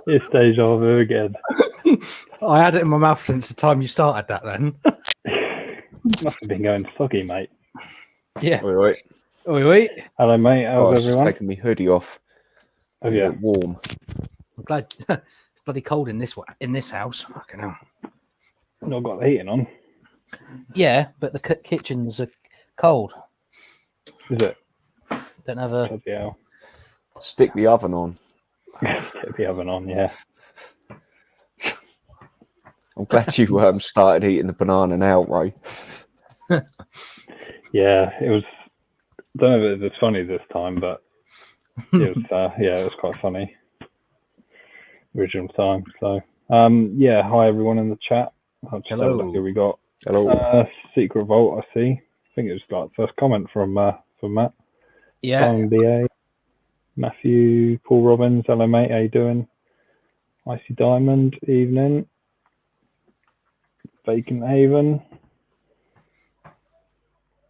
It's deja vu again. I had it in my mouth since the time you started that then. Must have been going soggy, mate. Yeah. All right. Oi. Hello, mate. How's Just everyone? taking my hoodie off. Oh, yeah. Warm. I'm glad it's bloody cold in this house. Fucking hell. Not got the heating on. Yeah, but the kitchens are cold. Is it? Don't have a. Bloody hell. Stick the oven on. Get the oven on, yeah. I'm glad you started eating the banana now, Ray. Yeah, it was. I don't know if it was funny this time, but it was. It was quite funny. Original time. So, hi everyone in the chat. I'll just have a look. Here we got. Hello. Secret Vault. I see. I think it was like first comment from Matt. Yeah. Simon BA, Matthew, Paul Robbins. Hello, mate. How you doing? Icy Diamond. Evening. Vacant Haven.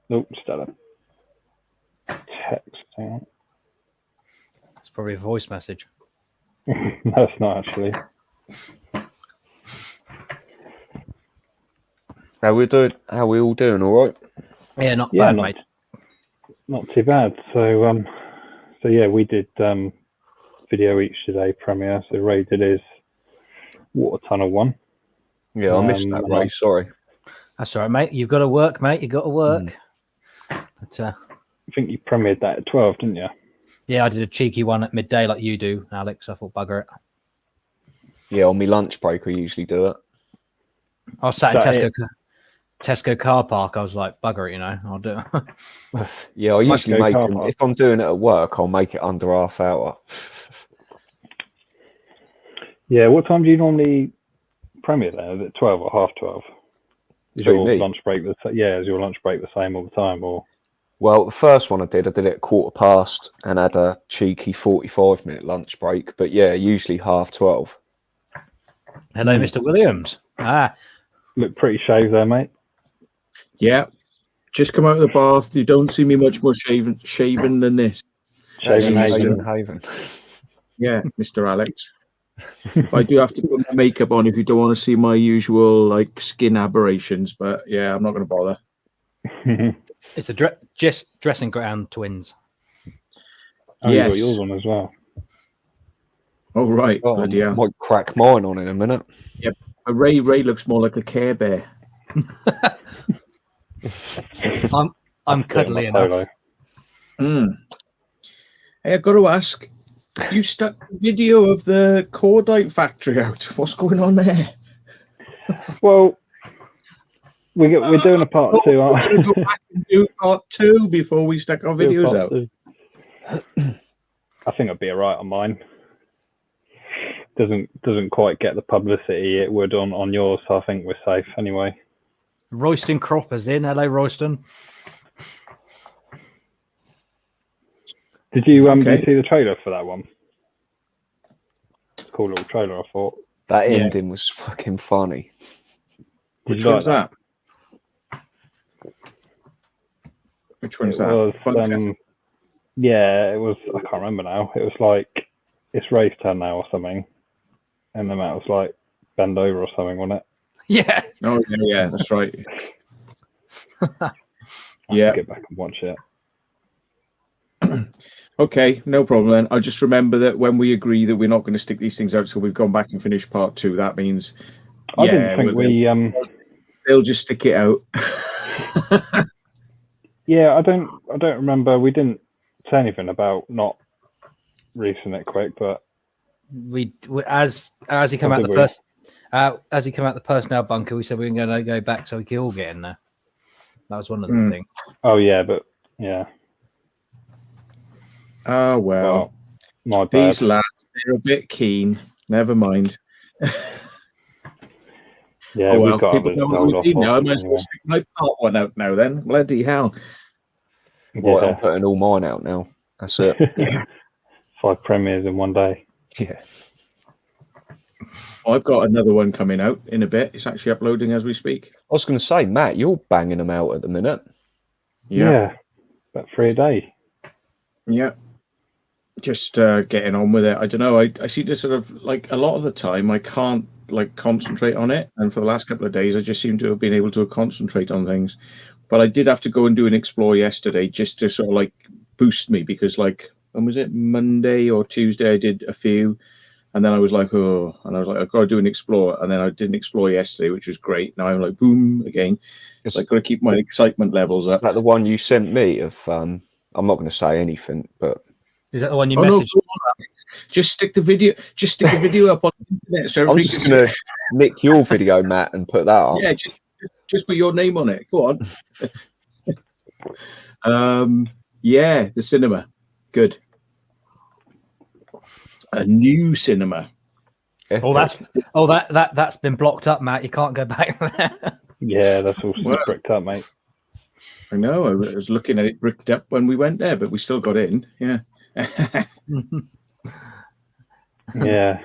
Nope, still a text. Hang on. It's probably a voice message. No, it's not actually. How we all doing? All right? Yeah, not bad, mate. Not too bad. So we did video each today premiere. So Ray did his Water Tunnel one. Yeah, I missed that, Ray. Sorry. That's all right, mate. You've got to work, mate. You've got to work. But, I think you premiered that at 12, didn't you? Yeah, I did a cheeky one at midday like you do, Alex. I thought, bugger it. Yeah, on my lunch break, I usually do it. I was sat in Tesco car park. I was like, bugger it, I'll do it. Yeah, I usually make them. If I'm doing it at work, I'll make it under half hour. Yeah, what time do you normally premiere there? Is it 12 or half 12? Is your lunch break is your lunch break the same all the time, or? Well, the first one I did it at 1:15 and had a cheeky 45-minute lunch break. But yeah, usually half 12. Hello, Mr. Williams. Look pretty shaved there, mate. Yeah, just come out of the bath. You don't see me much more shaven than this. Shaven Haven. Yeah, Mr. Alex. I do have to put my makeup on if you don't want to see my usual skin aberrations. But yeah, I'm not going to bother. It's a just dressing ground twins. Oh, yes. You got yours on as well. Oh right, I might crack mine on in a minute. Yep, Ray looks more like a Care Bear. I'm cuddly enough. Hey, I've got to ask. You stuck the video of the cordite factory out. What's going on there? Well, we're doing a part 2, aren't we? We're going to go back and do part 2 before we stick our videos out. I think it'd be alright on mine. Doesn't quite get the publicity it would on yours, so I think we're safe anyway. Royston Cropper's in. Hello, Royston. Did you did you see the trailer for that one? It's a cool little trailer, I thought. That ending was fucking funny. Which one's that? Which one's that? It was. I can't remember now. It was like it's Ray's turn now or something, and then that was like bend over or something, wasn't it? Yeah. Oh yeah, that's right. Yeah. Get back and watch it. Okay, no problem then. I'll just remember that when we agree that we're not going to stick these things out till we've gone back and finished part 2, that means I didn't think they'll just stick it out. Yeah, I don't remember. We didn't say anything about not releasing it quick, but we as he came out the personnel bunker, we said we were going to go back so we could all get in there. That was one of the things. Oh yeah, but yeah. Oh well, my bad. These lads, they're a bit keen. Never mind. Yeah, we've got people know what we do now. I might as well stick my part 1 out now then. Bloody hell. Right, I'm putting all mine out now. That's it. Yeah. 5 premieres in one day. Yeah. I've got another one coming out in a bit. It's actually uploading as we speak. I was going to say, Matt, you're banging them out at the minute. Yeah. About 3 a day. Yeah. just getting on with it. I don't know. I seem to sort of like a lot of the time I can't like concentrate on it, and for the last couple of days I just seem to have been able to concentrate on things. But I did have to go and do an explore yesterday just to sort of like boost me, because like when was it, Monday or Tuesday I did a few, and then I was like, oh, and I was like, I've got to do an explore, and then I did an explore yesterday, which was great. Now I'm like, boom again. It's like got to keep my excitement levels Is up. that the one you sent me? Of I'm not going to say anything, but Is that the one you Oh no, messaged? go on, just stick the video. Just stick the video up on the internet so I'm everybody just can going see. to nick your video, Matt, and put that up. Yeah, just put your name on it. Go on. Yeah, the cinema, good. A new cinema. Oh, that's been blocked up, Matt. You can't go back there. Yeah, that's all Well, bricked up, mate. I know. I was looking at it bricked up when we went there, but we still got in. Yeah. Yeah.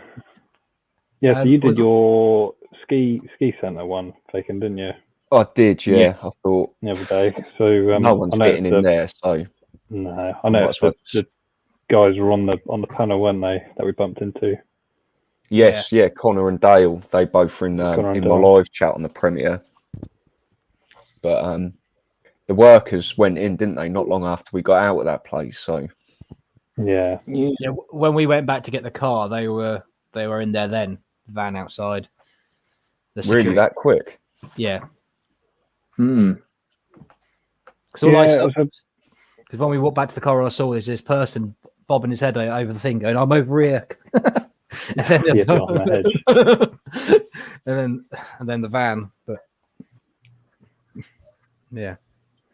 Yeah, so you did your ski centre one taken, didn't you? I did, yeah. Yeah. I thought The other day. So no one's I know getting in there, so no, I know the guys were on the panel, weren't they, that we bumped into? yes, yeah. Connor and Dale, they both were in my live chat on the premiere. But the workers went in, didn't they? Not long after we got out of that place. So yeah. When we went back to get the car, they were in there then. The van outside. Really, that quick? Yeah. Hmm. Because when we walked back to the car, I saw this person bobbing his head over the thing, going, "I'm over here." and then the van. But yeah,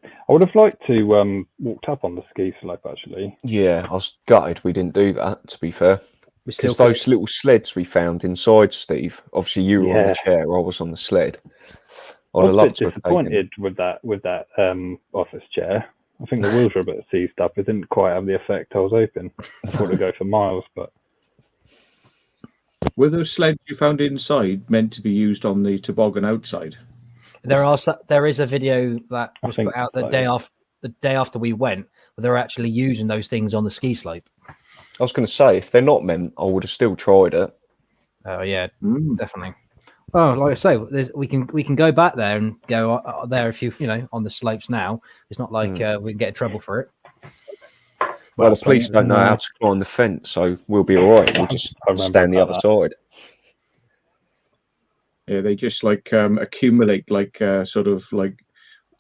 I would have liked to walked up on the ski slope actually. Yeah, I was gutted we didn't do that. To be fair, because those little sleds we found inside, Steve. Obviously, you were on the chair. I was on the sled. I was a bit disappointed with that office chair. I think the wheels were a bit seized up. It didn't quite have the effect I was hoping. I thought it'd go for miles, but were those sleds you found inside meant to be used on the toboggan outside? There is a video that was put out the day after we went, where they're actually using those things on the ski slope. I was going to say, if they're not meant, I would have still tried it. Oh yeah, definitely. Oh, like I say, we can go back there and go there if you on the slopes now. It's not like we can get in trouble for it. Well, the police don't know how to climb the fence, so we'll be all right. We'll just stand the other side. Yeah, they just like accumulate like sort of like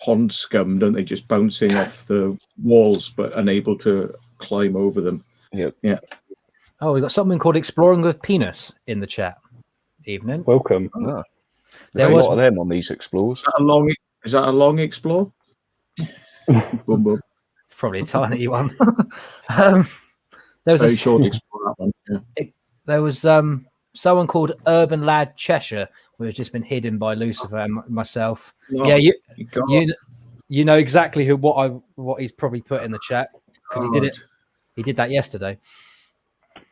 pond scum, don't they? Just bouncing off the walls, but unable to climb over them. Yep. Yeah. Oh, we got something called Exploring with Penis in the chat. Evening. Welcome. Oh. There's a lot of them on these explores. Is that a long explore? Boom, boom. Probably a tiny one. There was a short explore, that one. Yeah. There was someone called Urban Lad Cheshire, who has just been hidden by Lucifer and myself. No, yeah, you know exactly what he's probably put in the chat, because he did that yesterday.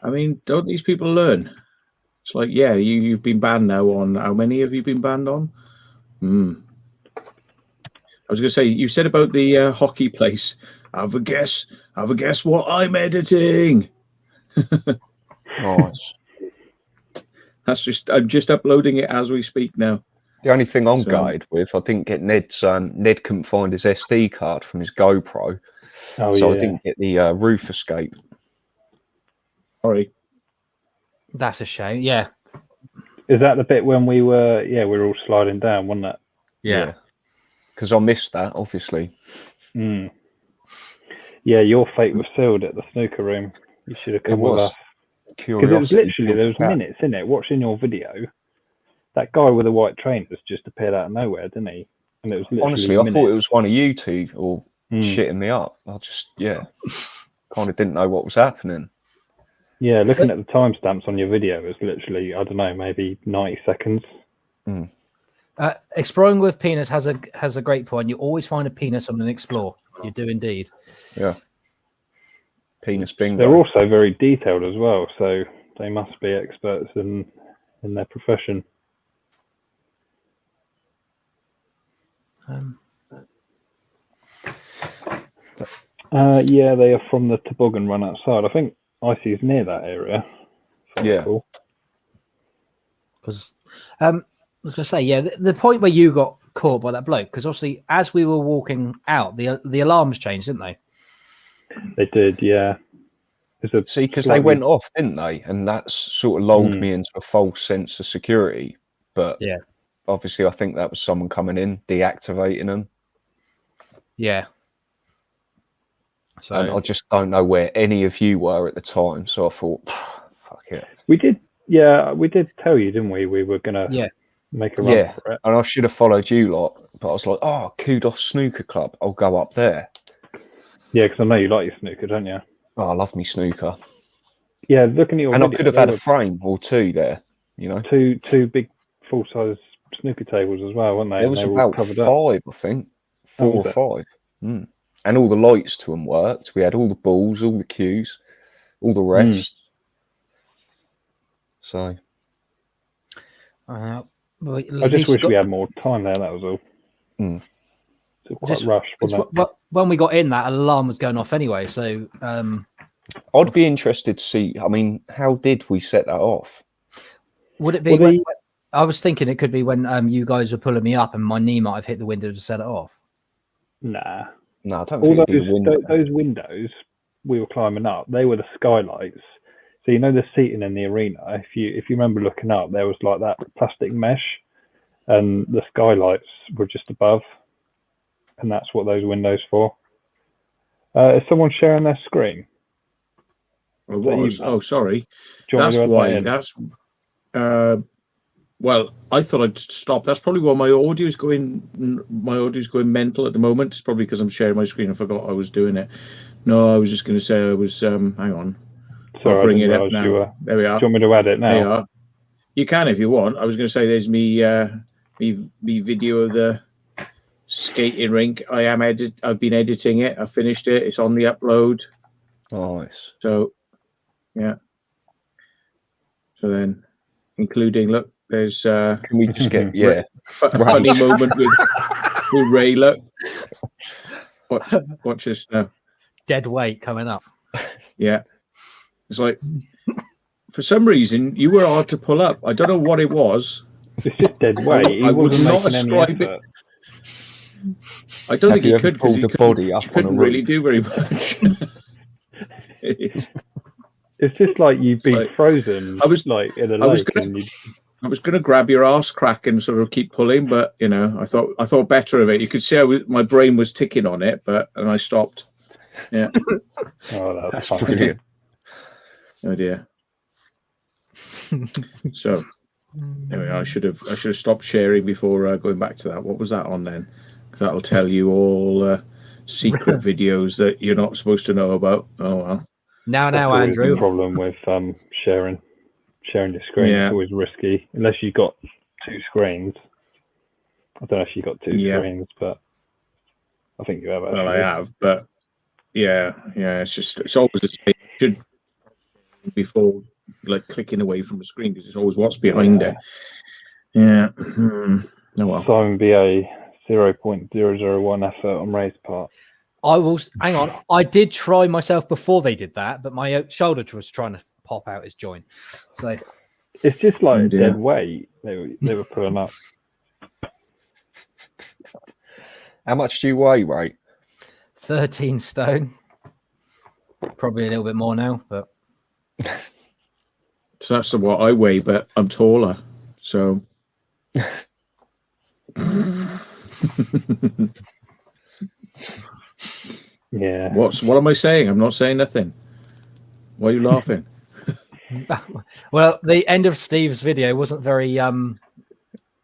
I mean, don't these people learn? It's like, yeah, you've been banned now on, how many have you been banned on? I was going to say, you said about the hockey place. Have a guess what I'm editing. Nice. I'm just uploading it as we speak now. The only thing I'm gutted with, I didn't get Ned's. Ned couldn't find his SD card from his GoPro, I didn't get the roof escape. Sorry. That's a shame. Yeah. Is that the bit when we were all sliding down, wasn't it? Yeah. Because I missed that, obviously. Yeah, your fate was sealed at the snooker room. You should have come with us. Because it was literally, there was minutes in it, watching your video, that guy with the white trainers just appeared out of nowhere, didn't he? And it was literally honestly, I thought it was one of you two all shitting me up. I just, kind of didn't know what was happening. Yeah, looking at the timestamps on your video, it's literally, I don't know, maybe 90 seconds. Exploring with Penis has a great point. You always find a penis on an explore. You do indeed. Yeah. Penis bingo. They're also very detailed as well, so they must be experts in their profession. Yeah, they are from the toboggan run outside. I think Icy's near that area. So Yeah. cool. Because I was going to say, yeah, the point where you got caught by that bloke, because obviously as we were walking out, the alarms changed, didn't they? They did, yeah. See, because they went off, didn't they? And that's sort of lulled me into a false sense of security. But yeah, obviously, I think that was someone coming in, deactivating them. Yeah. So and I just don't know where any of you were at the time. So I thought, fuck it. We did tell you, didn't we? We were gonna make a run for it. And I should have followed you lot, but I was like, oh, Kudos Snooker Club, I'll go up there. Yeah, because I know you like your snooker, don't you? Oh, I love me snooker. Yeah, looking at your and video, I could have had a frame or two there, you know. Two big full-size snooker tables as well, weren't they? There was about five, I think. 4 or 5. And all the lights to them worked. We had all the balls, all the cues, all the rest. So I just wish we had more time there, that was all. So quite rushed, wasn't it? When we got in, that alarm was going off anyway, so I'd be interested to see, I mean, how did we set that off? Would it be I was thinking it could be when you guys were pulling me up and my knee might have hit the window to set it off. Nah. No, I don't think those windows we were climbing up, they were the skylights. So you know the seating in the arena, if you remember looking up, there was like that plastic mesh and the skylights were just above. And that's what those windows for. Is someone sharing their screen? Oh, sorry. That's why. That's well, I thought I'd stop. That's probably why my audio is going mental at the moment. It's probably because I'm sharing my screen. I forgot I was doing it. No, I was just going to say I was. Hang on. Sorry, I'll bring it up now. There we are. Do you want me to add it now? There you are. You can if you want. I was going to say there's me video of the skating rink. I've been editing it. I finished it. It's on the upload. Nice. So, yeah. So then, including look, there's can we just get funny moment with Ray. Look, watch this now. Dead weight coming up. Yeah, it's like for some reason you were hard to pull up. I don't know what it was. It's just dead weight. I would not ascribe it. I don't think he could because he couldn't really do very much. It's just like you've been frozen. I was like in a lake. I was going to grab your arse crack and sort of keep pulling, but you know, I thought better of it. You could see my brain was ticking on it, and I stopped. Yeah. Oh, that's brilliant. Oh dear. So anyway, I should have stopped sharing before going back to that. What was that on then? Because that'll tell you all secret videos that you're not supposed to know about. Oh well. Now, Andrew. The problem with sharing your screen. It's always risky unless you've got 2 screens. I don't know if you've got 2 screens, but I think you have. Actually. Well, I have, but yeah. It's always the same. Should before like clicking away from the screen because it's always what's behind it. Yeah. Oh well. Simon BA 0.001 effort on Ray's part. I will hang on. I did try myself before they did that, but my shoulder was trying to pop out his joint. So it's just like dead weight. They were pulling up. How much do you weigh, Ray? 13 stone. Probably a little bit more now, but so that's what I weigh, but I'm taller. So yeah. What am I saying? I'm not saying nothing. Why are you laughing? Well, the end of Steve's video wasn't very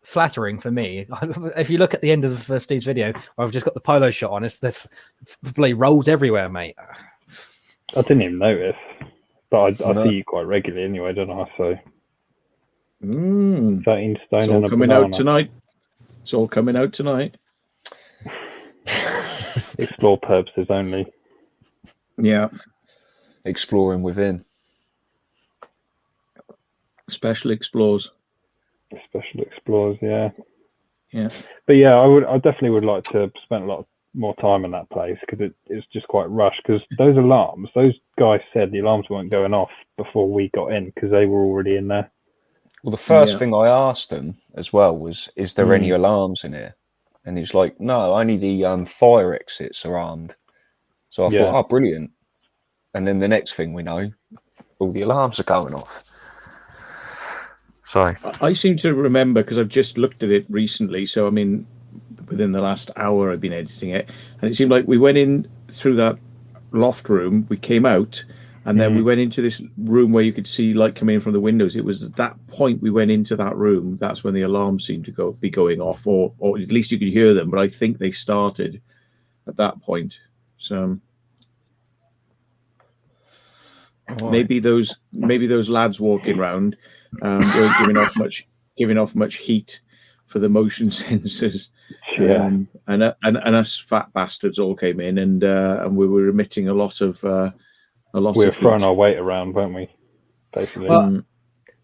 flattering for me. If you look at the end of Steve's video, where I've just got the polo shot on, there's bloody rolls everywhere, mate. I didn't even notice, but I see you quite regularly anyway, don't I? So 13 stone it's all and a coming banana. out tonight. It's all coming out tonight. Explore purposes only. Yeah. Exploring within. Special explores. Special explorers, yeah. Yeah. But yeah, I definitely would like to spend a lot more time in that place because it's just quite rushed. Because those alarms, those guys said the alarms weren't going off before we got in because they were already in there. Well, the first thing I asked them as well was, "Is there any alarms in here?" And he's like, "No, only the fire exits are armed." So I thought, "Oh, brilliant!" And then the next thing we know, all the alarms are going off. So I seem to remember, because I've just looked at it recently. So I mean, within the last hour, I've been editing it, and it seemed like we went in through that loft room, we came out, and then we went into this room where you could see light coming in from the windows. It was at that point we went into that room. That's when the alarms seemed to be going off, or at least you could hear them. But I think they started at that point. So maybe those lads walking around weren't giving off much heat for the motion sensors. And us fat bastards all came in, and we were emitting a lot of we were throwing our weight around, weren't we? Basically. Well,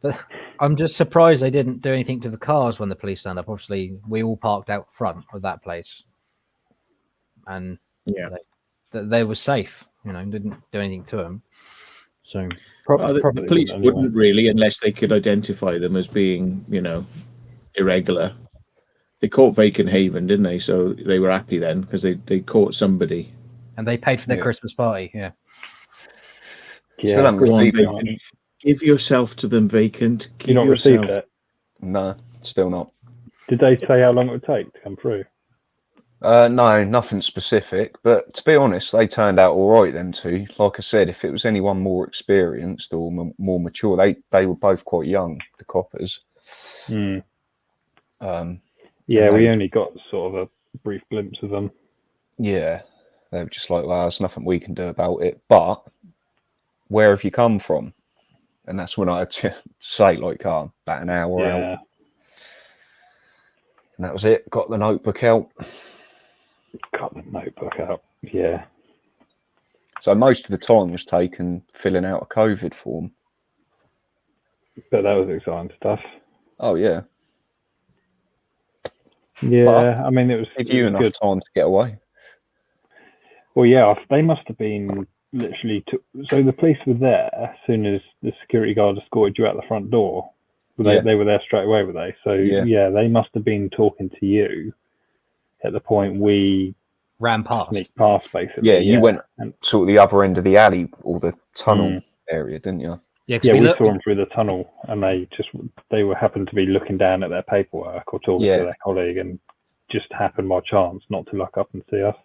but I'm just surprised they didn't do anything to the cars when the police stand up. Obviously, we all parked out front of that place, and they were safe. Didn't do anything to them. So the police wouldn't really, unless they could identify them as being, irregular. They caught Vacant Haven, didn't they? So they were happy then because they caught somebody, and they paid for their Christmas party. Yeah. Still haven't received it. Give yourself to them, Vacant. You not received it? No, still not. Did they say how long it would take to come through? No, nothing specific. But to be honest, they turned out all right, them two. Like I said, if it was anyone more experienced or more mature, they were both quite young, the coppers. We only got sort of a brief glimpse of them. Yeah, they were just like, well, there's nothing we can do about it. But where have you come from? And that's when I had to say, like, about an hour out. And that was it. Got the notebook out. Yeah. So most of the time was taken filling out a COVID form. But that was exciting stuff. Oh, yeah. Yeah, but I mean, it was enough good time to get away. Well, yeah, they must have been literally. So the police were there as soon as the security guard escorted you out the front door. They were there straight away, were they? So they must have been talking to you at the point we ran past. Sneaked past, basically. Yeah, you went to the other end of the alley or the tunnel area, didn't you? Yeah, we saw them through the tunnel, and they were happened to be looking down at their paperwork or talking to their colleague, and just happened by chance not to look up and see us.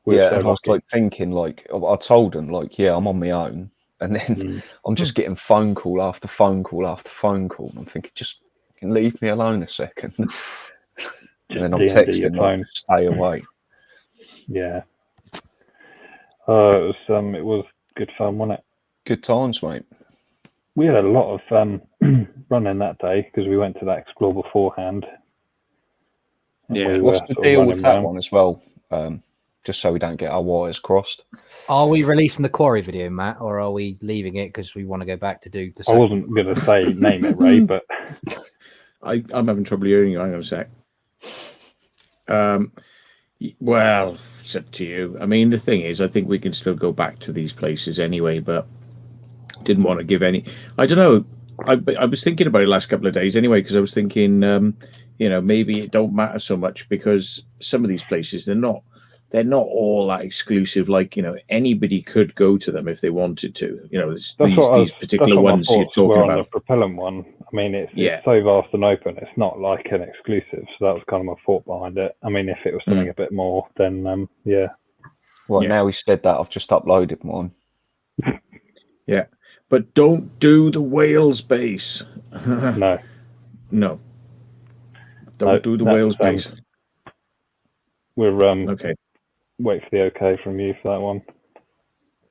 And I was like thinking, like, I told them, like, I'm on my own, and then I'm just getting phone call after phone call after phone call, and I'm thinking, just leave me alone a second. And then I'm texting, like, stay away. Yeah. It was good fun, wasn't it? Good times, mate. We had a lot of running that day because we went to that explore beforehand. Yeah. What's the deal with that one as well? Just so we don't get our wires crossed. Are we releasing the quarry video, Matt, or are we leaving it because we want to go back to do the I wasn't going to say name it, Ray, but I'm having trouble hearing you. Hang on a sec. Well, it's up to you. I mean, the thing is, I think we can still go back to these places anyway, but didn't want to give any. I don't know. I was thinking about it the last couple of days anyway, because I was thinking, maybe it don't matter so much because some of these places, they're not all that exclusive. Like, anybody could go to them if they wanted to. These particular ones you're talking about. On the propellant one, I mean, it's so vast and open. It's not like an exclusive. So that was kind of my thought behind it. I mean, if it was something a bit more, then Well, now we said that, I've just uploaded mine. Yeah, but don't do the Wales base. No. Don't do the Wales base. We're okay. Wait for the okay from you for that one.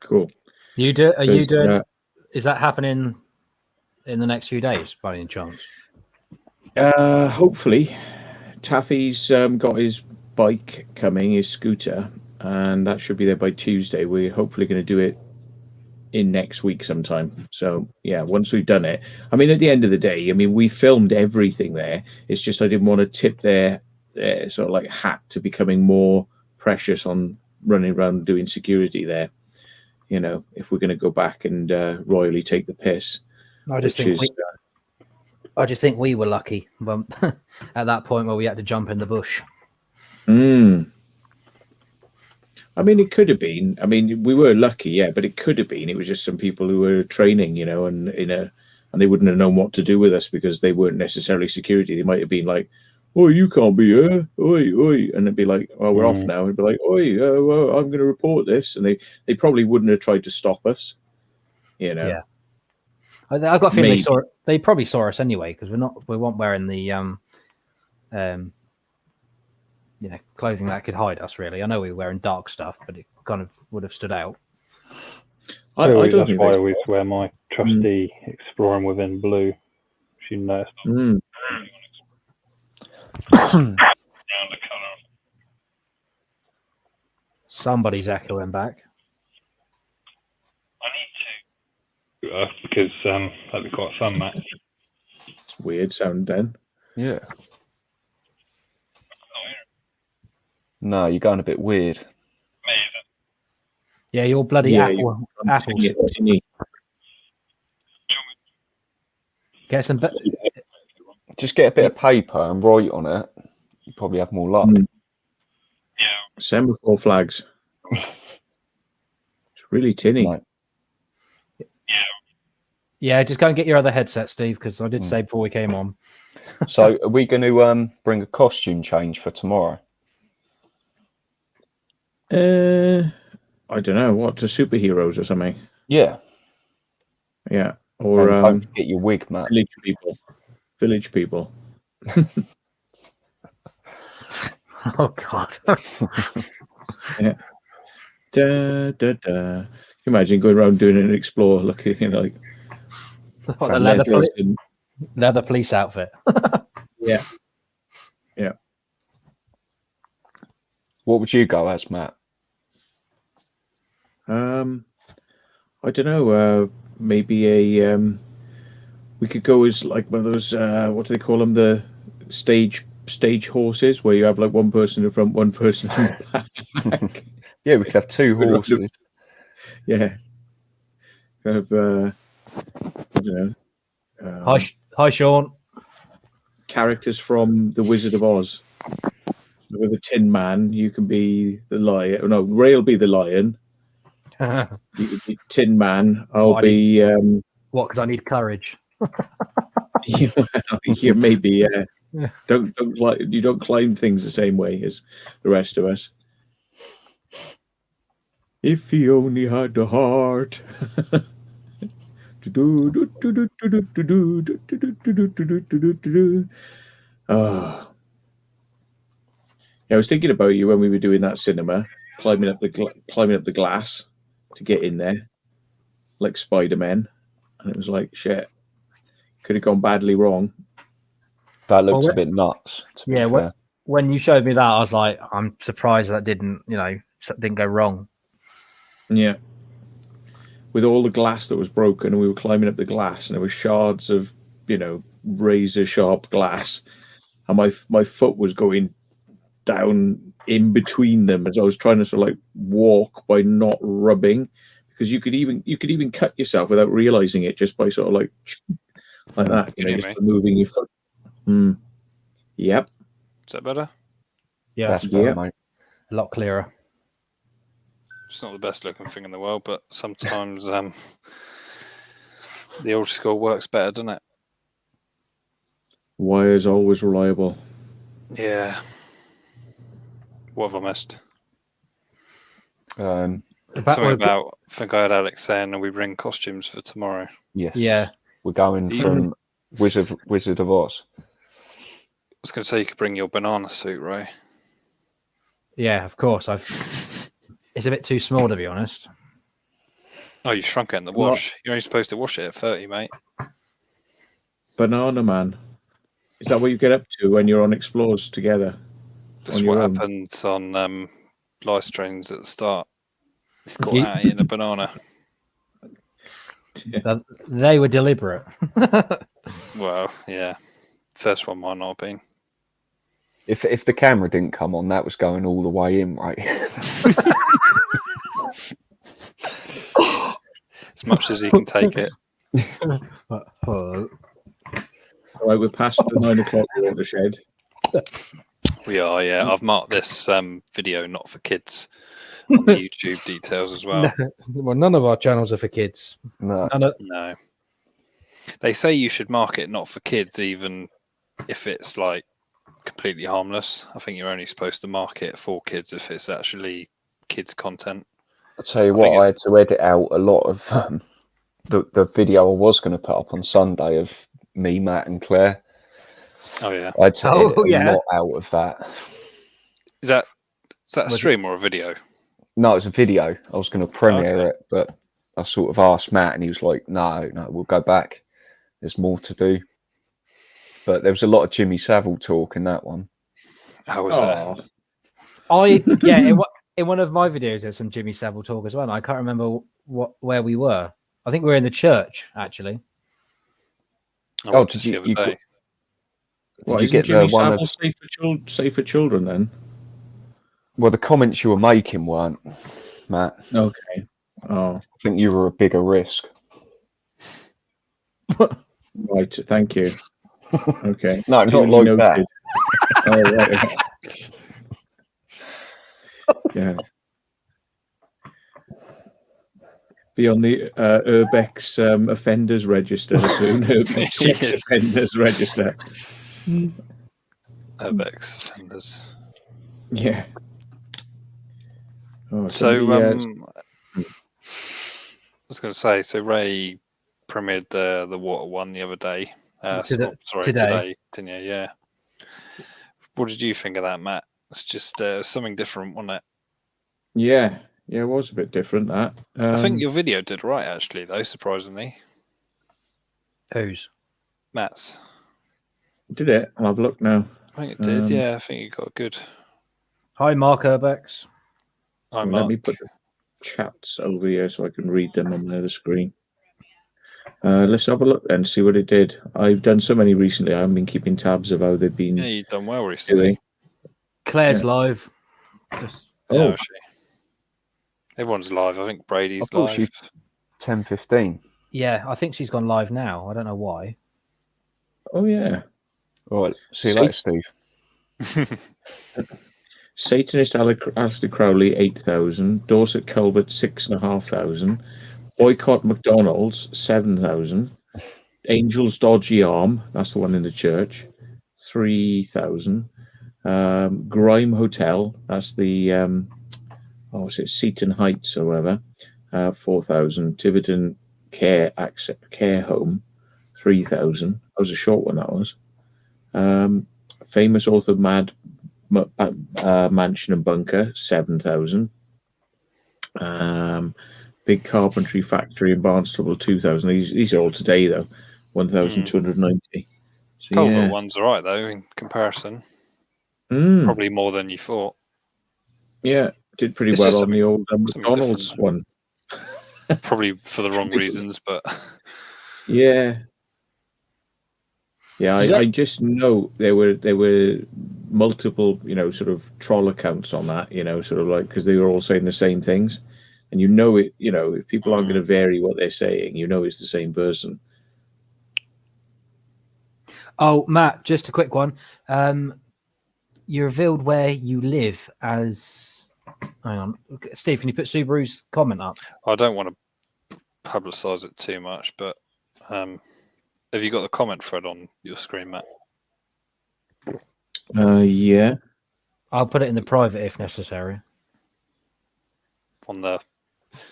Cool. Are you doing? Is that happening in the next few days, by any chance? Hopefully, Taffy's got his bike coming, his scooter, and that should be there by Tuesday. We're hopefully going to do it in next week sometime. So yeah, once we've done it, I mean, at the end of the day, I mean, we filmed everything there. It's just I didn't want to tip their sort of like hat to becoming more precious on running around doing security there. You know, if we're going to go back and royally take the piss, I just think we were lucky at that point where we had to jump in the bush. I mean, it could have been. I mean, we were lucky, yeah, but it could have been. It was just some people who were training, you know, and they wouldn't have known what to do with us because they weren't necessarily security. They might have been like, "Oh, you can't be here, oi, oi," and they'd be like, "Oh, we're off now." And it'd be like, "Oi, well, I'm going to report this," and they probably wouldn't have tried to stop us, you know. Yeah, I got a feeling they probably saw us anyway because we weren't wearing the clothing that could hide us. Really, I know we were wearing dark stuff, but it kind of would have stood out. I don't that's think why I always wear my trusty Exploring Within blue. If you noticed. Somebody's echoing back. I need to because that'd be quite fun, Matt. It's weird sound, then. Yeah. No, you're going a bit weird. Yeah, you're bloody apples. Get some. Just get a bit of paper and write on it. You probably have more luck. Semaphore flags. It's really tinny. Right. Yeah, just go and get your other headset, Steve, because I did say before we came on. So, are we going to bring a costume change for tomorrow? I don't know, what, to superheroes or something? Yeah. Yeah. Or don't forget your wig, Matt. Village people. Oh God. Yeah. Da, da, da. Can you imagine going around doing an explore, looking, you know, like the leather police outfit. Yeah. Yeah. What would you go as, Matt? I don't know. Maybe a we could go as like one of those what do they call them? The stage horses, where you have like one person in front, one person in the back. Yeah, we could have two horses. Yeah. Kind of. I don't know. Hi, Sean. Characters from The Wizard of Oz. With the Tin Man, you can be the lion. No, Ray will be the lion. The Tin Man. I'll be what? Because I need courage. Yeah, maybe. Yeah. You don't climb things the same way as the rest of us. If he only had the heart. Yeah, I was thinking about you when we were doing that cinema, climbing up the glass to get in there, like Spider-Man, and it was like shit. Could have gone badly wrong. That looks a bit nuts. Yeah, when you showed me that, I was like, I'm surprised that didn't go wrong. Yeah. With all the glass that was broken, and we were climbing up the glass, and there were shards of, razor sharp glass, and my foot was going down in between them as I was trying to sort of like walk by not rubbing, because you could even cut yourself without realizing it just by sort of like that, just by moving your foot. Yep. Is that better? Yeah, that's better, mate. A lot clearer. It's not the best looking thing in the world, but sometimes the old school works better, doesn't it? Wire's always reliable. Yeah. What have I missed? Something about, I think I had Alex saying, we bring costumes for tomorrow. Yes. Yeah. We're going from Wizard of Oz. I was going to say you could bring your banana suit, Ray. Yeah, of course. It's a bit too small, to be honest. Oh, you shrunk it in the wash. You're only supposed to wash it at 30, mate. Banana Man. Is that what you get up to when you're on explores together? That's what happens on live streams at the start. He's caught out in a banana. Yeah. They were deliberate. Well, yeah. First one might not have been. If the camera didn't come on, that was going all the way in, right? As much as he can take it. Oh, Right, we're past the 9 o'clock watershed. We are, yeah. I've marked this video not for kids on the YouTube details as well. well, none of our channels are for kids. No. No. They say you should mark it not for kids, even if it's like completely harmless. I think you're only supposed to mark it for kids if it's actually kids content. I'll tell you what, I had to edit out a lot of the video I was going to put up on Sunday of me, Matt, and Claire. Oh yeah, I had to edit a lot out of that. Is that a stream or a video? No, it's a video. I was going to premiere it, but I sort of asked Matt, and he was like, "No, we'll go back. There's more to do." But there was a lot of Jimmy Savile talk in that one. How was that? In one of my videos, there's some Jimmy Savile talk as well. I can't remember where we were. I think we were in the church actually. Did you get Jimmy Savile safe for children then? Well, the comments you were making weren't, Matt. Okay. Oh, I think you were a bigger risk. right. Thank you. Okay. No, not like that. Oh, right. Okay. Yeah. Be on the urbex offenders register soon. Urbex offenders register. Urbex offenders. Yeah. Oh, So I was going to say, so Ray premiered the water one the other day. Today, didn't you? Yeah. What did you think of that, Matt? It's just something different, wasn't it? Yeah, it was a bit different. That I think your video did right, actually, though. Surprisingly, whose? Matt's. Did it? I'll have a look now. I think it did. Yeah, I think you got good. Hi, Mark Urbex. Hi, Mark. Let me put the chats over here so I can read them on the other screen. Let's have a look and see what it did. I've done so many recently. I haven't been keeping tabs of how they've been. Yeah, you've done well recently. Claire's live. Oh, she. Everyone's live. I think Brady's live. She's 10:15. Yeah, I think she's gone live now. I don't know why. Oh yeah. All right. See you later, Steve. Satanist Alistair Crowley 8,000. Dorset Culvert 6,500. Boycott McDonald's 7,000. Angels Dodgy Arm, that's the one in the church, 3,000. Grime Hotel, that's the Seaton Heights or whatever, 4,000. Tiverton Care Home, 3,000. That was a short one. That was. Famous author Mansion and Bunker, 7,000. Big Carpentry Factory in Barnstable, 2,000. These are all today though, 1,290. So, Culvert one's all right though in comparison. Probably more than you thought. Yeah, did pretty well on the old McDonald's one. Probably for the wrong reasons, but yeah. I just know there were multiple, sort of troll accounts on that, sort of like because they were all saying the same things, and it, if people aren't going to vary what they're saying, it's the same person. Oh, Matt, just a quick one. You revealed where you live as. Hang on, Steve. Can you put Subaru's comment up? I don't want to publicise it too much, but have you got the comment thread on your screen, Matt? Yeah. I'll put it in the private if necessary. On the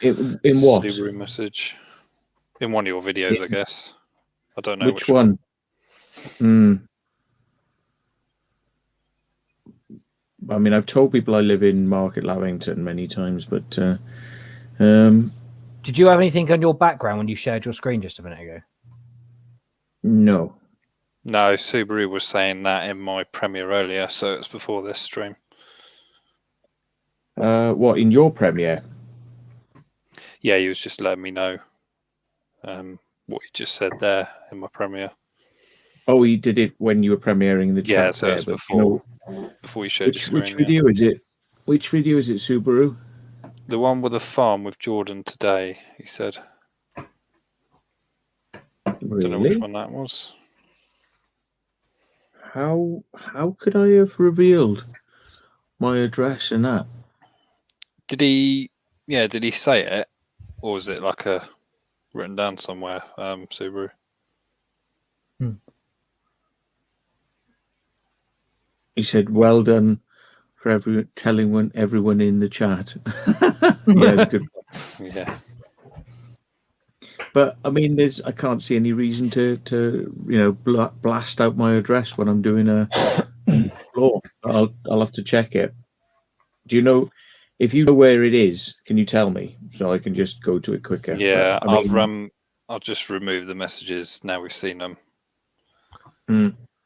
in what Subaru message? In one of your videos, I guess. I don't know which one. I mean, I've told people I live in Market Lavington many times, but did you have anything on your background when you shared your screen just a minute ago? No, Subaru was saying that in my premiere earlier, so it's before this stream. What, in your premiere? Yeah, he was just letting me know what he just said there in my premiere. Oh, he did it when you were premiering the chat. Yeah, so there, it's but, before you showed your screen. Which video is it? Which video is it, Subaru? The one with the farm with Jordan today, he said. Really? Don't know which one that was. How could I have revealed my address in that? Did he say it? Or was it like a written down somewhere, Subaru? He said, "Well done for telling everyone in the chat." Yeah, good. Yeah. But I mean, I can't see any reason to blast out my address when I'm doing a explore. I'll have to check it. Do you know if you know where it is? Can you tell me so I can just go to it quicker? Yeah, I'll just remove the messages now we've seen them,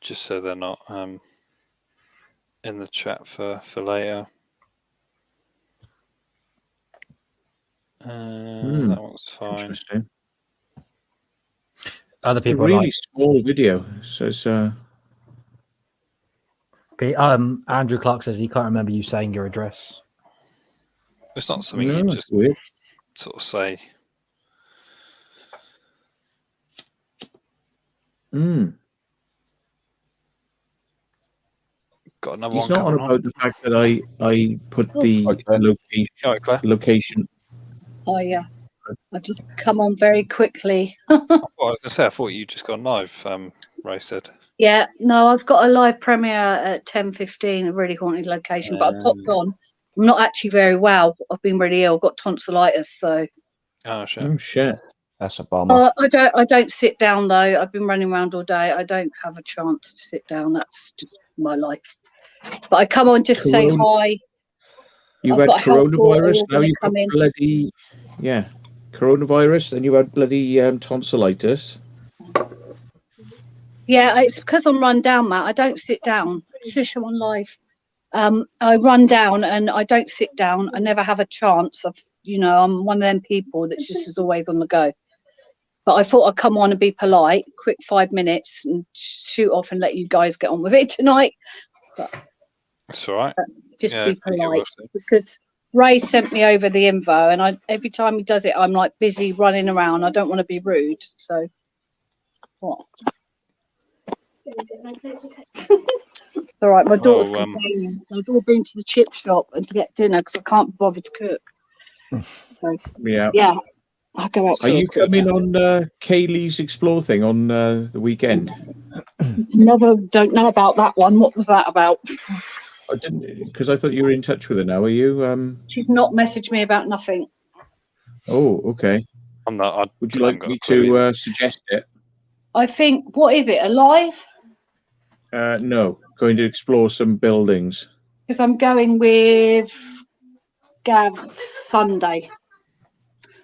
just so they're not in the chat for later. That one's fine. Interesting. Other people a really like small video, so it's Andrew Clark says he can't remember you saying your address. It's not something you just weird. sort of say. Got another He's one not on coming about the fact that I put the location. Oh yeah, I've just come on very quickly. I thought you just gone live. Ray said. Yeah, no, I've got a live premiere at 10:15, a really haunted location, but I popped on. I'm not actually very well. I've been really ill. Got tonsillitis, so. Oh shit! Oh shit! That's a bummer. I don't sit down though. I've been running around all day. I don't have a chance to sit down. That's just my life. But I come on just to say hi. You've had coronavirus, now you've got bloody coronavirus, and you've had bloody tonsillitis. Yeah, it's because I'm run down, Matt. I don't sit down. Shush, I'm on live. I run down and I don't sit down. I never have a chance of, I'm one of them people that just is always on the go. But I thought I'd come on and be polite, quick 5 minutes and shoot off and let you guys get on with it tonight. But that's all right. Just be polite because Ray sent me over the info, and every time he does it, I'm like busy running around. I don't want to be rude, so what? All right, my daughter's complaining. So I've all been to the chip shop and to get dinner because I can't bother to cook. So yeah, I'll go out. Are you coming on Kaylee's Explore thing on the weekend? Don't know about that one. What was that about? I didn't, because I thought you were in touch with her now. Are you? She's not messaged me about nothing. Oh, okay. I'm not. Would you like me to suggest it? I think. What is it? Alive? No, going to explore some buildings. Because I'm going with Gav Sunday.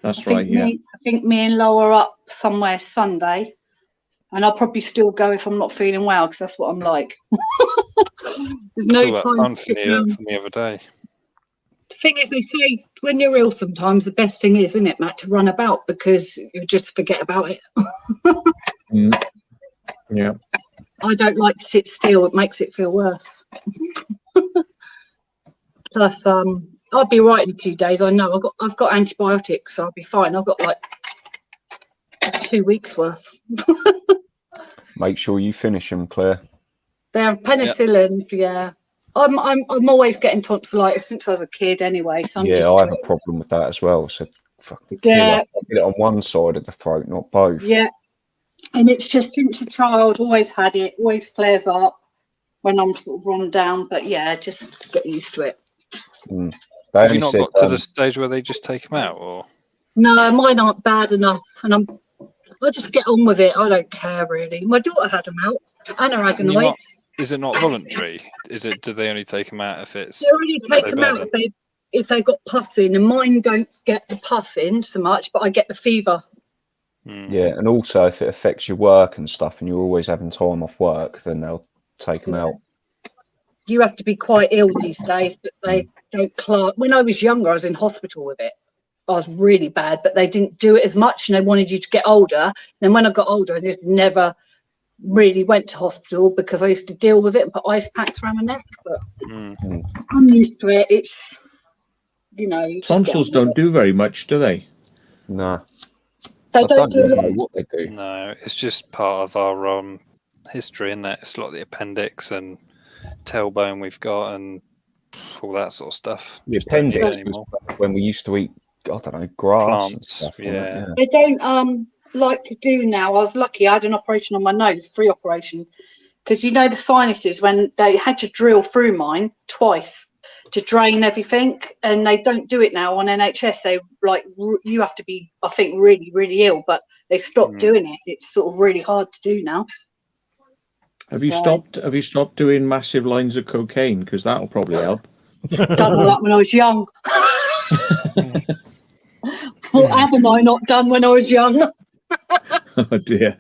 That's right. Yeah. I think me and Lo are up somewhere Sunday, and I'll probably still go if I'm not feeling well because that's what I'm like. There's no time to sit down. From the other day. The thing is, they say when you're ill, sometimes the best thing is, isn't it, Matt, to run about because you just forget about it. Yeah. I don't like to sit still. It makes it feel worse. Plus, I'll be right in a few days. I know I've got antibiotics, so I'll be fine. I've got like 2 weeks worth. Make sure you finish them, Claire. They're penicillin. Yeah. I'm always getting tonsillitis since I was a kid anyway. So I have a problem with that as well. So fucking kill it. I get it on one side of the throat, not both. Yeah. And it's just since a child, always had it, always flares up when I'm sort of run down. But yeah, just get used to it. Have you not got to the stage where they just take them out, or? No, mine aren't bad enough, and I just get on with it. I don't care really. My daughter had them out, and her agonites. Is it not voluntary? Do they only take them out if it's? They only take them out if they got pus in, and mine don't get the pus in so much, but I get the fever. Yeah, and also if it affects your work and stuff, and you're always having time off work, then they'll take them out. You have to be quite ill these days, but they don't class. When I was younger, I was in hospital with it. I was really bad, but they didn't do it as much, and they wanted you to get older. Then when I got older, I just never really went to hospital because I used to deal with it and put ice packs around my neck. But Mm. I'm used to it. It's, you know, you just get Tonsils on with don't do very much, do they? No, it. They I don't don't do a even lot. know what they do. No, it's just part of our history, isn't it? It's like the appendix and tailbone we've got and all that sort of stuff. The Just don't need it appendix was anymore. when we used to eat, I don't know, grass and Plants, stuff. wasn't it? yeah. They don't like to do now. I was lucky. I had an operation on my nose, free operation, because you know the sinuses, when they had to drill through mine twice to drain everything, and they don't do it now on NHS. They like you have to be, I think, really, really ill, but they stopped doing it. It's sort of really hard to do now. Have you stopped? Have you stopped doing massive lines of cocaine? Because that'll probably help. Done all that when I was young. What haven't I not done when I was young? Oh dear.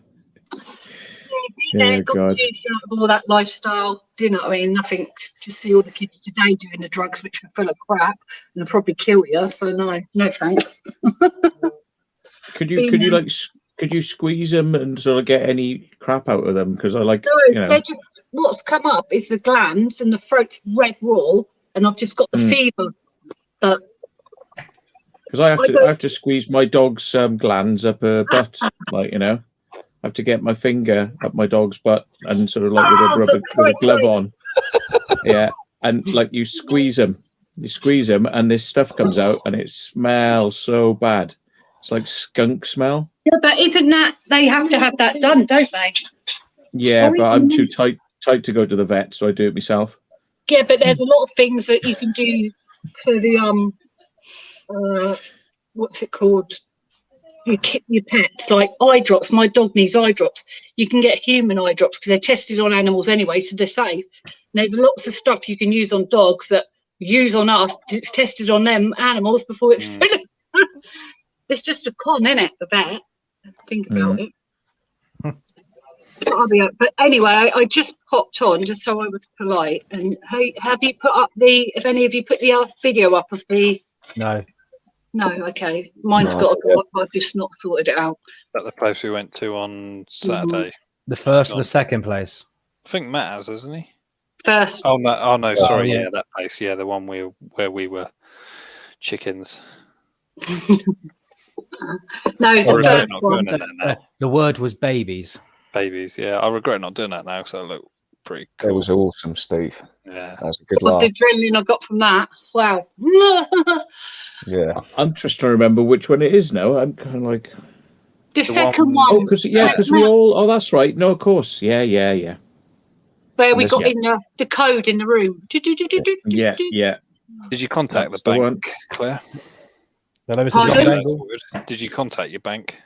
Yeah, Got God. juice out of all that lifestyle. Do you know what I mean? Nothing to see all the kids today doing the drugs, which are full of crap and probably kill you. So no thanks. Could you squeeze them and sort of get any crap out of them? Because I like, No, you know, they're just, what's come up is the glands and the throat's red raw, and I've just got the fever. But because I have to squeeze my dog's glands up her butt, like, you know, I have to get my finger up my dog's butt and sort of like with a glove on, yeah, and like you squeeze them, and this stuff comes out and it smells so bad. It's like skunk smell. yeah, but isn't that, they have to have that done, don't they? Yeah, but I'm too tight to go to the vet, so I do it myself. Yeah, but there's a lot of things that you can do for the what's it called? Your pets, like eye drops. My dog needs eye drops. You can get human eye drops because they're tested on animals anyway, so they're safe. And there's lots of stuff you can use on dogs that use on us. It's tested on them animals before it's finished. It's just a con, isn't it? The vet. Think about it. But anyway, I just popped on just so I was polite. And hey, have you put up if any of you put the video up of the? No. No, okay. Mine's got to go up. I've just not sorted it out. At the place we went to on Saturday. The first and the second place. I think Matt has, hasn't he? First. Oh no, sorry, yeah. yeah, that place, yeah, the one where we were chickens. No, the first one. The word was babies. Babies, yeah. I regret not doing that now because that looked pretty cool. It was awesome, Steve. Yeah. That was a good What laugh. the adrenaline I got from that. Wow. Yeah. I'm just trying to remember which one it is now. I'm kind of like the second one. Oh, because we all. Oh, that's right. No, of course. Yeah. Where we got in the code in the room. Yeah. Did you contact That's the the bank, Claire? Hello, Mrs. Pardon? John Dangle. Did you contact your bank?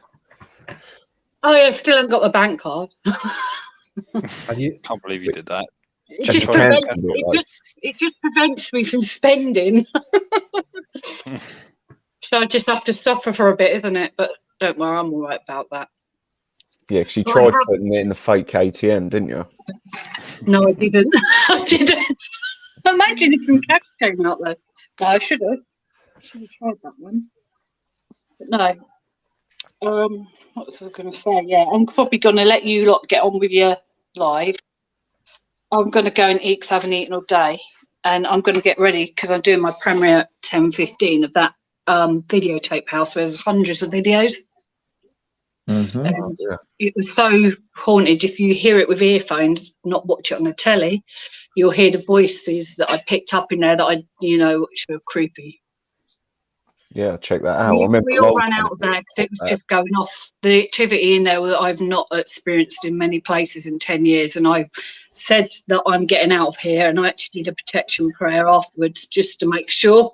Oh, yeah, I still haven't got the bank card. Have you? Can't believe you did that. It just prevents me from spending. So I just have to suffer for a bit, isn't it? But don't worry, I'm all right about that. Yeah, because you tried putting it in the fake ATM, didn't you? No, I didn't. I didn't. Imagine if some cash came out there. No, I should have. Tried that one. But no. What was I going to say? Yeah, I'm probably going to let you lot get on with your live. I'm going to go and eat because I haven't eaten all day. And I'm going to get ready because I'm doing my premiere at 10:15 of that videotape house where there's hundreds of videos. And it was so haunted. If you hear it with earphones, not watch it on the telly, you'll hear the voices that I picked up in there that which were creepy. Yeah, check that out. We all ran out of there because it was just going off. The activity in there that I've not experienced in many places in 10 years. And I said that I'm getting out of here. And I actually did a protection prayer afterwards just to make sure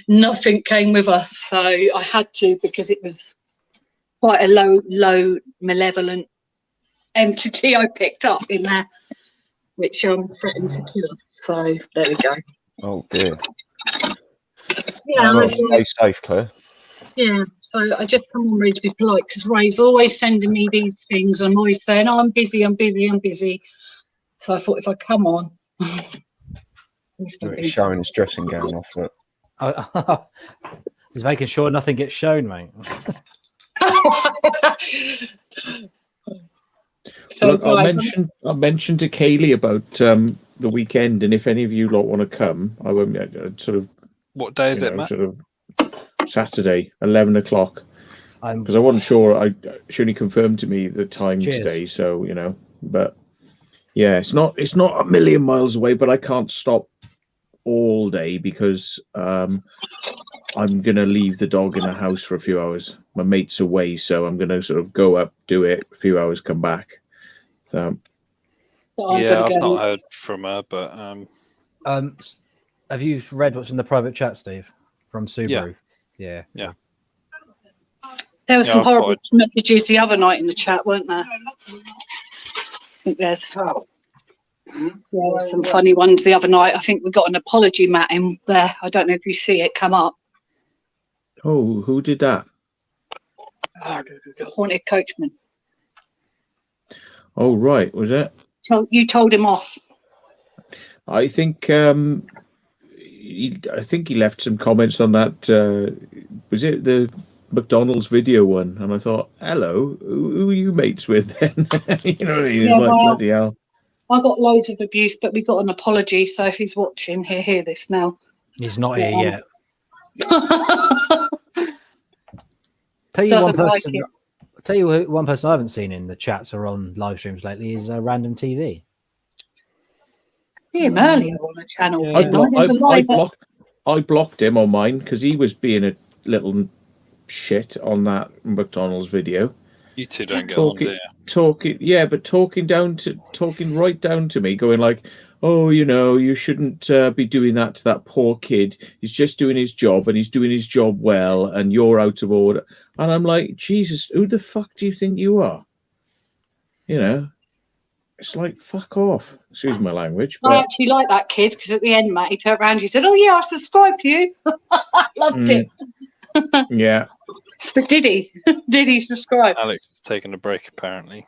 nothing came with us. So I had to, because it was quite a low malevolent entity I picked up in there, which threatened to kill us. So there we go. Oh, dear. Yeah, stay safe, Claire. Yeah, so I just come on ready to be polite because Ray's always sending me these things. I'm always saying, "Oh, I'm busy." So I thought if I come on, He's showing his dressing gown off. He's making sure nothing gets shown, mate. So Look, I'll guys, mention to Kaylee about the weekend, and if any of you lot want to come, I won't sort of What day is it, Matt? sort of Saturday, 11 o'clock. I'm Because I wasn't sure. She only confirmed to me the time Cheers. today, so but yeah, it's not a million miles away, but I can't stop all day because I'm gonna leave the dog in the house for a few hours. My mate's away, so I'm gonna sort of go up, do it, a few hours, come back. So Yeah, I've not heard from her, but have you read what's in the private chat, Steve, from Subaru? Yeah. There were some I've horrible messages the other night in the chat, weren't there? I think there's some funny ones the other night. I think we got an apology mat in there. I don't know if you see it come up. oh, who did that? Haunted Coachman. Oh, right, was it? So you told him off. I think he left some comments on that. Was it the McDonald's video one? And I thought, hello, who are you mates with then? You know what I mean? It's like, bloody hell. I got loads of abuse, but we got an apology. So if he's watching, he'll hear this now. He's not here yet. Tell you Doesn't one like person. it. Tell you one person I haven't seen in the chats or on live streams lately is Random TV. Him earlier on the channel. Yeah. I blocked him on mine because he was being a little shit on that McDonald's video. you two don't get on, do you? Talking right down to me, going like, oh, you shouldn't be doing that to that poor kid. He's just doing his job and he's doing his job well, and you're out of order. And I'm like, Jesus, who the fuck do you think you are? It's like, fuck off. Excuse my language. But I actually like that kid because at the end, Matt, he turned around and he said, oh, yeah, I subscribe to you. I loved it. Yeah. But did he? Did he subscribe? Alex has taken a break, apparently.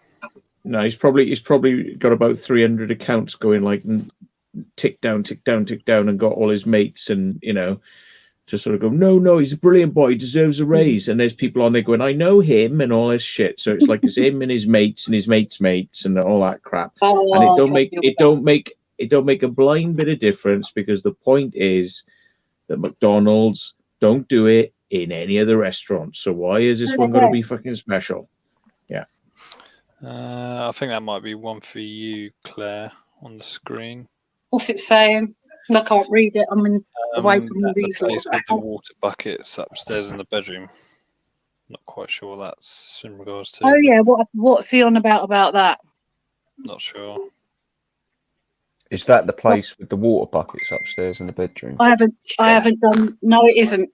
No, he's probably got about 300 accounts going like tick down, and got all his mates and, to sort of go, no, he's a brilliant boy, he deserves a raise. And there's people on there going, I know him and all this shit. So it's like it's him and his mates and his mates and all that crap. And it don't make a blind bit of difference because the point is that McDonald's don't do it in any other restaurant. So why is this one going to be fucking special? Yeah. I think that might be one for you, Claire, on the screen. What's it saying? I can't read it. I'm away from the these. place with the water buckets upstairs in the bedroom. Not quite sure what that's in regards to. Oh yeah, what's he on about that? Not sure. Is that the place with the water buckets upstairs in the bedroom? I haven't done. No, it isn't.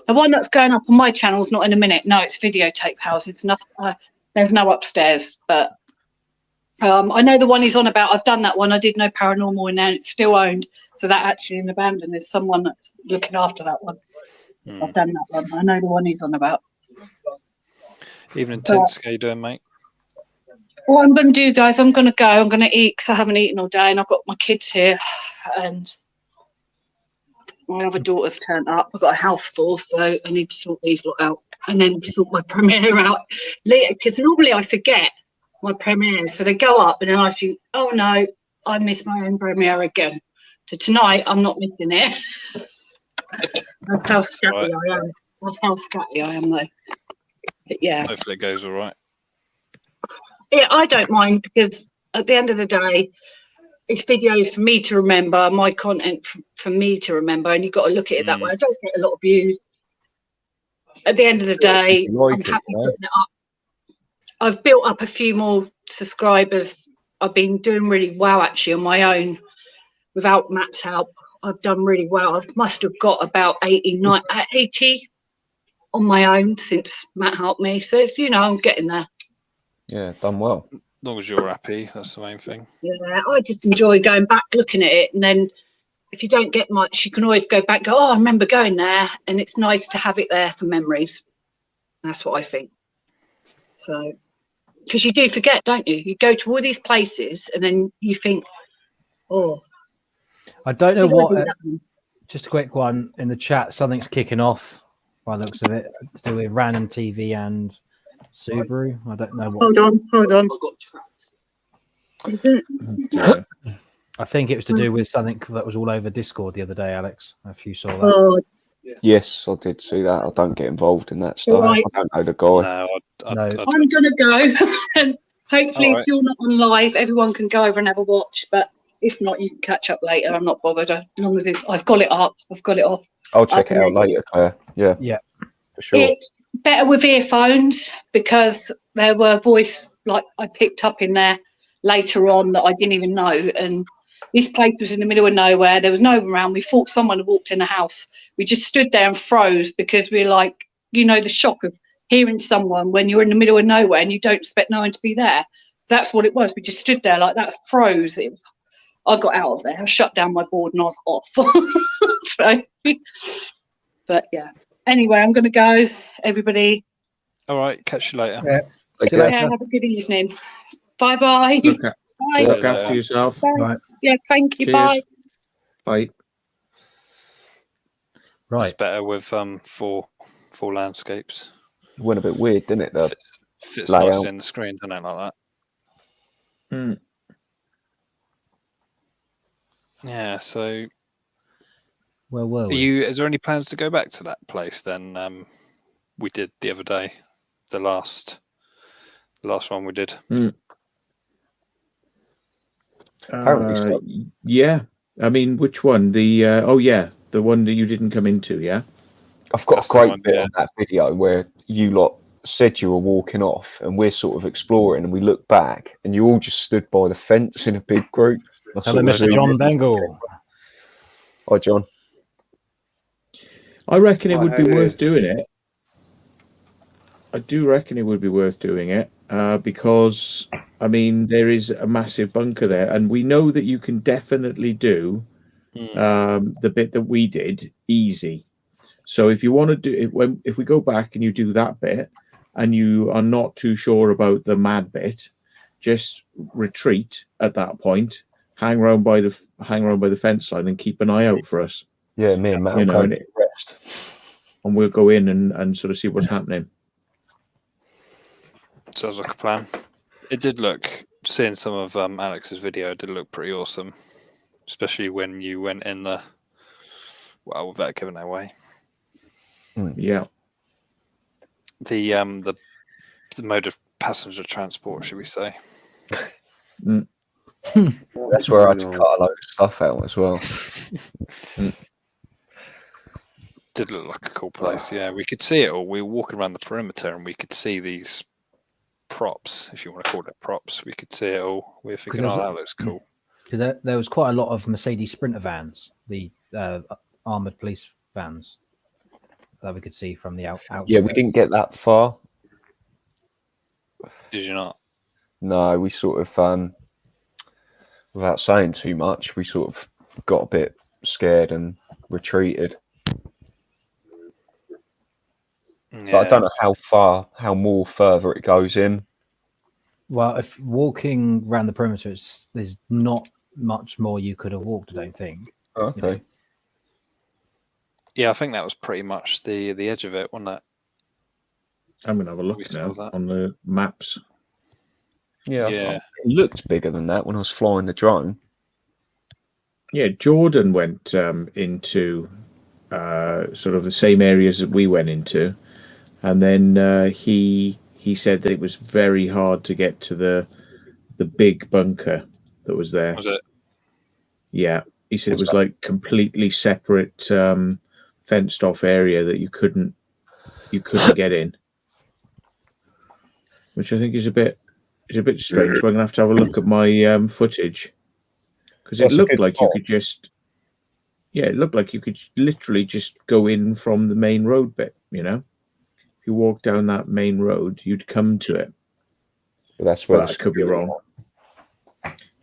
The one that's going up on my channel is not in a minute. No, it's videotape house. It's nothing. There's no upstairs, but I know the one he's on about. I've done that one. I did no paranormal in there. And it's still owned. So that actually in abandoned. There's someone that's looking after that one. I've done that one. I know the one he's on about. Evening, Tinks. How you doing, mate? What I'm going to do, guys, I'm going to go. I'm going to eat because I haven't eaten all day and I've got my kids here. And my other daughter's turned up. I've got a house full, so I need to sort these lot out. And then sort my premiere out later. Because normally I forget my premiere. So they go up and then I think, oh no, I missed my own premiere again. So tonight I'm not missing it. That's how scatty I am. That's how scatty I am, though. But yeah. Hopefully it goes all right. Yeah, I don't mind because at the end of the day, it's videos for me to remember, my content for me to remember, and you've got to look at it that way. I don't get a lot of views. At the end of the day, I'm happy putting it up. I've built up a few more subscribers. I've been doing really well actually on my own without Matt's help. I've done really well. I must have got about 80 on my own since Matt helped me. So it's, I'm getting there. Yeah, done well. As long as you're happy, that's the main thing. Yeah, I just enjoy going back, looking at it. And then if you don't get much, you can always go back, go, oh, I remember going there. And it's nice to have it there for memories. That's what I think. So, because you do forget, don't you? You go to all these places and then you think, oh. I don't know what. Just a quick one in the chat. Something's kicking off by the looks of it to do with Random TV and Subaru. I don't know what. Hold on. Is it? Yeah. I think it was to do with something that was all over Discord the other day, Alex. If you saw that. Oh, Yes, I did see that. I don't get involved in that stuff. Right. I don't know the guy. No, No. I'm gonna go, and hopefully, All right. if you're not on live, everyone can go over and have a watch. But if not, you can catch up later. I'm not bothered as long as I've got it up. I've got it off. I'll check it out can- later, Claire. Yeah. Yeah. For sure. It's better with earphones because there were voice like I picked up in there later on that I didn't even know. And this place was in the middle of nowhere. There was no one around. We thought someone had walked in the house. We just stood there and froze because we were like, the shock of hearing someone when you're in the middle of nowhere and you don't expect no one to be there. That's what it was. We just stood there like that, froze. I got out of there. I shut down my board and I was off. So, but yeah. Anyway, I'm going to go. Everybody, All right. Catch you later. Yeah. Okay. See you later. have a good evening. Bye-bye. Look Bye. after yourself. Right. Yeah, thank you. Cheers. Bye. Bye. Right. It's better with four landscapes. It went a bit weird, didn't it? The Fits layout. nicely in the screen, doesn't it? Like that. Mm. Yeah. So, Where were we? is there any plans to go back to that place then? We did the other day, the last one we did. Apparently so. Yeah. I mean, which one? The the one that you didn't come into. Yeah. I've got That's a the great one, bit yeah. on that video where you lot said you were walking off and we're sort of exploring and we look back and you all just stood by the fence in a big group. I Hello, sort of Mr. zoomed John in. Bengal. Hi, John. I reckon it Hi, would how be you worth doing it. I do reckon it would be worth doing it because, I mean, there is a massive bunker there, and we know that you can definitely do the bit that we did easy. So if you want to do it, if we go back and you do that bit, and you are not too sure about the mad bit, just retreat at that point, hang around by the fence line, and keep an eye out for us. Yeah, me and Matt You will know, go to rest. and we'll go in and sort of see what's happening. Sounds like a plan. It did look, seeing some of Alex's video, it did look pretty awesome, especially when you went in the, well, without giving it away, Yeah. the mode of passenger transport, should we say? That's where I had to cut a load of stuff out as well. Did look like a cool place. Yeah, we could see it all. We were walking around the perimeter and we could see these props, if you want to call it props. We could see it all. We were thinking, there was that looks cool. Because there was quite a lot of Mercedes Sprinter vans, the armored police vans that we could see from the outside. Yeah, we didn't get that far. Did you not? No, we sort of, without saying too much, we sort of got a bit scared and retreated. Yeah. But I don't know how more further it goes in. Well, if walking around the perimeter, there's not much more you could have walked, I don't think. Okay. Yeah, I think that was pretty much the edge of it, wasn't it? I'm going to have a We look saw now that. on the maps. Yeah. Yeah. It looked bigger than that when I was flying the drone. Yeah, Jordan went into sort of the same areas that we went into, and then he said that it was very hard to get to the big bunker that was there. Was it? Yeah, he said it was like completely separate, fenced off area that you couldn't get in, which I think is a bit strange. We're gonna have to have a look at my footage because it That's a looked good like you spot. could just, yeah, it looked like you could literally just go in from the main road bit. You know, if you walk down that main road, you'd come to it. But that's where But I could be wrong.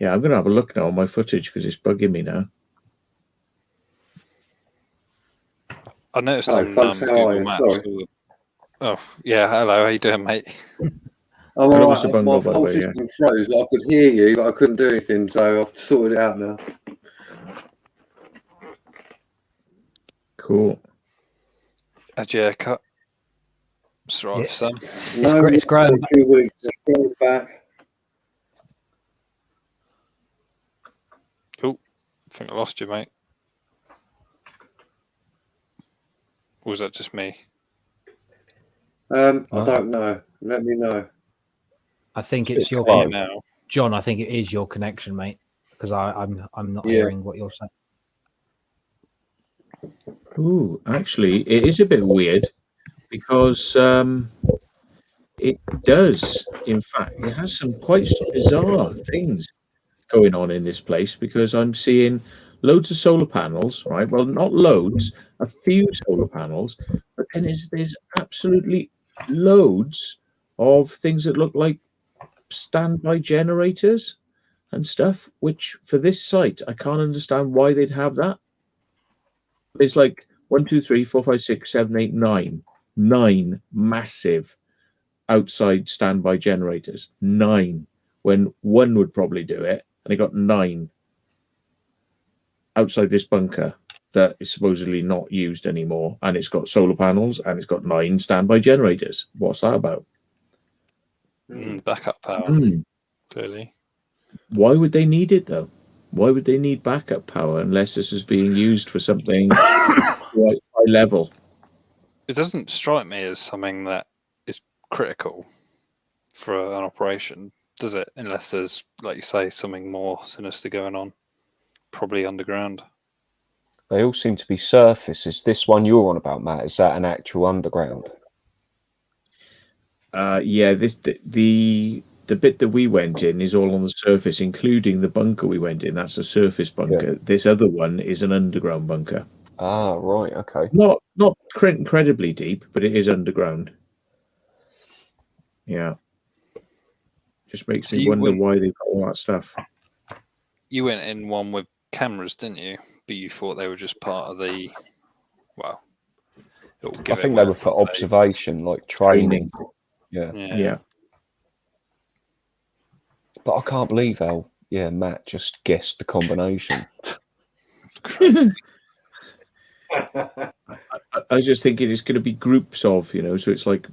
Yeah, I'm gonna have a look now on my footage because it's bugging me now. I noticed Hi, on folks, how are Google you? Maps. Sorry. Oh, yeah. Hello. How you doing, mate? Oh, Hello, all Mr. right. Bungle, My by the whole way, yeah. system froze. I could hear you, but I couldn't do anything, so I've sorted it out now. Cool. Had your haircut? It's all right Yeah. for some. No, it's grown. a few weeks. It's grown back. think I lost you, mate. Or was that just me? I don't know. Let me know. I think it's your Hey, now. John. I think it is your connection, mate, because I'm not Yeah. hearing what you're saying. Ooh, actually, it is a bit weird because it does. In fact, it has some quite bizarre things going on in this place because I'm seeing loads of solar panels, right? Well, not loads, a few solar panels, but then there's absolutely loads of things that look like standby generators and stuff, which for this site, I can't understand why they'd have that. It's like 1, 2, 3, 4, 5, 6, 7, 8, 9. 9 massive outside standby generators. 9. When one would probably do it, and they got 9 outside this bunker that is supposedly not used anymore, and it's got solar panels and it's got 9 standby generators. What's that about? Backup power, clearly. Why would they need it though? Why would they need backup power unless this is being used for something quite high level? It doesn't strike me as something that is critical for an operation, does it? Unless there's, like you say, something more sinister going on, probably underground. They all seem to be surface. Is this one you're on about, Matt? Is that an actual underground? Yeah, the bit that we went in is all on the surface, including the bunker we went in. That's a surface bunker. Yeah. This other one is an underground bunker. Ah, right. Okay. Not incredibly deep, but it is underground. Yeah. Just makes So me you wonder wouldn't- why they've got all that stuff. You went in one with cameras, didn't you? But you thought they were just part of the. Well, I think they were for observation, like training. Yeah. Yeah. But I can't believe how, Matt just guessed the combination. Crazy. I was just thinking it's going to be groups of, so it's like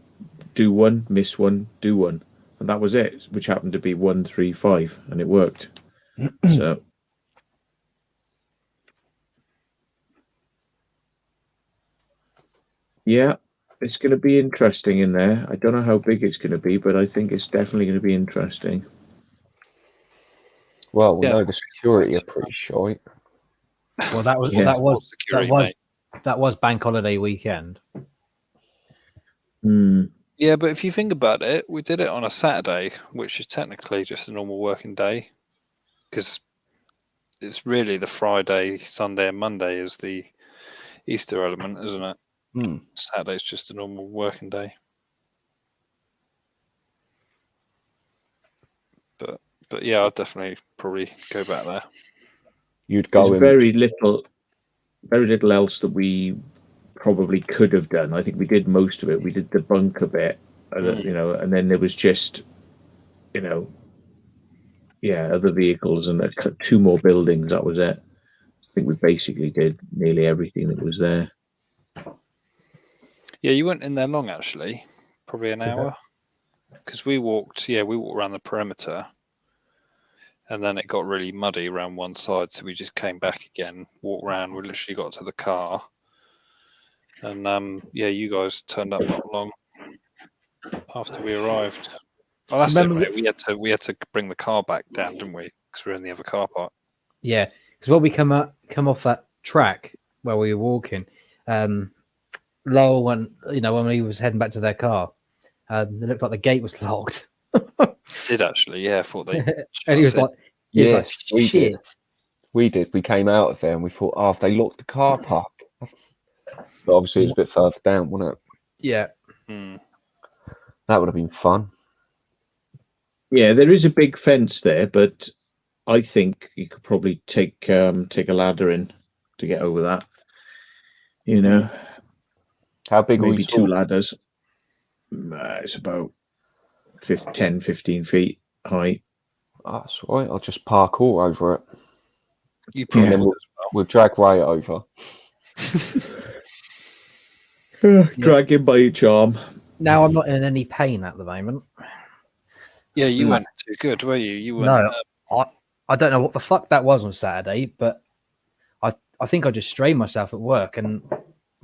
do one, miss one, do one. And that was it, which happened to be 1, 3, 5, and it worked. So. Yeah, it's going to be interesting in there. I don't know how big it's going to be, but I think it's definitely going to be interesting. Well, we know the security are pretty short. Well, that was Yeah. that was bank holiday weekend. Yeah, but if you think about it, we did it on a Saturday, which is technically just a normal working day, because it's really the Friday, Sunday, and Monday is the Easter element, isn't it? Saturday's just a normal working day. But yeah, I'd definitely probably go back there. You'd go. There's very little else that we probably could have done. I think we did most of it. We did the bunker bit, and then there was just, other vehicles and 2 more buildings. That was it. I think we basically did nearly everything that was there. Yeah, you weren't in there long actually, probably an hour, because we walked around the perimeter, and then it got really muddy around one side, so we just came back again, walked around. We literally got to the car, and you guys turned up not long after we arrived. Well, that's it, mate. We had to bring the car back down, didn't we? Because we were in the other car park. Yeah, because when we come off that track where we were walking, Lowell went, when he was heading back to their car, it looked like the gate was locked. It did actually, yeah. I thought they. And he was like, shit. We did. We came out of there and we thought, have they locked the car park? But obviously, it was a bit further down, wasn't it? Yeah. That would have been fun. Yeah, there is a big fence there, but I think you could probably take a ladder in to get over that. How big maybe are we 2 ladders. It's about 10, 15 feet high. That's right. I'll just parkour over it. You probably and then we'll drag Ray over. Drag him by each arm. Now I'm not in any pain at the moment. Yeah, you weren't too good, were you? You weren't. No, I don't know what the fuck that was on Saturday, but I think I just strained myself at work, and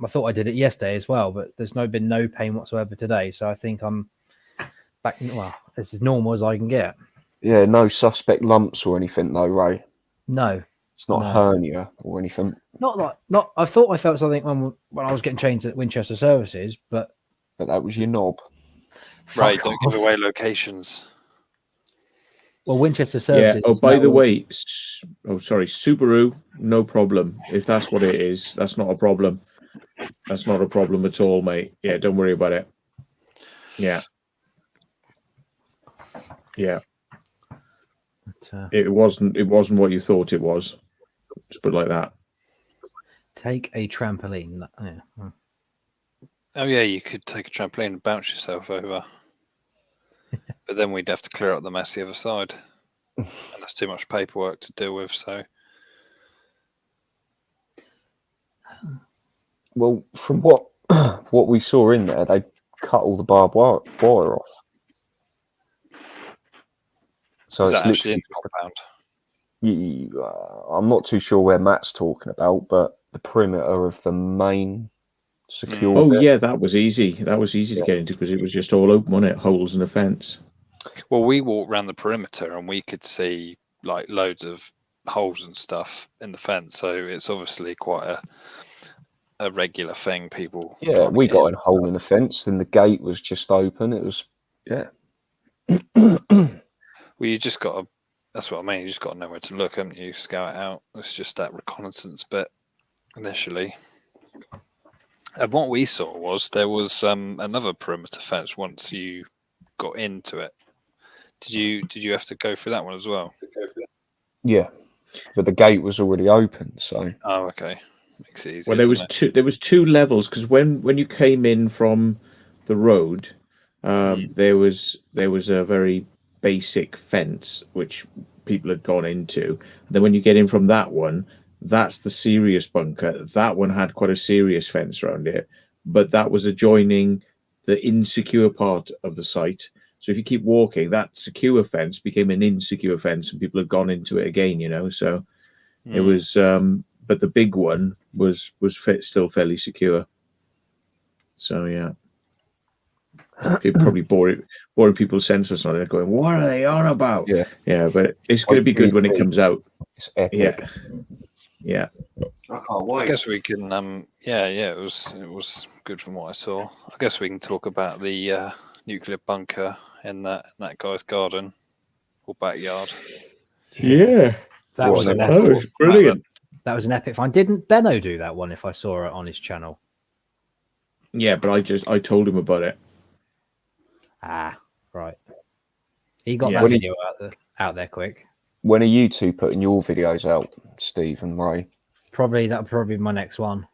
I thought I did it yesterday as well, but there's been no pain whatsoever today. So I think I'm back. Well, it's as normal as I can get. Yeah, no suspect lumps or anything though, Ray. No, It's not No. hernia or anything. not. I thought I felt something when I was getting changed at Winchester Services, but That was your knob. Right, fuck don't off. give away locations. Well, Winchester Yeah. Services. Oh, is by now the all- way, sorry, Subaru, no problem. If that's what it is, that's not a problem. That's not a problem at all, mate. Yeah, don't worry about it. Yeah. Yeah. but, It wasn't what you thought it was. Just put it like that. take a trampoline. Yeah. Oh yeah, you could take a trampoline and bounce yourself over. But then we'd have to clear up the mess the other side. And that's too much paperwork to deal with, so Well, from what we saw in there, they cut all the barbed wire off. So is it's that actually in literally the compound? I'm not too sure where Matt's talking about, but the perimeter of the main secure. Oh bit. yeah, that was easy. That was easy to get into because it was just all open, wasn't it? Holes in the fence. Well, we walked around the perimeter and we could see like loads of holes and stuff in the fence, so it's obviously quite a regular thing. People, Yeah, trying to we get got in in a and hole stuff. in the fence, and the gate was just open. It was, yeah. Well, you just got to. That's what I mean. You just got to know where to look, haven't you? Scout it out. It's just that reconnaissance bit initially. And what we saw was there was another perimeter fence once you got into it. Did you have to go through that one as well? Yeah, but the gate was already open, so Oh, okay. Makes it easy. Well, there was two levels because when you came in from the road, there was a very basic fence which people had gone into. And then when you get in from that one, that's the serious bunker. That one had quite a serious fence around it, but that was adjoining the insecure part of the site. So if you keep walking, that secure fence became an insecure fence, and people had gone into it again. So it was. But the big one was still fairly secure. So yeah. People probably boring people's senses on it, going, "What are they on about?" yeah. But it's going to be good when it comes out. It's epic. Yeah. I can't wait. I guess we can. Yeah. It was good from what I saw. I guess we can talk about the nuclear bunker in that guy's garden or backyard. Yeah. That was an That epic. was brilliant. That was an epic find. Didn't Benno do that one? If I saw it on his channel. Yeah, but I told him about it. Ah, right. He got Yeah. that video out there quick. When are you two putting your videos out, Steve and Ray? That'll probably be my next one.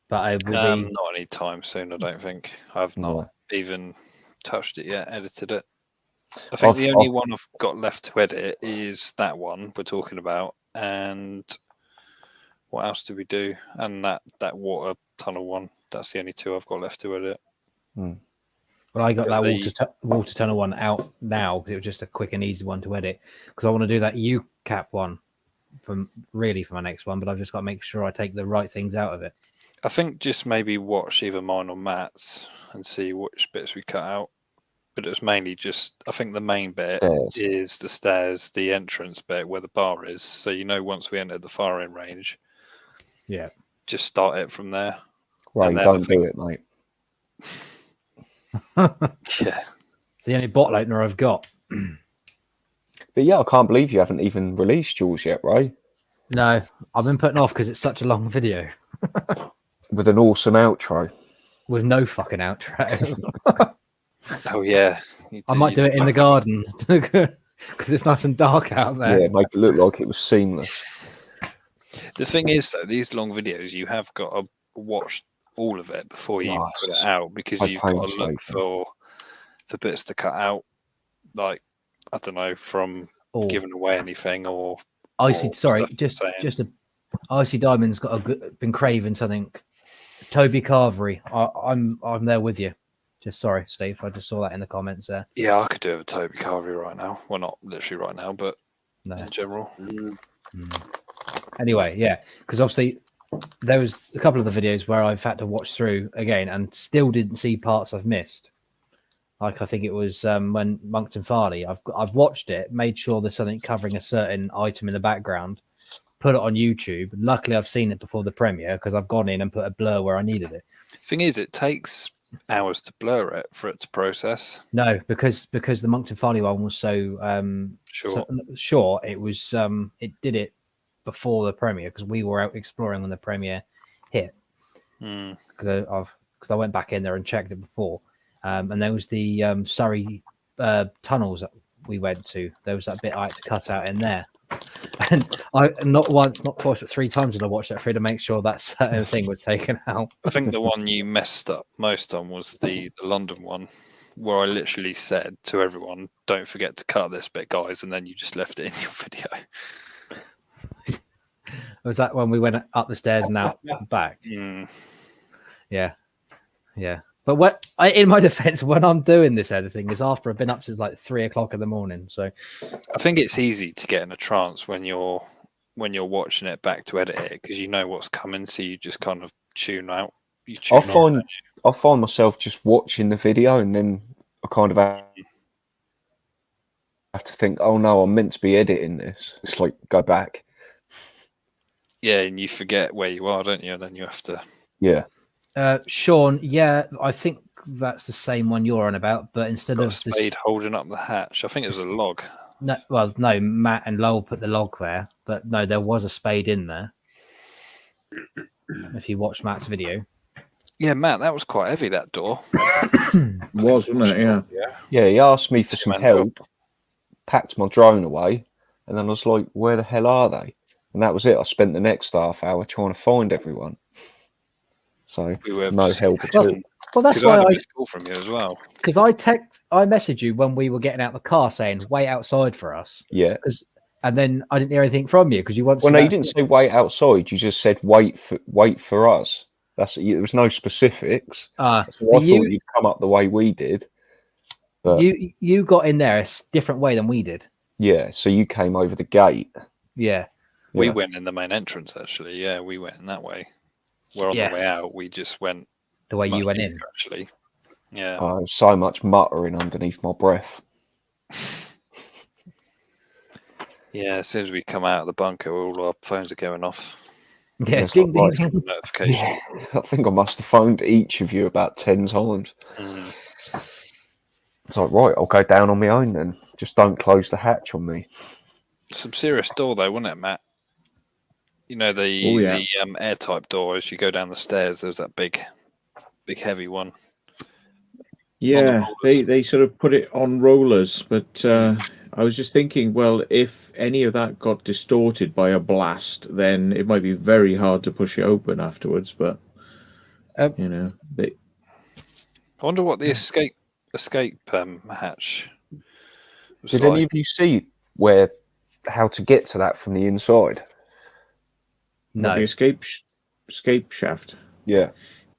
But I will be. Not any time soon, I don't think. I've not even touched it yet, edited it. I think the only one I've got left to edit is that one we're talking about, and what else did we do? And that water tunnel one. That's the only two I've got left to edit. Well, I got that water tunnel one out now because it was just a quick and easy one to edit. Because I want to do that UCAP one for my next one, but I've just got to make sure I take the right things out of it. I think just maybe watch either mine or Matt's and see which bits we cut out. But it was mainly just, I think the main bit is the stairs, the entrance bit where the bar is. So once we entered the firing range, just start it from there. Right, don't do it, mate. Yeah. The only bottle opener I've got. But yeah, I can't believe you haven't even released yours yet, Ray. No, I've been putting off because it's such a long video. With an awesome outro. With no fucking outro. Oh, yeah. I might do it in the garden because it's nice and dark out there. Yeah, make it look like it was seamless. The thing is, though, these long videos, you have got to watch all of it before you put it out because you've got to look for bits to cut out. Like, I don't know, from giving away anything or. Icy Diamond's been craving something. Toby Carvery. I'm there with you. Just sorry, Steve. I just saw that in the comments there. Yeah, I could do it with Toby Carvery right now. Well, not literally right now, but in general. Anyway, yeah, because obviously there was a couple of the videos where I've had to watch through again and still didn't see parts I've missed. Like I think it was when Moncton Farley. I've watched it, made sure there's something covering a certain item in the background, put it on YouTube. Luckily, I've seen it before the premiere because I've gone in and put a blur where I needed it. Thing is, it takes hours to blur it for it to process. No, because the Moncton Farley one was so short. It was it did it before the premiere because we were out exploring when the premiere hit. Because I went back in there and checked it before. And there was the Surrey tunnels that we went to. There was that bit I had to cut out in there. And I not once, not twice, but 3 times did I watch that through to make sure that certain thing was taken out. I think the one you messed up most on was the London one, where I literally said to everyone, "Don't forget to cut this bit, guys," and then you just left it in your video. Was that when we went up the stairs and out back? Yeah. But in my defense, when I'm doing this editing, is after I've been up since like 3 o'clock in the morning. So I think it's easy to get in a trance when you're watching it back to edit it because you know what's coming, so you just kind of tune out. I find myself just watching the video and then I kind of have to think, oh no, I'm meant to be editing this. It's like go back. Yeah, and you forget where you are, don't you? And then you have to. Yeah. Sean, yeah, I think that's the same one you're on about, but instead of a spade holding up the hatch, I think it was a log. No, Matt and Lowell put the log there, but no, there was a spade in there. If you watch Matt's video, yeah, Matt, that was quite heavy. That door wasn't it? Yeah. Yeah, he asked me for some help, packed my drone away, and then I was like, "Where the hell are they?" And that was it. I spent the next half hour trying to find everyone. So no help at all. Well, that's why I call from you as well. Because I messaged you when we were getting out the car saying wait outside for us. Yeah. And then I didn't hear anything from you because you wanted. Well, no, you didn't say wait outside. You just said wait for us. There was no specifics. So I thought you'd come up the way we did. But you got in there a different way than we did. Yeah. So you came over the gate. Yeah. We went in the main entrance, actually. Yeah, we went in that way. Where on the way out, we just went the way you went in. Actually, yeah. So much muttering underneath my breath. Yeah, as soon as we come out of the bunker, all our phones are going off. Yeah, ding, ding, ding. Notification. Yeah, I think I must have phoned each of you about 10 times. It's like, right, I'll go down on my own then. Just don't close the hatch on me. Some serious door, though, wasn't it, Matt? You know, the airtight door as you go down the stairs, there's that big heavy one. Yeah, they sort of put it on rollers, but I was just thinking, well, if any of that got distorted by a blast, then it might be very hard to push it open afterwards. But I wonder what the escape hatch was Did like. any of you see how to get to that from the inside? No. The escape shaft. Yeah.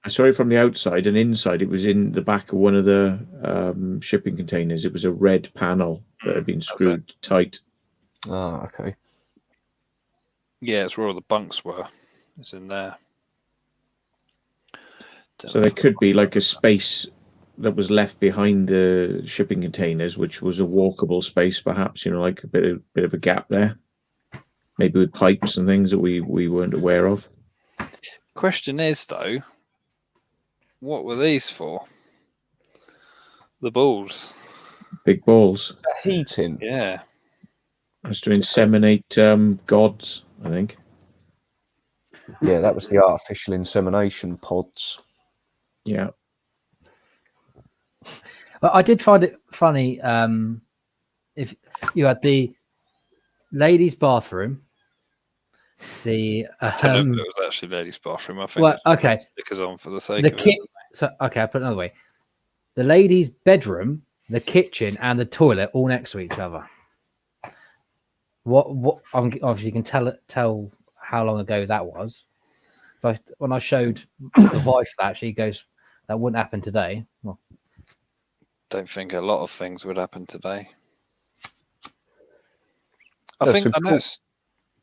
I saw it from the outside, and inside it was in the back of one of the shipping containers. It was a red panel that had been screwed tight. Ah, okay. Yeah, it's where all the bunks were. It's in there. So there could be like a space that was left behind the shipping containers, which was a walkable space, perhaps. Like a bit of a gap there, maybe with pipes and things that we weren't aware of. Question is though, what were these for? The balls. Big balls. Heating. Yeah. That's to inseminate gods, I think. Yeah, that was the artificial insemination pods. Yeah. But I did find it funny if you had the ladies' bathroom. I don't know if it was actually ladies' bathroom. I think. Well, okay. Stickers on for the sake of it. So okay, I'll put it another way. The ladies' bedroom, the kitchen, and the toilet all next to each other. What? Obviously, you can tell how long ago that was. So when I showed the wife that, she goes, "That wouldn't happen today." Well, don't think a lot of things would happen today. I think I noticed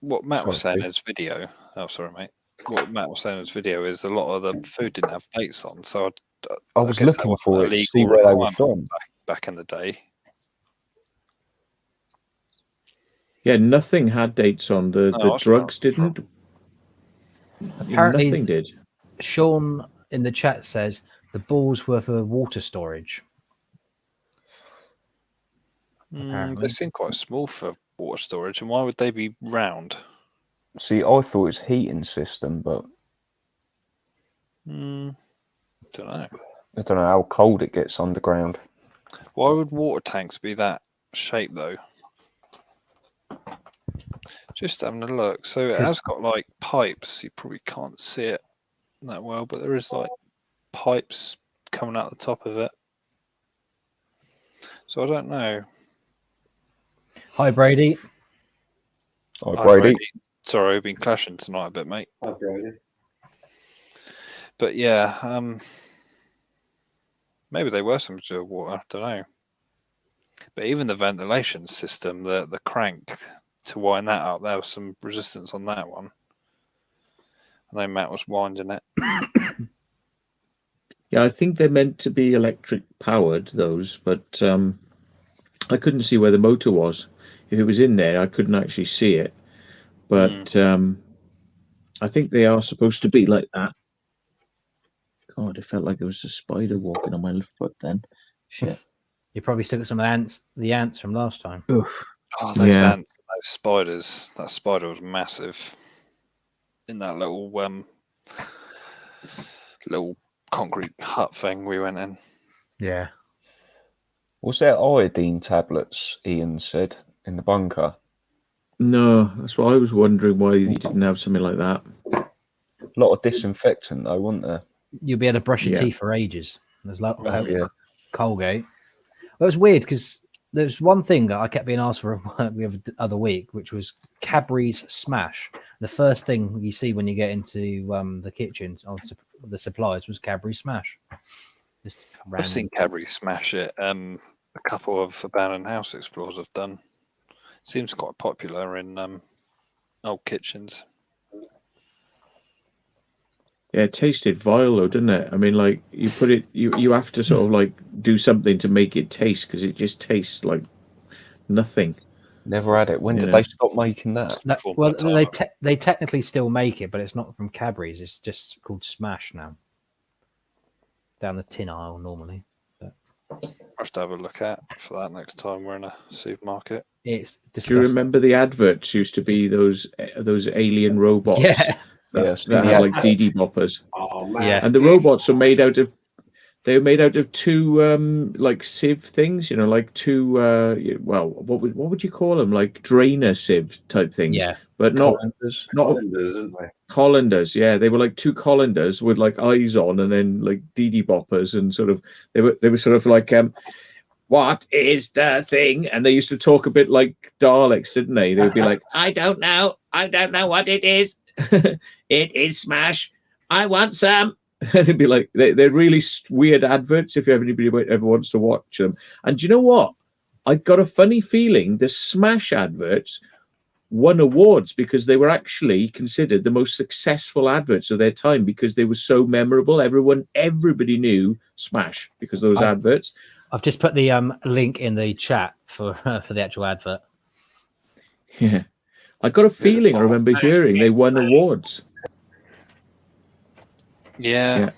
what Matt was Sorry, saying in his video. Oh, sorry, mate. What Matt was saying in his video is a lot of the food didn't have dates on, so I was guess that looking wasn't for a it to see legal where they were requirement from. back in the day. Yeah, nothing had dates on. The that's drugs right, that's right. didn't. Apparently, Nothing did. Sean in the chat says the balls were for water storage. They seem quite small for water storage, and why would they be round? See, I thought it was heating system, but Don't know. I don't know how cold it gets underground. Why would water tanks be that shape though? Just having a look. So it has got like pipes. You probably can't see it that well, but there is like pipes coming out the top of it. So I don't know. Hi, Brady. Hi, Hi, Brady. Sorry, we've been clashing tonight a bit, mate. Hi, Brady. But yeah, maybe they were something to do with water. I don't know. But even the ventilation system, the crank to wind that up, there was some resistance on that one. I know Matt was winding it. Yeah, I think they're meant to be electric powered, those, but I couldn't see where the motor was. If it was in there, I couldn't actually see it. But I think they are supposed to be like that. God, it felt like there was a spider walking on my foot then. Shit. You probably still got some of the ants from last time. Oof. Oh, those ants, those spiders. That spider was massive in that little concrete hut thing we went in. Yeah. Was there iodine tablets, Ian said, in the bunker? No, that's what I was wondering, why you didn't have something like that. A lot of disinfectant, though, wasn't there? You'll be able to brush your Yeah. teeth for ages. There's like Yeah. Colgate. Well, it was weird because there's one thing that I kept being asked for the other week, which was Cadbury's Smash. The first thing you see when you get into the kitchen on the supplies was Cadbury Smash. Just I've seen Cadbury Smash it. A couple of abandoned house explorers have done. Seems quite popular in old kitchens. Yeah, it tasted vile though, didn't it? I mean, like you put it, you have to sort of like do something to make it taste, because it just tastes like nothing. Never had it. When did Yeah. they stop making that? well, they technically still make it, but it's not from Cadbury's. It's just called Smash now. Down the tin aisle normally. But I'll have to have a look at for that next time we're in a supermarket. it's Do you remember the adverts used to be those alien robots? Yeah. Yes, that had like DD boppers. Oh, man. Yeah. And the robots were made out of, two like sieve things, like two well, what would you call them, like drainer sieve type things? Yeah. But not Colanders, isn't they? colanders. Yeah, they were like two colanders with like eyes on, and then like DD boppers, and sort of they were sort of like what is the thing? And they used to talk a bit like Daleks, didn't they? They would be like, I don't know what it is. It is Smash. I want some. And it'd be like they're really weird adverts if anybody ever wants to watch them. And do you know what? I got a funny feeling the Smash adverts won awards because they were actually considered the most successful adverts of their time, because they were so memorable. Everybody knew Smash because of those adverts. I've just put the link in the chat for the actual advert. Yeah, I got a feeling. I remember hearing they won awards. Yeah.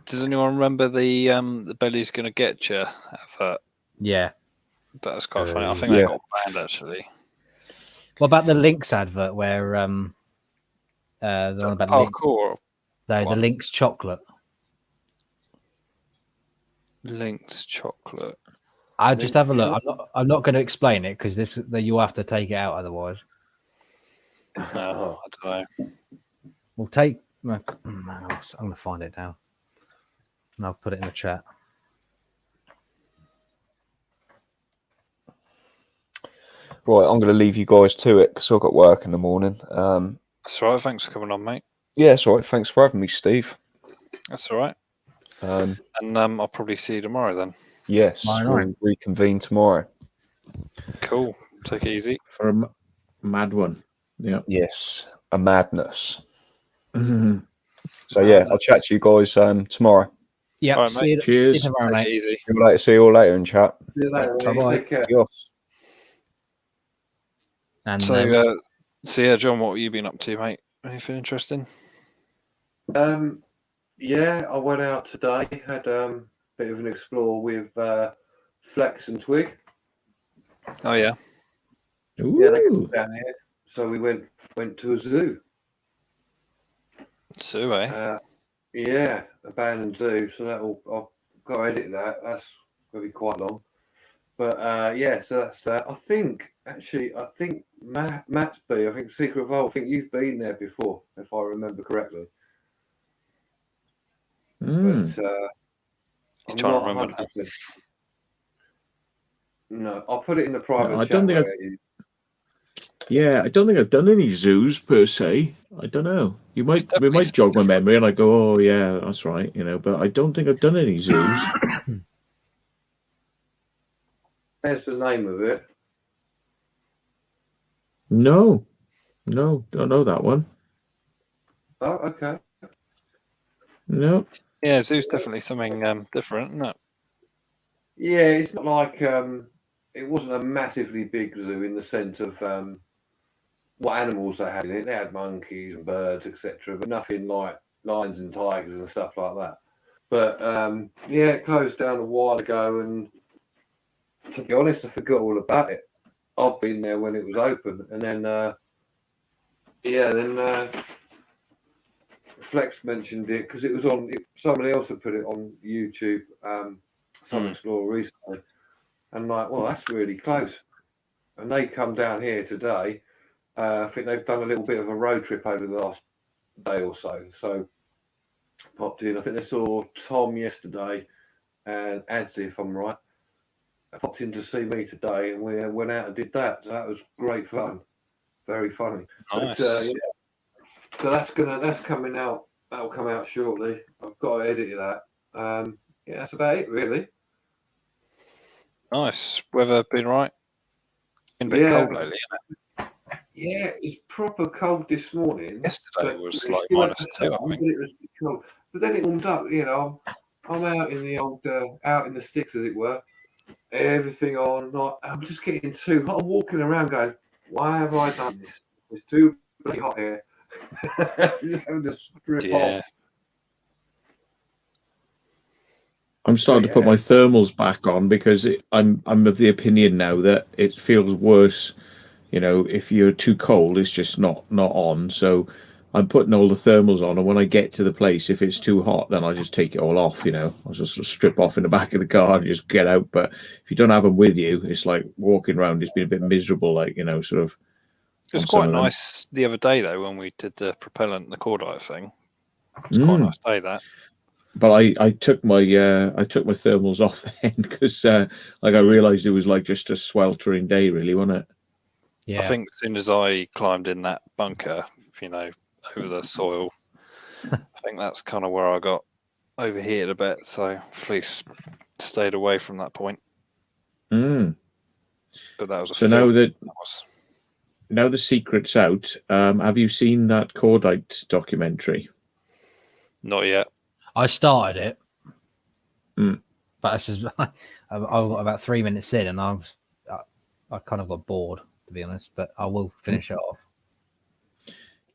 Does anyone remember the Belly's Gonna Get You advert? Yeah. That's quite funny. I think that got banned actually. What about the Lynx advert where the one about parkour? The Lynx chocolate. Lynx chocolate. I just have a look. I'm not going to explain it because you'll have to take it out otherwise. No, I don't know. We'll take. I'm going to find it now, and I'll put it in the chat. Right, I'm going to leave you guys to it because I've got work in the morning. That's all right. Thanks for coming on, mate. Yeah, it's all right. Thanks for having me, Steve. That's all right. And I'll probably see you tomorrow then. Yes, we'll reconvene tomorrow. Cool. Take it easy. Mad one. Yeah. Yes, a madness. Mhm. So yeah, I'll chat to you guys tomorrow. Yeah. All right, See you, Cheers. see you tomorrow, Take mate. it easy. See you all later in chat. See you later, mate. Bye-bye. Take care. Yes. And So yeah, John, what have you been up to, mate? Anything interesting? Yeah, I went out today, had a bit of an explore with Flex and Twig. Oh yeah. Yeah, they come Ooh. down here. So we went to a zoo. So Yeah, abandoned zoo. So I've got to edit that. That's going to be quite long. But yeah, so that's that. I think Matt's been. I think Secret Vault. I think you've been there before, if I remember correctly. Mm. But he's I'm trying to not remember now. 100%. No, I'll put it in the private I chat. don't think I don't think I've done any zoos per se. I don't know. We definitely might jog my memory, and I go, oh yeah, that's right, But I don't think I've done any zoos. There's the name of it. No, don't know that one. Oh, okay. No. Yeah, zoo's definitely something different, isn't it? Yeah, it's not like it wasn't a massively big zoo in the sense of what animals they had in it. They had monkeys and birds, etc., but nothing like lions and tigers and stuff like that. But yeah, it closed down a while ago, and to be honest, I forgot all about it. I've been there when it was open, and then Flex mentioned it because it was on. Somebody else had put it on YouTube. Some explorer recently, and like, well, that's really close. And they come down here today. I think they've done a little bit of a road trip over the last day or so. So popped in. I think they saw Tom yesterday and Adzi, if I'm right. I popped in to see me today, and we went out and did that. So that was great fun. Very funny. Nice. But, yeah. So that's coming out. That'll come out shortly. I've got to edit that. Yeah, that's about it, really. Nice. Weather been right? Been a bit cold lately, isn't it? Yeah, it's proper cold this morning. Yesterday was like -2, I think. it was cold. But then it warmed up. I'm out in the old, out in the sticks, as it were. Everything on. I'm just getting too hot. I'm walking around going, why have I done this? It's too bloody hot here. Just having to strip off. I'm starting to put my thermals back on because I'm of the opinion now that it feels worse. If you're too cold, it's just not on. So I'm putting all the thermals on, and when I get to the place, if it's too hot, then I just take it all off. I'll just sort of strip off in the back of the car and just get out. But if you don't have them with you, it's like walking around. It's been a bit miserable, sort of. It was quite nice the other day though when we did the propellant and the cordite thing. It's quite a nice day that. But I took my thermals off then because I realised it was like just a sweltering day, really, wasn't it? Yeah. I think as soon as I climbed in that bunker, over the soil, I think that's kind of where I got overheated a bit. So fleece stayed away from that point. Mm. But that was a so now the secret's out. Have you seen that cordite documentary? Not yet. I started it, but this is I got about 3 minutes in, and I kind of got bored, to be honest. But I will finish it off.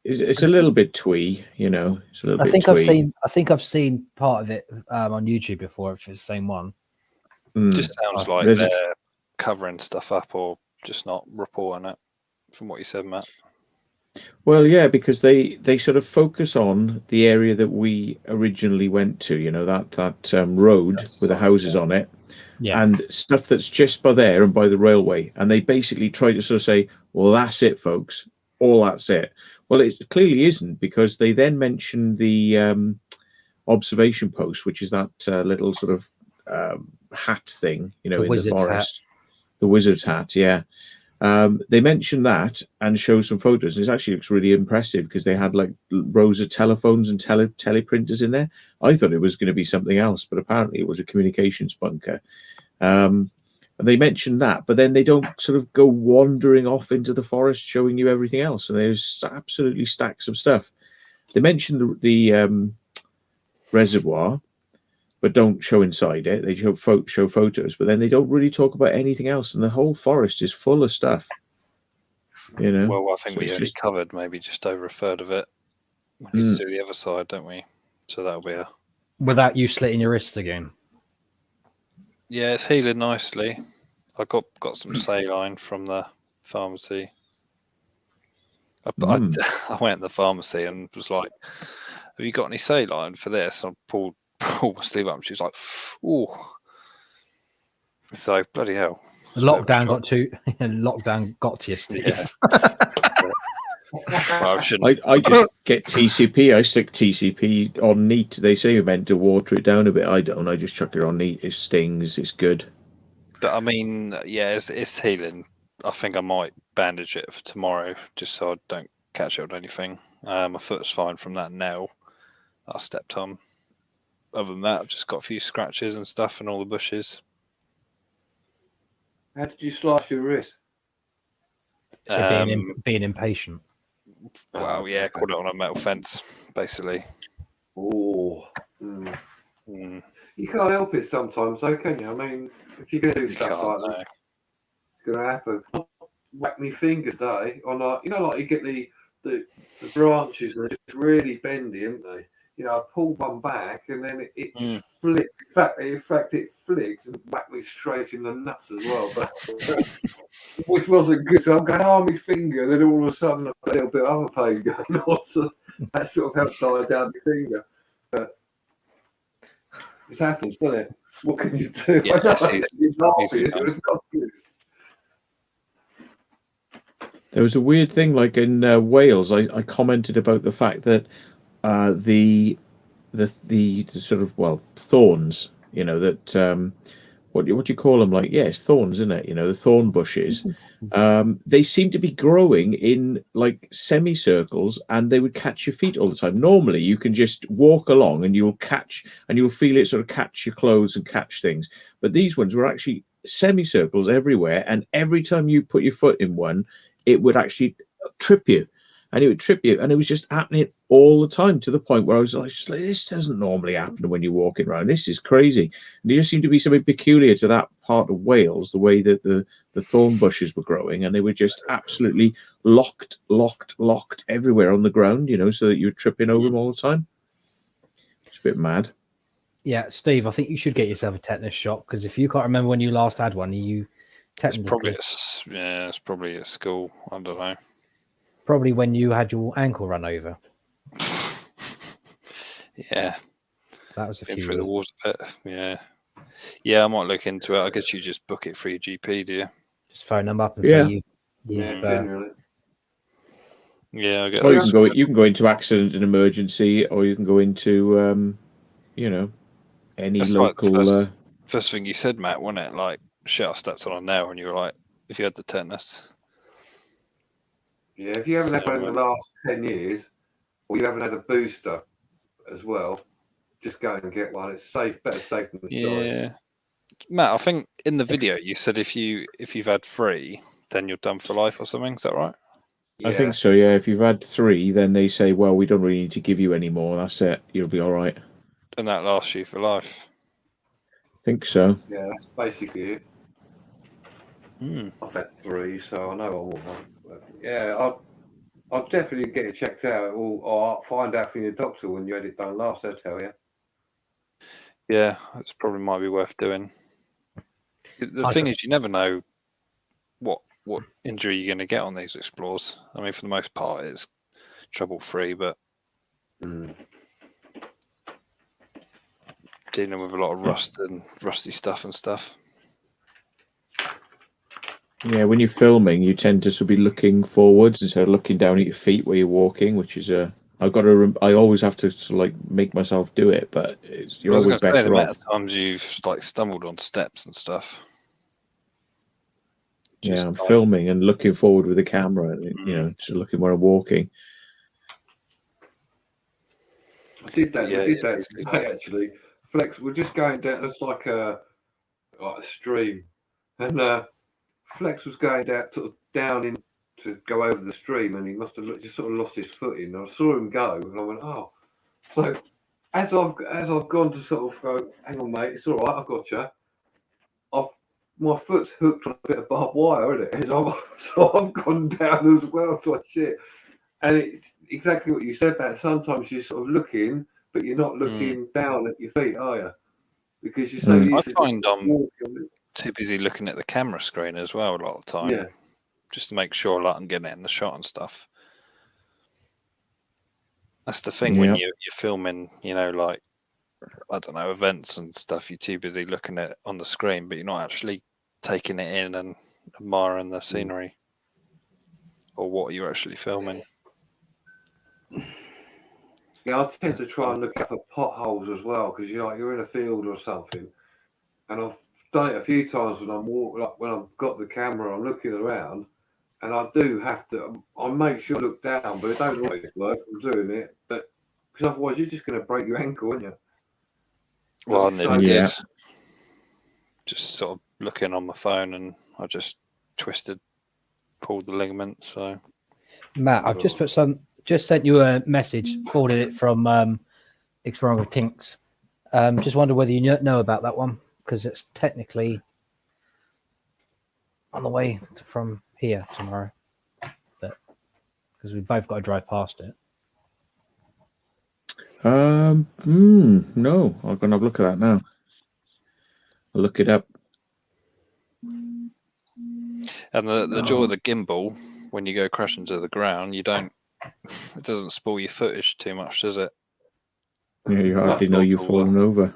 It's a little bit twee, It's a little bit twee. I think I've seen part of it on YouTube before. If it's the same one, just sounds like they're covering stuff up or just not reporting it. From what you said, Matt. Well, yeah, because they sort of focus on the area that we originally went to, that road with the houses on it, and stuff that's just by there and by the railway. And they basically try to sort of say, well, that's it, folks. All that's it. Well, it clearly isn't, because they then mention the observation post, which is that little sort of hat thing, in the forest. The wizard's hat, yeah. They mentioned that and show some photos, and it actually looks really impressive because they had like rows of telephones and teleprinters in there. I thought it was going to be something else, but apparently it was a communications bunker. And they mention that, but then they don't sort of go wandering off into the forest showing you everything else. And there's absolutely stacks of stuff. They mention the reservoir, but don't show inside it. They show photos, but then they don't really talk about anything else. And the whole forest is full of stuff. You know. Well, I think So we it's only just- covered maybe just over a third of it. We need to do the other side, don't we? So that'll be a. Without you slitting your wrists again. Yeah, it's healing nicely. I got some saline from the pharmacy. I went to the pharmacy and was like, "Have you got any saline for this?" I pulled my sleeve up, and she was like, "Ooh." So bloody hell. Lockdown got to you, Steve. Yeah. Well, I shouldn't. I just get TCP. I stick TCP on neat. They say you're meant to water it down a bit. I don't. I just chuck it on neat. It stings. It's good. But I mean, yeah, it's healing. I think I might bandage it for tomorrow just so I don't catch it on anything. My foot's fine from that nail I stepped on. Other than that, I've just got a few scratches and stuff and all the bushes. How did you slice your wrist? Being impatient. Well, yeah, caught it on a metal fence, basically. Oh. You can't help it sometimes, though, can you? I mean, if you're going to do stuff like that, it's going to happen. Whack me finger today on, like you get the branches and they're just really bendy, aren't they? You know, I pulled one back and then it just flicked. In fact, it flicked and whacked me straight in the nuts as well. But which wasn't good. So I'm going, my finger. And then all of a sudden, a little bit of other pain going on. So that sort of helped tie down the finger. But it happens, doesn't it? What can you do? Yeah, There was a weird thing, like in Wales. I commented about the fact that the sort of thorns. You know that what do you call them? Like it's thorns, isn't it? You know the thorn bushes. They seem to be growing in like semicircles, and they would catch your feet all the time. Normally, you can just walk along and you'll feel it sort of catch your clothes and catch things. But these ones were actually semicircles everywhere, and every time you put your foot in one, it would actually trip you. And it would trip you, and it was just happening all the time to the point where I was like, this doesn't normally happen when you're walking around. This is crazy. And it just seemed to be something peculiar to that part of Wales, the way that the thorn bushes were growing, and they were just absolutely locked everywhere on the ground, you know, so that you're tripping over them all the time. It's a bit mad. Yeah, Steve, I think you should get yourself a tetanus shot, because if you can't remember when you last had one, it's probably at school. I don't know. Probably when you had your ankle run over. Yeah. That was a few through the walls a bit. Yeah. Yeah, I might look into it. I guess you just book it for your GP, do you? Just phone them up and say generally. Yeah, I get or you can go into accident and emergency, or you can go into any That's local like first thing you said, Matt, wasn't it? Like, shit, I stepped on a nail, and you were like, if you had the tetanus. Yeah, if you haven't had one in the last 10 years, or you haven't had a booster as well, just go and get one. It's safe, better safe than sorry. Yeah. Matt, I think in the video you said if you've had 3, then you're done for life or something. Is that right? I think so, yeah. If you've had 3, then they say, well, we don't really need to give you any more. That's it. You'll be all right. And that lasts you for life. I think so. Yeah, that's basically it. I've had 3, so I know I want one. But yeah, I'll definitely get it checked out, or I'll find out from your doctor when you had it done last, I'll tell you. Yeah, it's probably might be worth doing. The thing is, you never know what injury you're going to get on these explores. I mean, for the most part, it's trouble-free, but dealing with a lot of rust and rusty stuff and stuff. Yeah, when you're filming, you tend to sort of be looking forwards instead of looking down at your feet where you're walking, which is I always have to sort of like make myself do it, but you're always better the amount off. of times you've like stumbled on steps and stuff. I'm filming and looking forward with the camera, just looking where I'm walking. I did that. We did that today, actually. Flex, we're just going down. It's like a stream, And Flex was going down in to go over the stream, and he must have just sort of lost his footing. And I saw him go, and I went, oh. So as I've gone to sort of go, hang on, mate, it's all right, I've got you. My foot's hooked on a bit of barbed wire, isn't it? So I've gone down as well. So shit. And it's exactly what you said, that sometimes you're sort of looking, but you're not looking down at your feet, are you? Because you're so used I find I'm too busy looking at the camera screen as well a lot of the time. Yeah. Just to make sure like I'm getting it in the shot and stuff. That's the thing when you're filming, you know, like, I don't know, events and stuff, you're too busy looking at it on the screen, but you're not actually taking it in and admiring the scenery or what you're actually filming. Yeah, I tend to try and look out for potholes as well, because you're in a field or something, and I've done it a few times when I'm walking, like when I've got the camera, I'm looking around, and I do have to. I make sure I look down, but it don't always work. I'm doing it, but because otherwise you're just going to break your ankle, aren't you? Well, I nearly did. Yeah. Just sort of looking on my phone, and I just pulled the ligament. So, Matt, I've just sent you a message, forwarded it from Exploring with Tinks. Just wonder whether you know about that one, because it's technically on the way from here tomorrow, but because we've both got to drive past it. No, I'm gonna have a look at that now. I'll look it up. and the joy of the gimbal when you go crashing to the ground, it doesn't spoil your footage too much, does it? Yeah, you hardly know you've fallen over.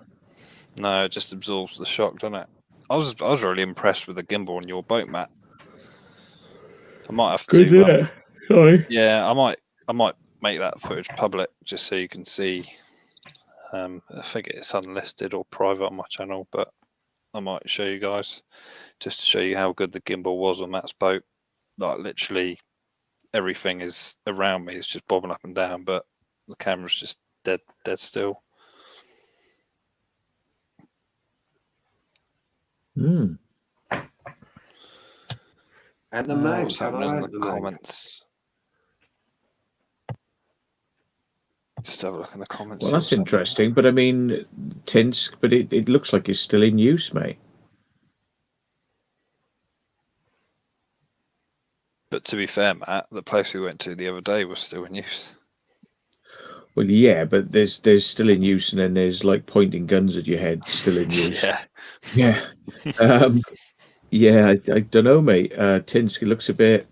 No, it just absorbs the shock, doesn't it? I was really impressed with the gimbal on your boat, Matt. I might have to. Sorry. Yeah, I might make that footage public just so you can see. I think it's unlisted or private on my channel, but I might show you guys just to show you how good the gimbal was on Matt's boat. Like literally everything is around me is just bobbing up and down, but the camera's just dead still. And the man, what's happening in the comments? Just have a look in the comments. Well, that's interesting, but I mean, Tinsk, but it looks like it's still in use, mate. But to be fair, Matt, the place we went to the other day was still in use. Well, yeah, but there's still in use, and then there's like pointing guns at your head still in use. Yeah. Yeah, I don't know, mate. Tinsk, it looks a bit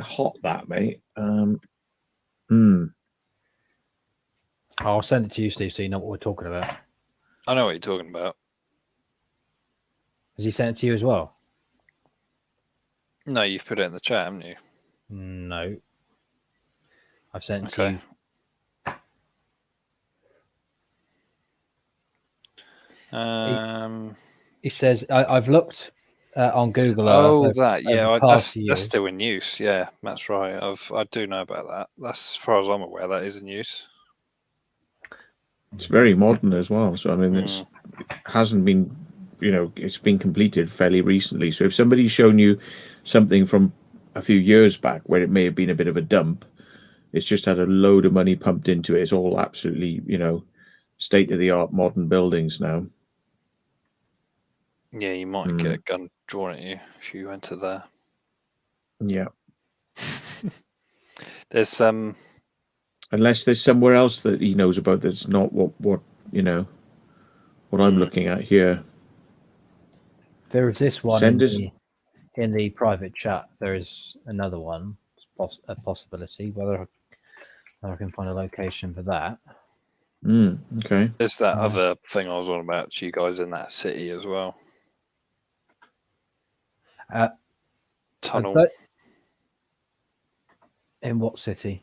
hot, that, mate. I'll send it to you, Steve, so you know what we're talking about. I know what you're talking about. Has he sent it to you as well? No, you've put it in the chat, haven't you? No. I've sent it to you. He says, I've looked on Google Earth. That's still in use. Yeah, that's right. I do know about that. That's, as far as I'm aware, that is in use. It's very modern as well. So I mean, it hasn't been, it's been completed fairly recently. So if somebody's shown you something from a few years back where it may have been a bit of a dump, it's just had a load of money pumped into it. It's all absolutely, state-of-the-art modern buildings now. Yeah, you might get a gun drawn at you if you enter there. Yeah. There's unless there's somewhere else that he knows about that's not what I'm looking at here. There is this one in the private chat. There is another one, a possibility. Whether I can find a location for that. Okay. There's that other thing I was on about to you guys in that city as well. Tunnel. In what city?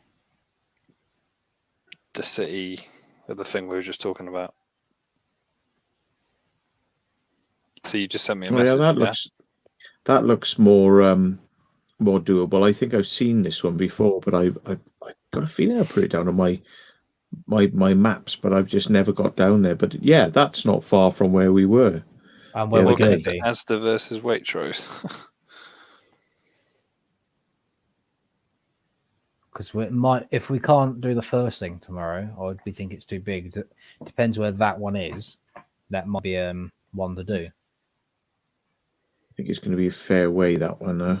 The city of the thing we were just talking about. So you just sent me a message. Yeah, that looks more doable. I think I've seen this one before, but I got a feeling I put it down on my maps, but I've just never got down there. But yeah, that's not far from where we were. And where the we're other going day. to be. Asda versus Waitrose. Because we might, if we can't do the first thing tomorrow, or we think it's too big, depends where that one is. That might be one to do. I think it's going to be a fair way, that one.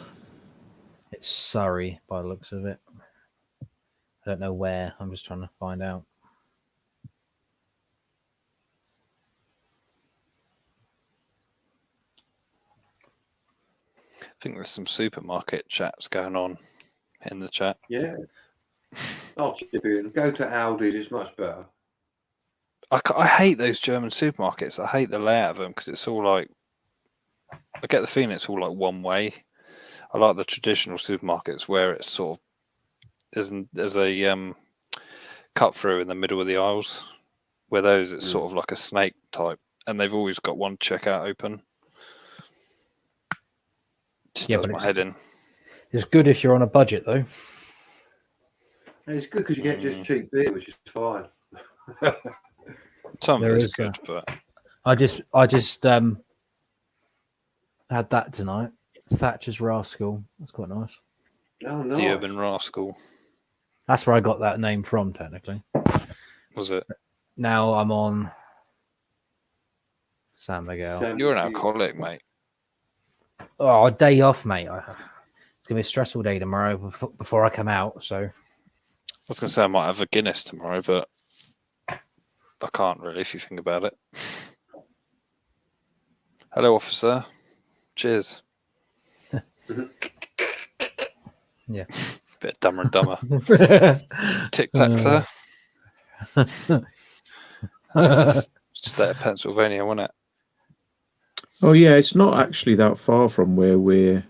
It's Surrey by the looks of it. I don't know where. I'm just trying to find out. I think there's some supermarket chats going on in the chat. Yeah. I'll chip in. Go to Aldi's. It's much better. I hate those German supermarkets. I hate the layout of them because it's all like, I get the feeling it's all like one way. I like the traditional supermarkets where it's sort of there's a cut through in the middle of the aisles. Where those it's sort of like a snake type, and they've always got one checkout open. Just does my head in. It's good if you're on a budget, though. And it's good because you get just cheap beer, which is fine. Some of There it's is good, but I just had that tonight. Thatcher's Rascal. That's quite nice. Oh, nice. the Urban Rascal, That's where I got that name from, technically. was it? Now I'm on San Miguel. You're an alcoholic, mate. Oh, a day off, mate. It's going to be a stressful day tomorrow before I come out, so... I was going to say I might have a Guinness tomorrow, but I can't really if you think about it. Hello, officer. Cheers. Yeah. Bit of Dumber and Dumber. Tic Tac, sir. State of Pennsylvania, wasn't it? Oh yeah, it's not actually that far from where we're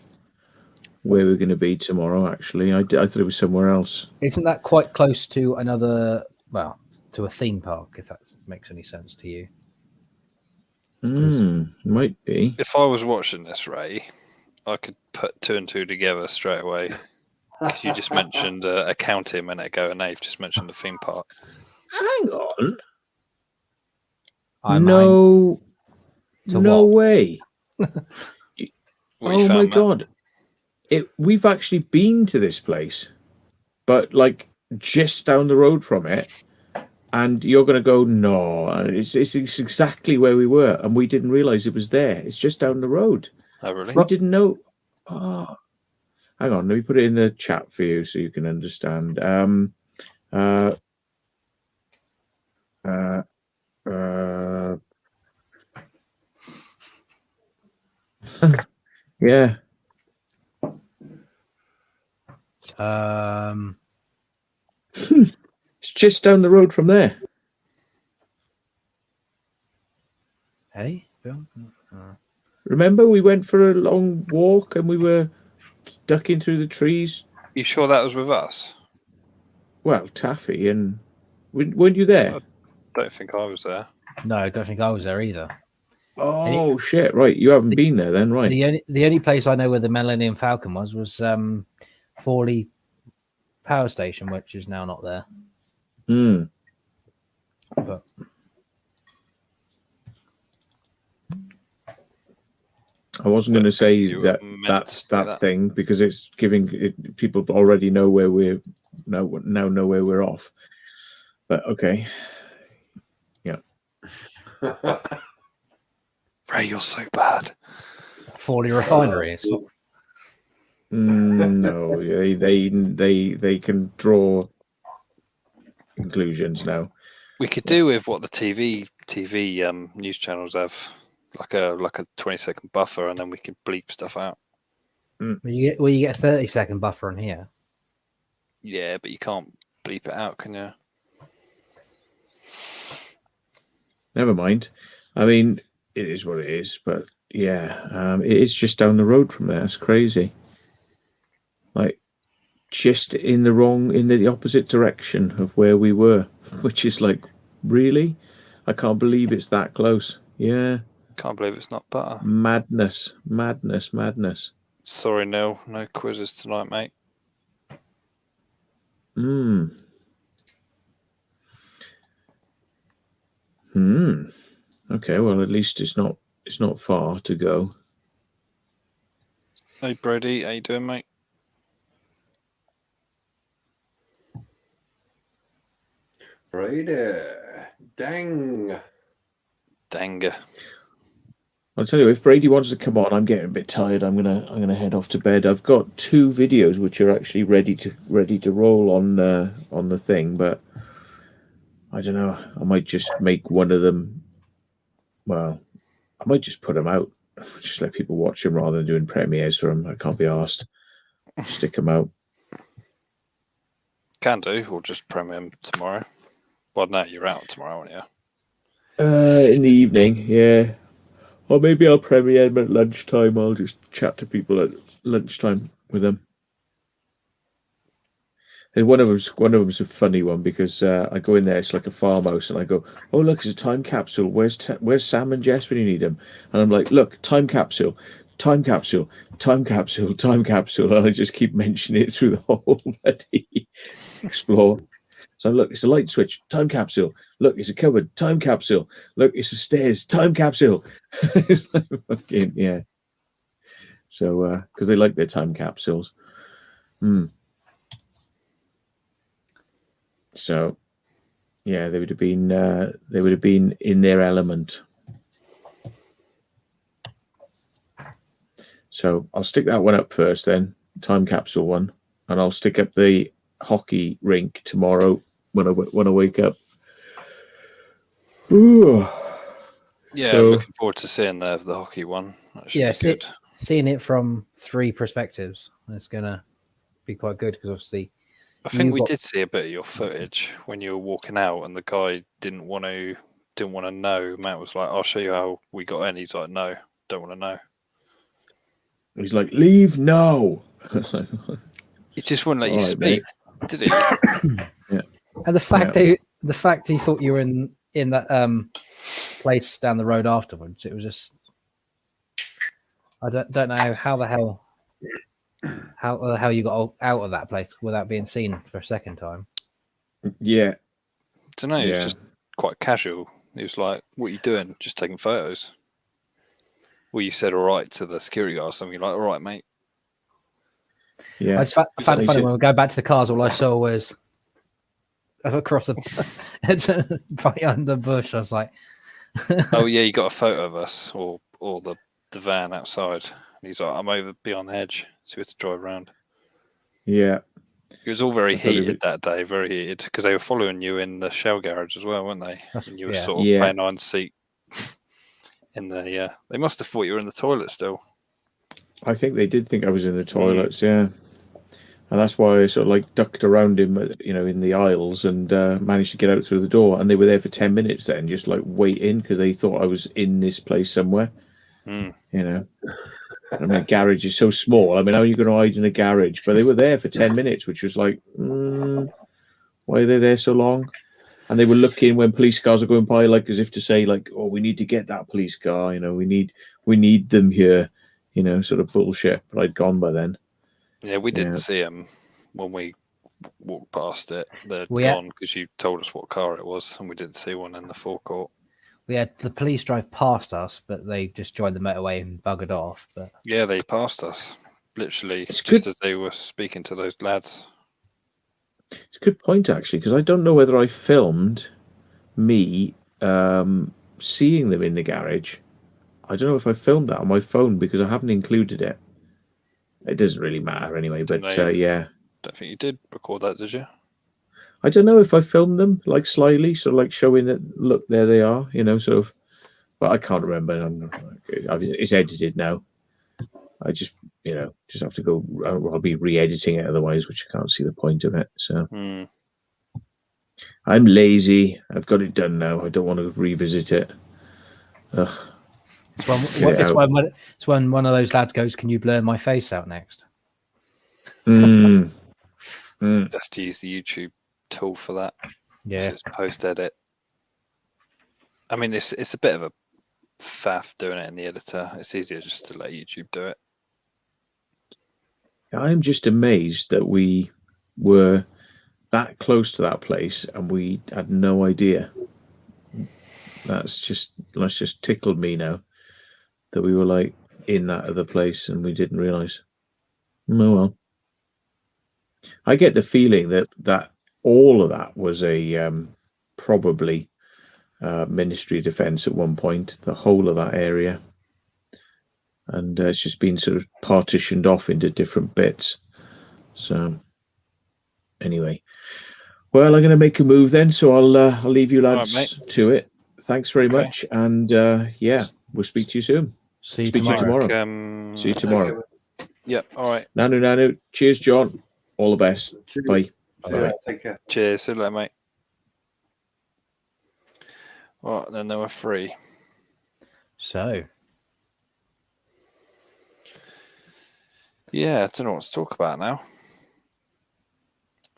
going to be tomorrow. Actually, I thought it was somewhere else. Isn't that quite close to another, well, to a theme park, if that makes any sense to you? Might be. If I was watching this, Ray, I could put two and two together straight away. Because you just mentioned a county a minute ago, and they've just mentioned a theme park. Hang on. To No what? way. What you Oh found, my Matt? god. We've actually been to this place, but like just down the road from it, and you're going to go, no, it's exactly where we were, and we didn't realize it was there. It's just down the road. Oh, really? We didn't know. Oh. Hang on, let me put it in the chat for you so you can understand. Yeah. It's just down the road from there. Hey, Bill? Remember, we went for a long walk and we were ducking through the trees. You sure that was with us? Well, Taffy, and weren't you there? I don't think I was there. No, I don't think I was there either. Oh, shit. Right. You haven't been there then, right? The only place I know where the Millennium Falcon was Fawley Power Station, which is now not there. But I wasn't going to say you were meant to that's say that that. thing because it's giving people already know where we're now know where we're off. But okay. Yeah. Ray, you're so bad. Fawley Refinery. It's not... No, they can draw conclusions now. We could do with what the TV news channels have, like a 20-second buffer, and then we could bleep stuff out. You get a 30-second buffer in here. Yeah, but you can't bleep it out, can you? Never mind. I mean, it is what it is, but yeah, it is just down the road from there. It's crazy. Like, just in the opposite direction of where we were, which is like, really? I can't believe it's that close. Yeah. Can't believe it's not butter. Madness. Sorry, Neil. No quizzes tonight, mate. Okay, well, at least it's It's not far to go. Hey Brody, how you doing, mate? Brady, dang. Danger. I'll tell you, if Brady wants to come on, I'm getting a bit tired. I'm gonna head off to bed. I've got 2 videos which are actually ready to roll on the thing, but I don't know. I might just make one of them. Well, I might just put them out. Just let people watch them rather than doing premieres for them. I can't be asked. Stick them out. Can do, or just premiere 'em tomorrow. Well, no, you're out tomorrow, aren't you? In the evening, yeah. Or maybe I'll premiere them at lunchtime. I'll just chat to people at lunchtime with them. And one of them's a funny one because I go in there. It's like a farmhouse, and I go, "Oh, look, it's a time capsule. Where's Sam and Jess when you need them?" And I'm like, "Look, time capsule, time capsule, time capsule, time capsule," and I just keep mentioning it through the whole bloody explore. So look, it's a light switch, time capsule. Look, it's a cupboard, time capsule. Look, it's a stairs, time capsule. It's like fucking yeah. So because they like their time capsules. So yeah, they would have been in their element. So I'll stick that one up first, then time capsule one, and I'll stick up the hockey rink tomorrow when I wake up. Ooh. Yeah, So- looking forward to seeing the hockey one. That should Yeah, be good. seeing it from 3 perspectives, it's gonna be quite good because obviously I think you we got- did see a bit of your footage when you were walking out, and the guy didn't want to know. Matt was like, "I'll show you how we got in." He's like, "No, don't want to know." He's like, "Leave now." He just wouldn't let you All right, speak, did he? and the fact he thought you were in that place down the road afterwards, it was just I don't know how the hell you got out of that place without being seen for a second time. Yeah, Don't know. He was Yeah. just quite casual. He was like, "What are you doing? Just taking photos." Well, you said all right to the security guard or something. You're like, "All right, mate." yeah. I just found it funny Exactly. when we go back to the cars. All I saw was across it's right under the bush. I was like, Oh yeah, you got a photo of us or the van outside. And he's like, "I'm over beyond the hedge," so we had to drive around. Yeah, It was all very I thought it heated was- that day, very heated, because they were following you in the Shell garage as well, weren't they? That's- And you were yeah. sort of Yeah. playing hide and seek in the. Yeah, they must have thought you were in the toilet still. I think they did think I was in the toilets. Yeah, and that's why I sort of like ducked around him, in the aisles, and managed to get out through the door. And they were there for 10 minutes then, just like waiting because they thought I was in this place somewhere. Hmm. I mean, a garage is so small. I mean, how are you going to hide in a garage? But they were there for 10 minutes, which was like, why are they there so long? And they were looking when police cars are going by, like as if to say, like, "Oh, we need to get that police car. We need them here." Sort of bullshit. But I'd gone by then. Yeah, we didn't Yeah. see them when we walked past it. They'd We had- gone because you told us what car it was, and we didn't see one in the forecourt. we had the police drive past us, but they just joined the motorway and buggered off. But Yeah, they passed us literally It's just good. as they were speaking to those lads. It's a good point, actually, because I don't know whether I filmed me seeing them in the garage. I don't know if I filmed that on my phone because I haven't included it. It doesn't really matter anyway, but No. yeah. Don't think you did record that, did you? I don't know if I filmed them like slyly, sort of like showing that, look, there they are, sort of. But I can't remember. It's edited now. I just have to go. I'll be re-editing it otherwise, which I can't see the point of it. So Hmm. I'm lazy. I've got it done now. I don't want to revisit it. Ugh. it's when one of those lads goes, "Can you blur my face out next?" Mm. Just have to use the YouTube tool for that. Yeah, It's post edit. I mean, it's a bit of a faff doing it in the editor. It's easier just to let YouTube do it. I'm just amazed that we were that close to that place and we had no idea. That's just tickled me now. that we were like in that other place and we didn't realise. Oh well. I get the feeling that all of that was a probably Ministry of Defence at one point, the whole of that area, and it's just been sort of partitioned off into different bits. So anyway, well, I'm going to make a move then, so I'll leave you lads mate. to it. Thanks very Okay. much, and yeah, we'll speak to you soon. See you Speak to you tomorrow. tomorrow. See you tomorrow. Yep. All right. Nanu. Cheers, John. All the best. Cheers. Bye. See you Bye. later. Take care. Cheers. See you later, mate. Well, then there were 3. So, Yeah, I don't know what to talk about now.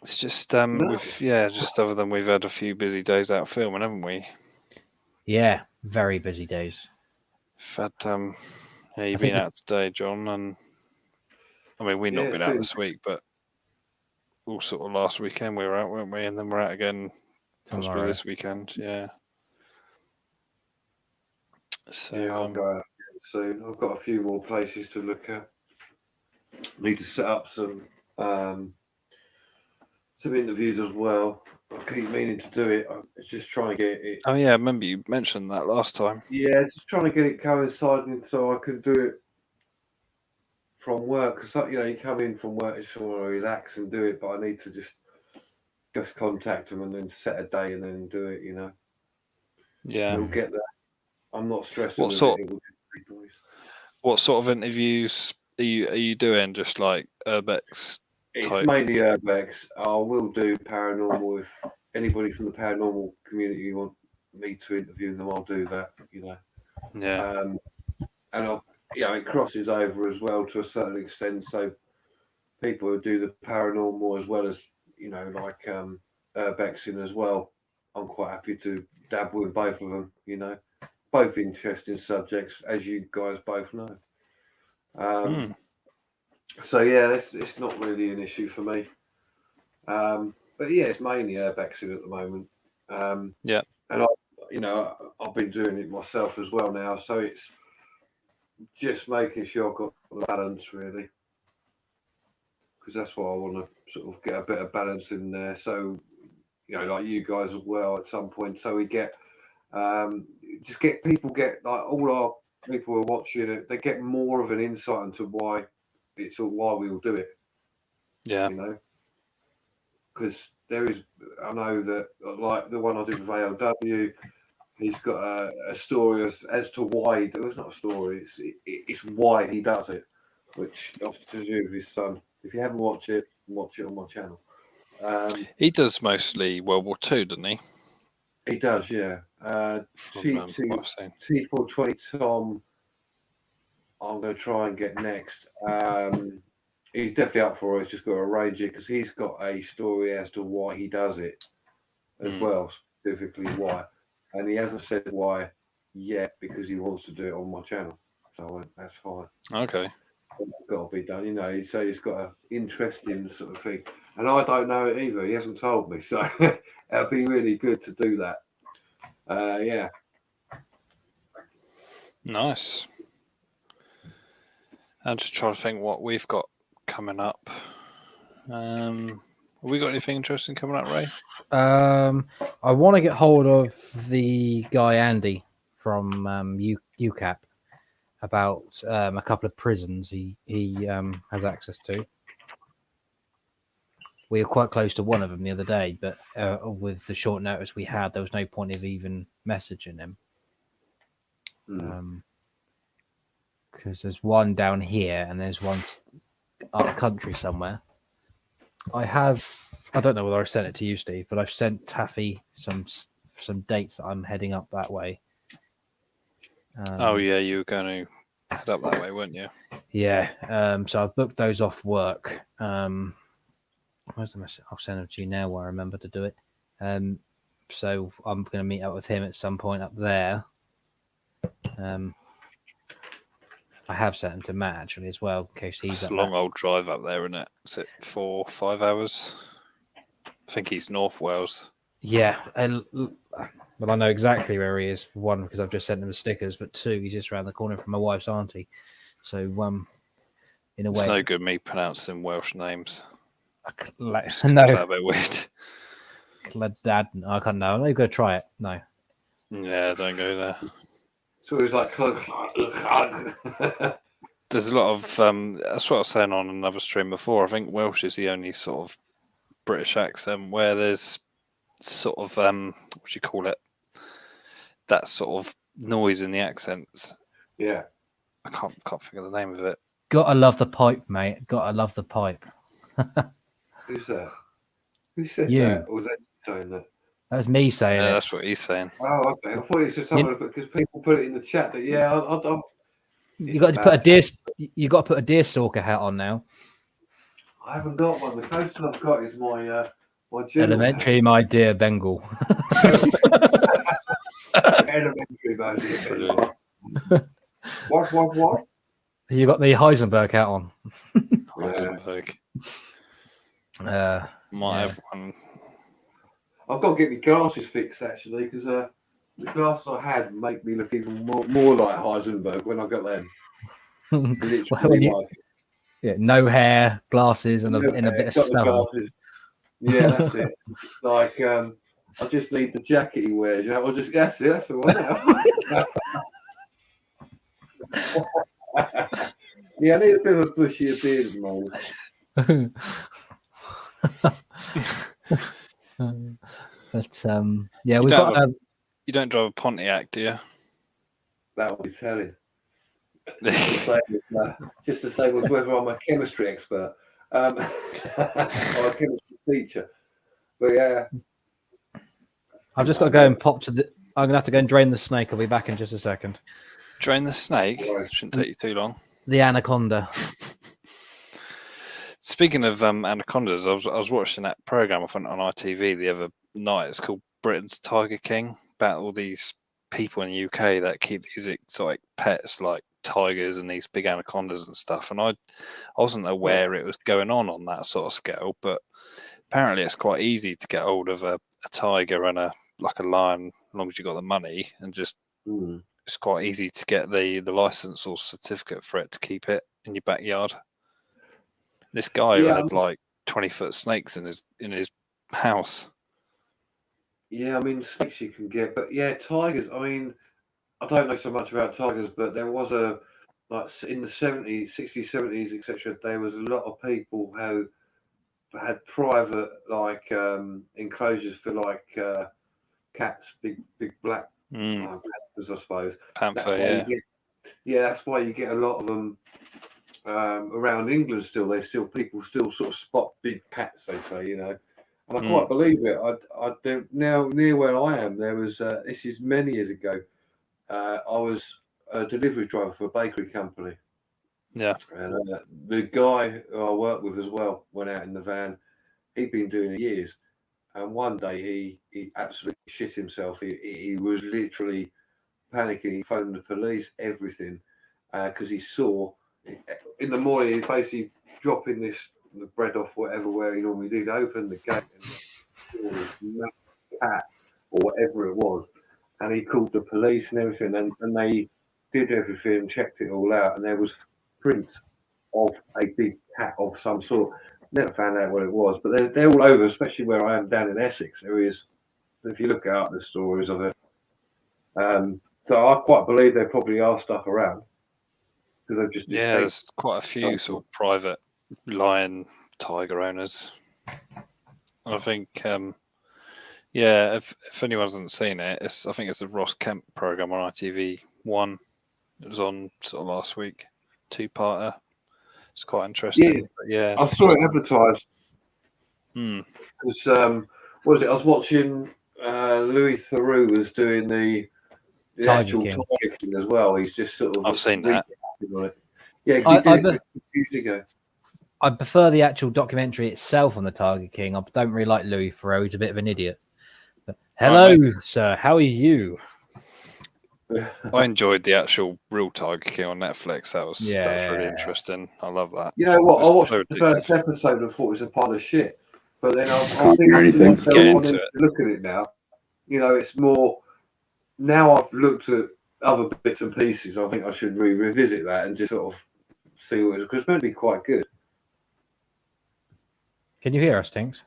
It's just just other than we've had a few busy days out filming, haven't we? yeah, very busy days. We've had you've been out today, John, and I mean we've not Yeah, been it's out been- this week, but all sort of last weekend we were out, weren't we? And then we're out again possibly Tomorrow. this weekend. Yeah. So Yeah, I'll go out soon. I've got a few more places to look at. Need to set up some interviews as well. I keep meaning to do it. It's just trying to get it. oh yeah, I remember you mentioned that last time. Yeah, just trying to get it coinciding so I can do it from work. Because you come in from work, you just want to relax and do it, but I need to just contact them and then set a day and then do it. Yeah. We'll get there. I'm not stressed. What with sort- anything. What sort of interviews are you doing? Just like urbex It's type? mainly urbex. I will do paranormal if anybody from the paranormal community want me to interview them. I'll do that. Yeah. And it crosses over as well to a certain extent. So people who do the paranormal as well as like urbexing as well. I'm quite happy to dabble with both of them. Both interesting subjects, as you guys both know. So yeah, it's not really an issue for me. But yeah, it's mainly urbexing at the moment. Yeah. And I've been doing it myself as well now, so it's just making sure I've got the balance really, because that's what I want to sort of get a bit of balance in there. So like you guys as well at some point, so we get like all our people who are watching it, they get more of an insight into why we all do it. Yeah. Because I know that like the one I did with ALW, he's got a story as to why it's not a story, it's why he does it, which obviously to do with his son. If you haven't watched it, watch it on my channel. He does mostly World War II, doesn't he? He does, yeah. From what I've seen. T420 Tom, I'm going to try and get next. He's definitely up for it. He's just got to arrange it because he's got a story as to why he does it as well, specifically why. And he hasn't said why yet because he wants to do it on my channel. So that's fine. Okay. It's got to be done. He said he's got an interesting sort of thing. And I don't know it either. He hasn't told me. So it'll be really good to do that. Yeah. Nice. I'm just trying to think what we've got coming up. Have we got anything interesting coming up, Ray? I want to get hold of the guy Andy from UCAP about a couple of prisons he has access to. We were quite close to one of them the other day, but with the short notice we had, there was no point of even messaging him. Because there's one down here and there's one up country somewhere. I don't know whether I sent it to you, Steve, but I've sent Taffy some dates that I'm heading up that way. Oh yeah, you were going to head up that way, weren't you? Yeah. So I've booked those off work. Where's the message? I'll send them to you now where I remember to do it. So I'm going to meet up with him at some point up there. I have sent him to Matt actually as well, in case he's. It's a long old drive up there, isn't it? Is it 4 or 5 hours? I think he's North Wales. Yeah, Well, I know exactly where he is. One, because I've just sent him the stickers, but two, he's just around the corner from my wife's auntie. So, in a It's way, no good me pronouncing Welsh names. It's no, a bit weird. Dad, I can't know. I'm not going to try it. No. Yeah, don't go there. So it was like, There's a lot of that's what I was saying on another stream before. I think Welsh is the only sort of British accent where there's sort of what do you call it? That sort of noise in the accents. yeah. I can't think of the name of it. Gotta love the pipe, mate. Gotta love the pipe. Who's that? Who said You. that? Or was that you saying that? That was me saying Yeah, it. that's what he's saying. Oh, okay. I thought you said something because people put it in the chat that You got to put a deer. You got to put a deerstalker hat on now. I haven't got one. The closest I've got is my my general Elementary, my dear Bengal. elementary version. What? You got the Heisenberg hat on. Heisenberg. Might have one. I've got to get my glasses fixed actually because the glasses I had make me look even more like Heisenberg when I got them. Yeah, no hair, glasses, and a bit of stubble. Yeah, that's it. It's like I just need the jacket he wears. You know, that's the one. Yeah, I need a bit of a bushier beard at the moment. But yeah, we've got. You don't drive a Pontiac, do you? That would be telling. Just the same as whether I'm a chemistry expert or a chemistry teacher. But yeah, I've just got to go and pop to the. I'm gonna have to go and drain the snake. I'll be back in just a second. Drain the snake? Shouldn't take you too long. The anaconda. Speaking of anacondas, I was watching that program on ITV the other night. It's called Britain's Tiger King, about all these people in the UK that keep these exotic pets like tigers and these big anacondas and stuff. And I wasn't aware it was going on that sort of scale, but apparently it's quite easy to get hold of a tiger and a lion, as long as you got the money, and just it's quite easy to get the license or certificate for it to keep it in your backyard. This guy had like 20-foot snakes in his house. Yeah, I mean snakes you can get, but yeah, tigers. I mean, I don't know so much about tigers, but there was in the 70s, 60s, 70s, etc. There was a lot of people who had private enclosures for cats, big black panthers, I suppose. Panther, that's why you get a lot of them around England still. People still sort of spot big cats, they say, you know. And I quite believe it. I now near where I am, there was this is many years ago. I was a delivery driver for a bakery company. Yeah. And the guy who I worked with as well went out in the van. He'd been doing it years. And one day he absolutely shit himself. He was literally panicking. He phoned the police, everything, because he saw in the morning, he basically dropping the bread off whatever where he normally did, open the gate and this cat or whatever it was, and he called the police and everything, and they did everything, checked it all out, and there was prints of a big cat of some sort. Never found out what it was, but they're all over, especially where I am down in Essex. There is, if you look out the stories of it. So I quite believe there probably are stuff around. Just there's quite a few sort of private lion tiger owners. I think, if anyone hasn't seen it, I think it's the Ross Kemp program on ITV1. It was on sort of last week, 2-parter. It's quite interesting. Yeah, I saw it advertised. Because what was it? I was watching Louis Theroux was doing the actual Tiger King as well. He's just sort of. I've seen that. Yeah, because he did it years ago. I prefer the actual documentary itself on the Tiger King. I don't really like Louis Theroux. He's a bit of an idiot. But, hello, sir. How are you? I enjoyed the actual real Tiger King on Netflix. That was really interesting. I love that. You know what? I watched the first episode and thought it was a pile of shit. But then I think look at it now. You know, it's more now I've looked at other bits and pieces, I think I should revisit that and just sort of see what it is, because it's meant to be quite good. Can you hear us, Tinks?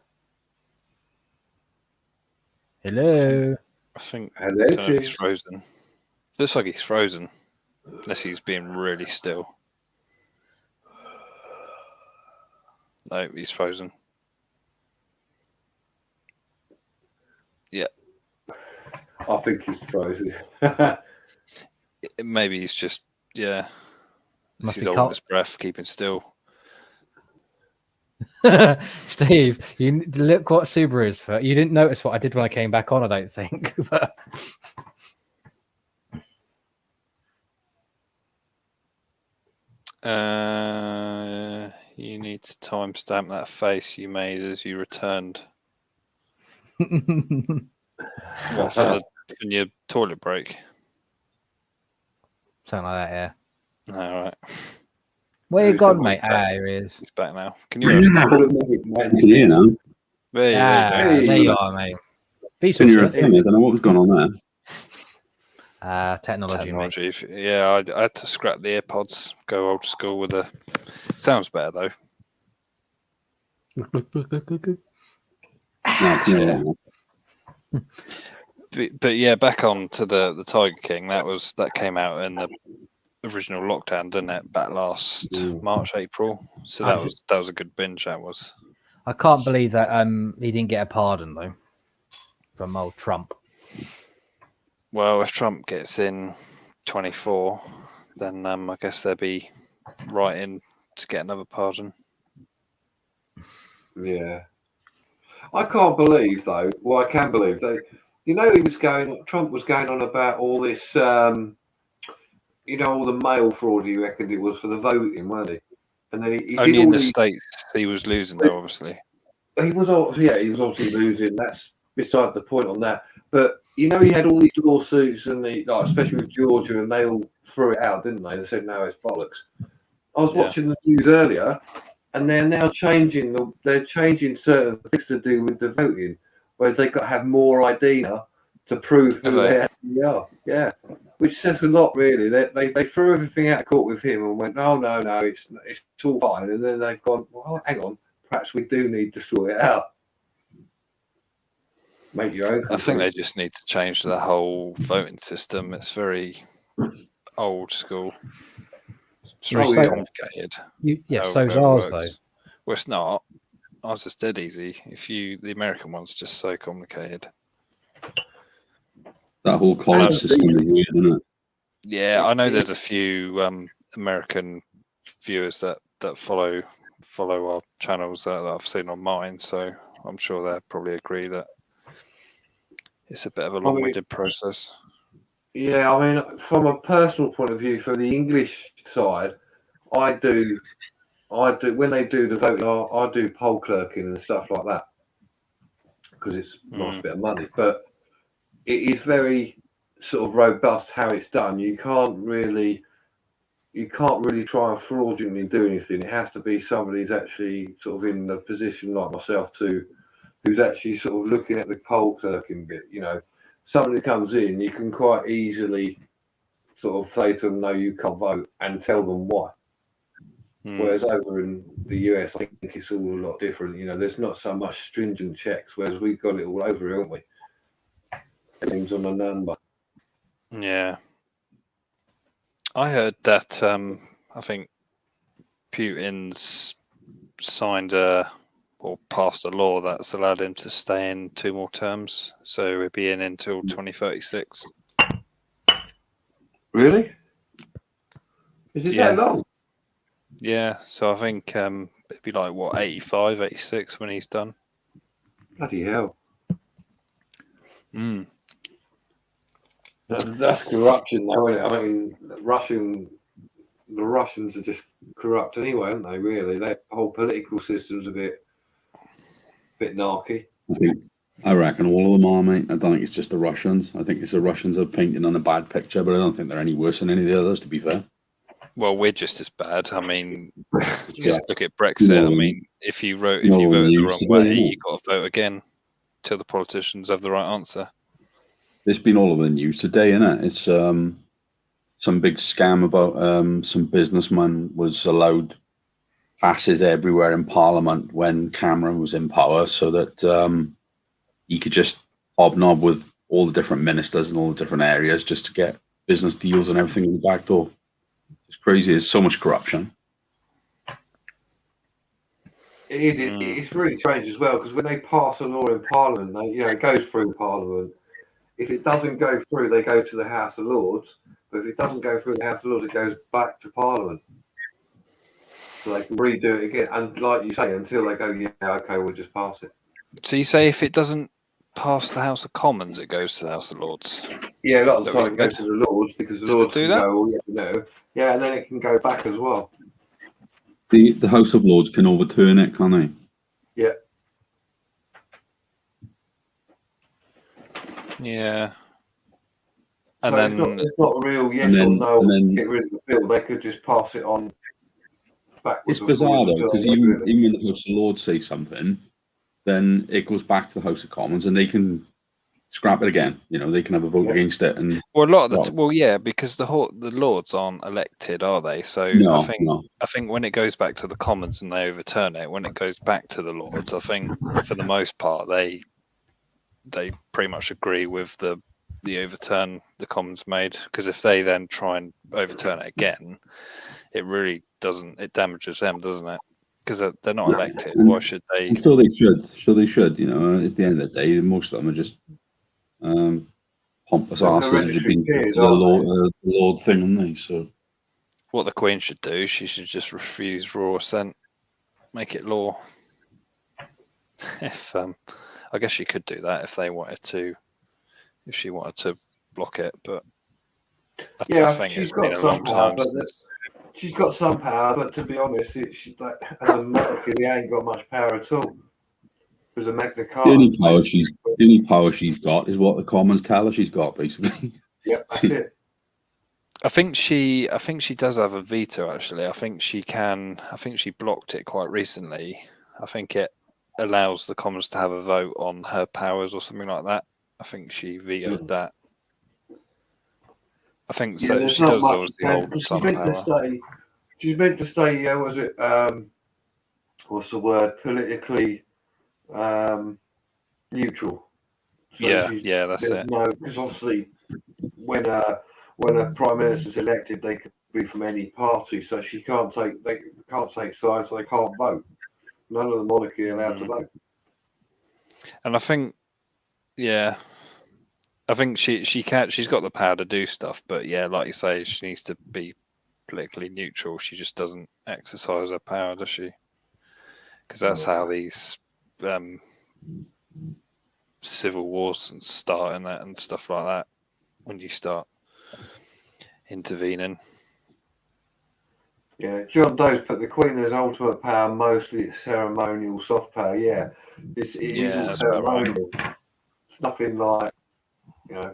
Hello. I think I Hello, don't know if he's Cheese. frozen. Looks like he's frozen, unless he's being really still. No, he's frozen. Yeah, I think he's frozen. maybe he's just This Must is be holding his breath, keeping still. Steve, you look what Subaru is for. You didn't notice what I did when I came back on, I don't think. But you need to timestamp that face you made as you returned. What, from your toilet break? something like that, yeah. All right. Where you Who's gone, got mate? my back? Here he is. He's back now. Can you hear us now? I can hear now. There you There Hey. you are, mate. Be Can you hear a sort thing? I don't know what was going on there. technology, mate. Technology. Yeah, I had to scrap the AirPods, go old school with the. Sounds better though. No, I can hear that now. But yeah, back on to the Tiger King. That came out in the original lockdown, didn't it? Back last March, April. So that was a good binge. That was. I can't believe that he didn't get a pardon though from old Trump. Well, if Trump gets in 24, then I guess they'll be right in to get another pardon. Yeah. I can't believe though. Well, I can believe that. You know, Trump was going on about all this. All the mail fraud he reckoned it was for the voting, weren't he? And then he Only did in all the these. States he was losing, though, obviously. He was obviously losing. That's beside the point on that. But he had all these lawsuits, and especially with Georgia, and they all threw it out, didn't they? They said no, it's bollocks. I was watching the news earlier, and they're now changing certain things to do with the voting, whereas they've got to have more ID now to prove who they actually are. Yeah, which says a lot, really. They threw everything out of court with him and went, oh no, it's all fine, and then they've gone, well, hang on, perhaps we do need to sort it out. Make your own. I think they just need to change the whole voting system. It's very old school. It's really complicated. So's ours though. Well, it's not. Ours is dead easy. The American one's just so complicated. That whole college system is weird, isn't it? Yeah, I know there's a few American viewers that follow our channels that I've seen on mine, so I'm sure they'll probably agree that it's a bit of a long-winded process. Yeah, I mean, from a personal point of view, for the English side, I do when they do the voting, I do poll clerking and stuff like that because it's a nice bit of money. But it is very sort of robust how it's done. You can't really try and fraudulently do anything. It has to be somebody who's actually sort of in a position like myself who's actually sort of looking at the poll clerking bit. Somebody comes in, you can quite easily sort of say to them, no, you can't vote, and tell them why. Whereas over in the US, I think it's all a lot different. There's not so much stringent checks, whereas we've got it all over, haven't we? Things on a number. Yeah. I heard that I think Putin's signed or passed a law that's allowed him to stay in 2 more terms. So he'll be in until 2036. Really? Is it that long? Yeah, so I think it'd be like, 85, 86 when he's done. Bloody hell. Mm. That's corruption, though, isn't it? I mean, the Russians are just corrupt anyway, aren't they, really? Their whole political system's a bit narky. I reckon all of them are, mate. I don't think it's just the Russians. I think it's the Russians are painting on a bad picture, but I don't think they're any worse than any of the others, to be fair. Well, we're just as bad. I mean, just look at Brexit. I mean, if you voted the wrong way, you got to vote again till the politicians have the right answer. It's been all over the news today, isn't it? It's some big scam about some businessman was allowed passes everywhere in Parliament when Cameron was in power, so that he could just hobnob with all the different ministers in all the different areas just to get business deals and everything in the back door. It's crazy. There's so much corruption. It is. It's really strange as well, because when they pass a law in Parliament, it goes through Parliament. If it doesn't go through, they go to the House of Lords. But if it doesn't go through the House of Lords, it goes back to Parliament. So they can redo it again. And like you say, until they go, yeah, okay, we'll just pass it. So you say if it doesn't pass the House of Commons, it goes to the House of Lords? Yeah, a lot of Is the that what time it you goes said? to the Lords, because the Just to Lords do can that? go, oh, yeah, no. Yeah, and then it can go back as well. The House of Lords can overturn it, can't they? Yeah. Yeah. So And then it's not a real yes or no, get rid of the bill. They could just pass it on backwards. It's bizarre though, because even it. when the House of Lords say something, then it goes back to the House of Commons and they can scrap it again. They can have a vote against it. And well, a lot of the yeah, because the Lords aren't elected, are they? So No, I think when it goes back to the Commons and they overturn it, when it goes back to the Lords, I think for the most part they pretty much agree with the overturn the Commons made, because if they then try and overturn it again, it really doesn't. It damages them, doesn't it? Because they're not elected. Why should they? And so they should. So they should. At the end of the day, most of them are just pompous asses who've been the Lord thing, haven't they? So what the Queen should do, she should just refuse royal assent, make it law. If I guess she could do that if they wanted to, if she wanted to block it, but I think it's been a long time since. She's got some power, but to be honest, she's like, as a monarchy, they ain't got much power at all. There's a Magna Carta. The only power she's got is what the Commons tell her she's got, basically. Yeah, that's it. I think she does have a veto. Actually, I think she blocked it quite recently. I think it allows the Commons to have a vote on her powers or something like that. I think she vetoed that. I think so. She does obviously hold some power. She's meant to stay. Was it? What's the word? Politically neutral. So yeah, that's it. Because obviously, when a prime minister's elected, they could be from any party. So they can't take sides. So they can't vote. None of the monarchy are allowed to vote. And I think, yeah, I think she can. She's got the power to do stuff, but yeah, like you say, she needs to be politically neutral. She just doesn't exercise her power, does she? Because that's how these civil wars start and stuff like that. When you start intervening. Yeah, John Doe's put the Queen as ultimate power, mostly ceremonial, soft power. Yeah, it is all ceremonial. Right. It's nothing like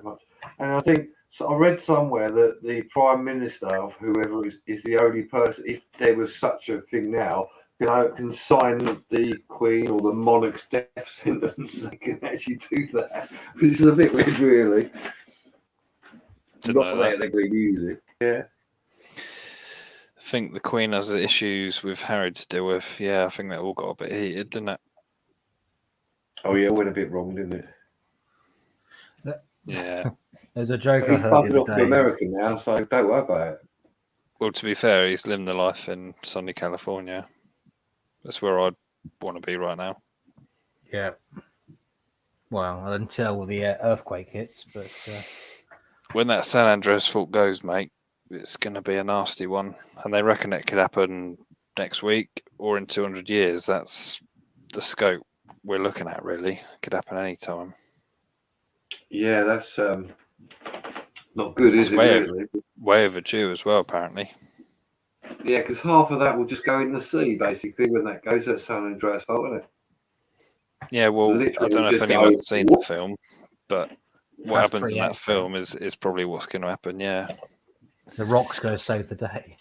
much. And I think I read somewhere that the Prime Minister of whoever is the only person, if there was such a thing now, can sign the Queen or the monarch's death sentence. They can actually do that, which is a bit weird, really. Not that they're going to use it. Yeah. I think the Queen has issues with Harry to deal with. Yeah, I think that all got a bit heated, didn't it? Oh yeah, it went a bit wrong, didn't it? Yeah. There's a joke he's buggered off to America now, so don't worry about it. Well, to be fair, he's living the life in sunny California. That's where I'd want to be right now. Yeah. Well, until the earthquake hits, but when that San Andreas fault goes, mate, it's going to be a nasty one, and they reckon it could happen next week or in 200 years. That's the scope we're looking at. Really, it could happen any time. Yeah, that's not good, is it? Really? Way overdue as well, apparently. Yeah, because half of that will just go in the sea, basically, when that goes. That's San Andreas fault, isn't it? Yeah, well, literally, I don't know if anyone's seen the film, but what happens in that film is probably what's going to happen. Yeah. The Rock's going to save the day.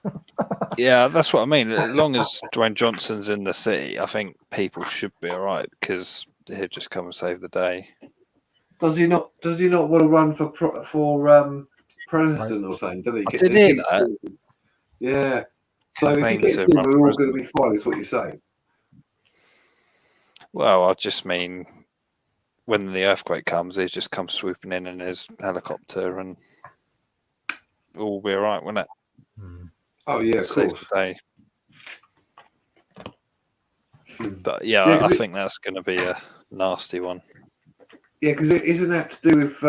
Yeah, that's what I mean. As long as Dwayne Johnson's in the city, I think people should be all right because he'll just come and save the day. Does he not want to run for president or something? Does he? I did hear that. Yeah. So if he Campaign gets to in, run we're for all going to be fine. Is what you're saying? Well, I just mean when the earthquake comes, he just comes swooping in his helicopter and all will be all right, won't it? Oh yeah, of Saves course. the day. But yeah, I think that's going to be a nasty one. Yeah, because isn't that to do with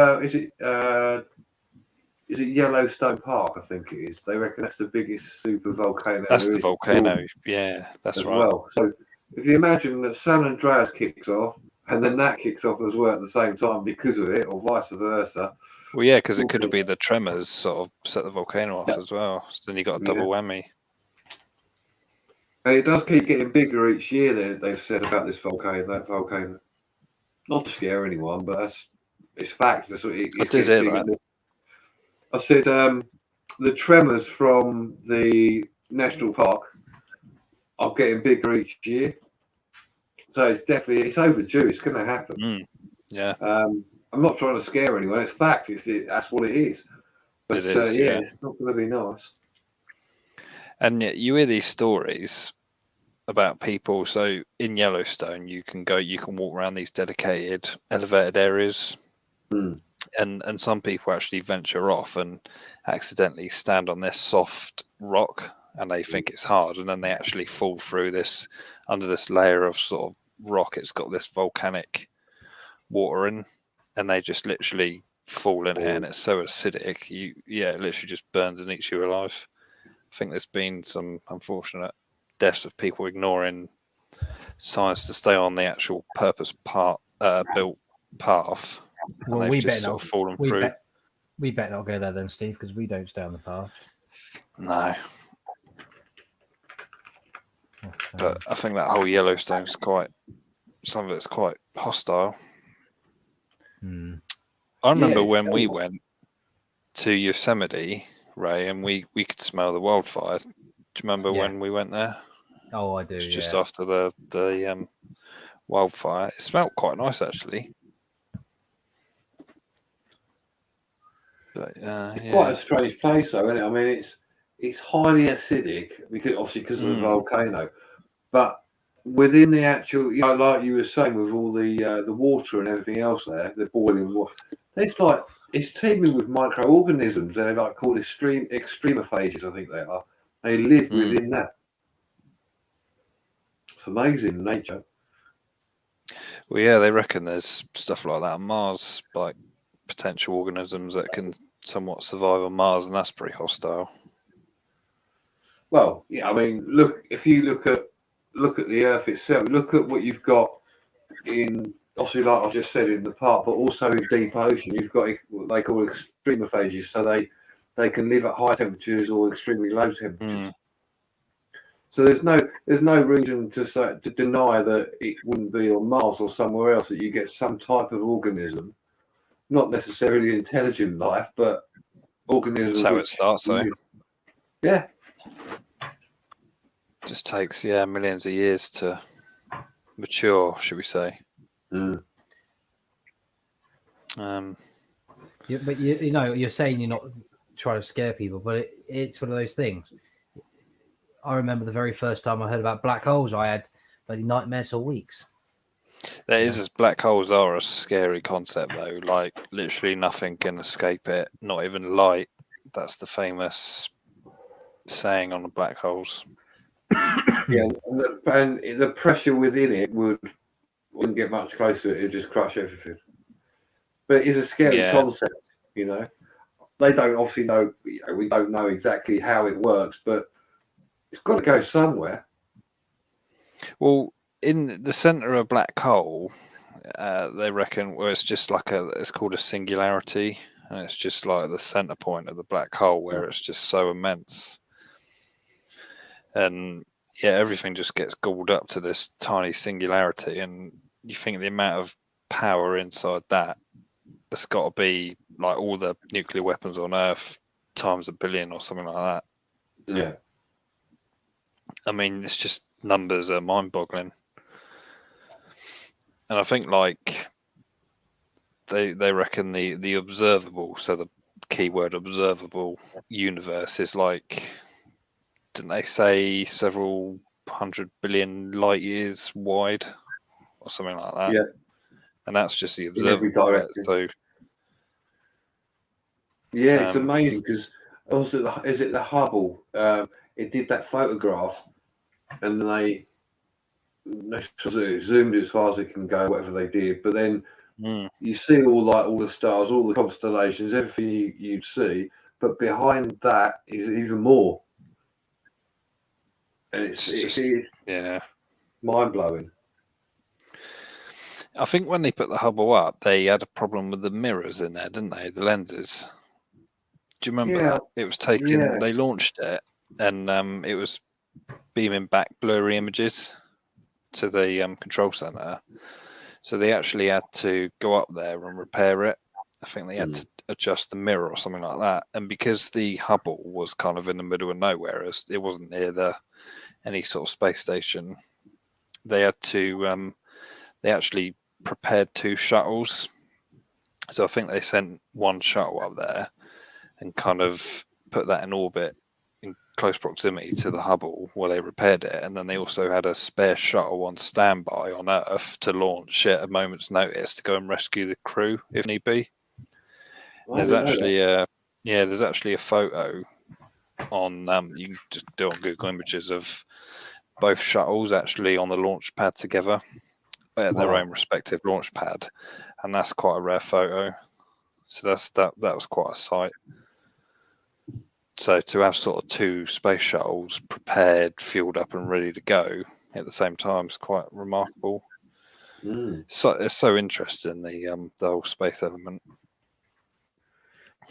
is it Yellowstone Park? I think it is. They reckon that's the biggest super volcano. That's there the is volcano. Yeah, that's as right. well. So if you imagine that San Andreas kicks off and then that kicks off as well at the same time because of it, or vice versa. Well, yeah, because it could be the tremors sort of set the volcano off Yeah. as well. So then you got a double whammy. And it does keep getting bigger each year. They've said about this volcano, that volcano. Not to scare anyone, but it's fact. It's I did hear that. I said the tremors from the national park are getting bigger each year. So it's overdue. It's going to happen. Yeah. I'm not trying to scare anyone. It's fact. That's what it is. But It is, yeah, it's not going to be nice. And yet you hear these stories about people. So in Yellowstone, you can walk around these dedicated elevated areas, and some people actually venture off and accidentally stand on this soft rock, and they think it's hard, and then they actually fall through this under this layer of sort of rock. It's got this volcanic water in, and they just literally fall in it, and it's so acidic. It literally just burns and eats you alive. I think there's been some unfortunate deaths of people ignoring science to stay on the actual built path. Well, and we they've just better sort not. of fallen through. We better not go there then, Steve, because we don't stay on the path. No. But I think that whole Yellowstone's some of it's quite hostile. I remember when we went to Yosemite, Ray, and we could smell the wildfire. Do you remember when we went there? Oh, I do. It's just after the wildfire. It smelled quite nice, actually. But It's quite a strange place, though, isn't it? I mean, it's highly acidic because of the volcano, but within the actual, like you were saying, with all the water and everything else there, the boiling water, it's teeming with microorganisms. They're called extremophages, I think they are. They live within that. It's amazing nature. Well, yeah, they reckon there's stuff like that on Mars, like potential organisms that can somewhat survive on Mars, and that's pretty hostile. Well, yeah, I mean, if you look at the Earth itself, look at what you've got in, obviously, like I just said, in the park, but also in deep ocean, you've got what they call extremophages, so they can live at high temperatures or extremely low temperatures. So there's no reason to deny that it wouldn't be on Mars or somewhere else that you get some type of organism, not necessarily intelligent life, but organisms. That's how it starts, though. Yeah. It just takes millions of years to mature, should we say? But you're saying you're not trying to scare people, but it's one of those things. I remember the very first time I heard about black holes, I had bloody nightmares for weeks. Black holes are a scary concept, though. Like, literally nothing can escape it, not even light. That's the famous saying on the black holes. Yeah, and the pressure within it wouldn't get much closer. It'd just crush everything. But it is a scary concept, They don't obviously know. We don't know exactly how it works, but it's got to go somewhere. Well, in the center of a black hole, they reckon, it's just it's called a singularity, and it's just like the center point of the black hole where it's just so immense. And everything just gets gobbled up to this tiny singularity, and you think the amount of power inside that's got to be like all the nuclear weapons on Earth times 1 billion or something like that. Yeah. I mean, it's just numbers are mind-boggling. And I think they reckon the observable, so the keyword observable universe is like, didn't they say several 100 billion light years wide or something like that? Yeah. And that's just the In every observable bit. direction. So yeah, it's amazing because also is it the Hubble? It did that photograph, and they zoomed it as far as it can go, whatever they did. But then you see all the stars, all the constellations, everything you'd see. But behind that is even more, and it's yeah, mind blowing. I think when they put the Hubble up, they had a problem with the mirrors in there, didn't they? The lenses. Do you remember that? It was taken. Yeah. They launched it, and it was beaming back blurry images to the control center. So they actually had to go up there and repair it. I think they had to adjust the mirror or something like that. And because the Hubble was kind of in the middle of nowhere, as it wasn't near any sort of space station, they had to. They actually prepared 2 shuttles. So I think they sent one shuttle up there and kind of put that in orbit in close proximity to the Hubble where they repaired it. And then they also had a spare shuttle on standby on Earth to launch at a moment's notice to go and rescue the crew if need be. There's actually a photo on you can just do it on Google Images of both shuttles actually on the launch pad together at their own respective launch pad, and that's quite a rare photo. So that was quite a sight. So to have sort of 2 space shuttles prepared, fueled up, and ready to go at the same time is quite remarkable. So it's so interesting, the whole space element.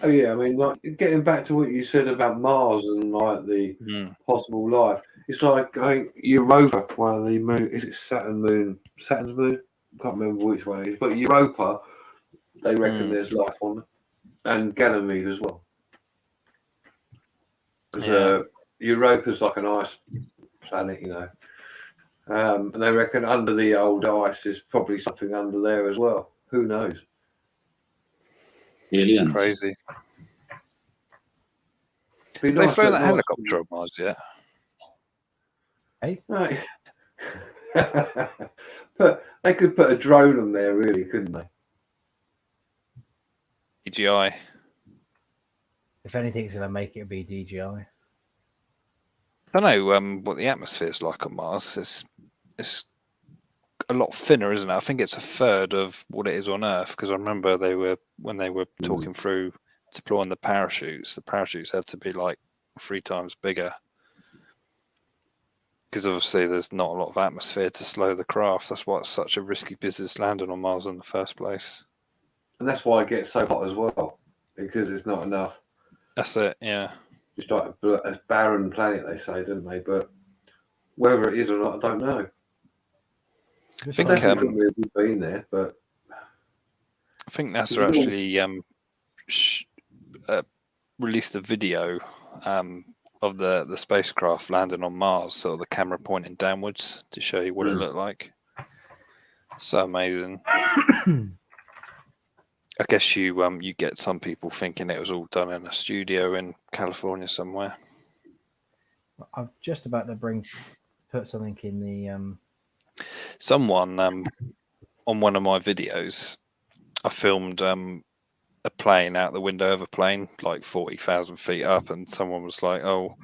Oh yeah, I mean, like getting back to what you said about Mars and like the possible life. It's like Europa, one of the moon. Is it Saturn's moon? I can't remember which one it is, but Europa. They reckon there's life on, and Ganymede as well. Because Europa's like an ice planet, you know, and they reckon under the old ice is probably something under there as well. Who knows? Aliens. Crazy. They flown that helicopter on Mars yet? Hey? Right. But they could put a drone on there, really, couldn't they? DJI. If anything's going to make it, be DJI. I don't know what the atmosphere's like on Mars. It's a lot thinner, isn't it? I think it's a third of what it is on Earth, because I remember when they were talking through deploying the parachutes had to be like 3 times bigger. Because obviously there's not a lot of atmosphere to slow the craft. That's why it's such a risky business landing on Mars in the first place. And that's why it gets so hot as well, because it's not enough. That's it, yeah. Just like a barren planet, they say, don't they? But whether it is or not, I don't know. I think we've been there, but I think NASA actually released a video of the spacecraft landing on Mars, so the camera pointing downwards to show you what it looked like. So amazing. I guess you get some people thinking it was all done in a studio in California somewhere. I'm just about to put something in the. Someone on one of my videos, I filmed a plane out the window of a plane, like 40,000 feet up, and someone was like, "Oh,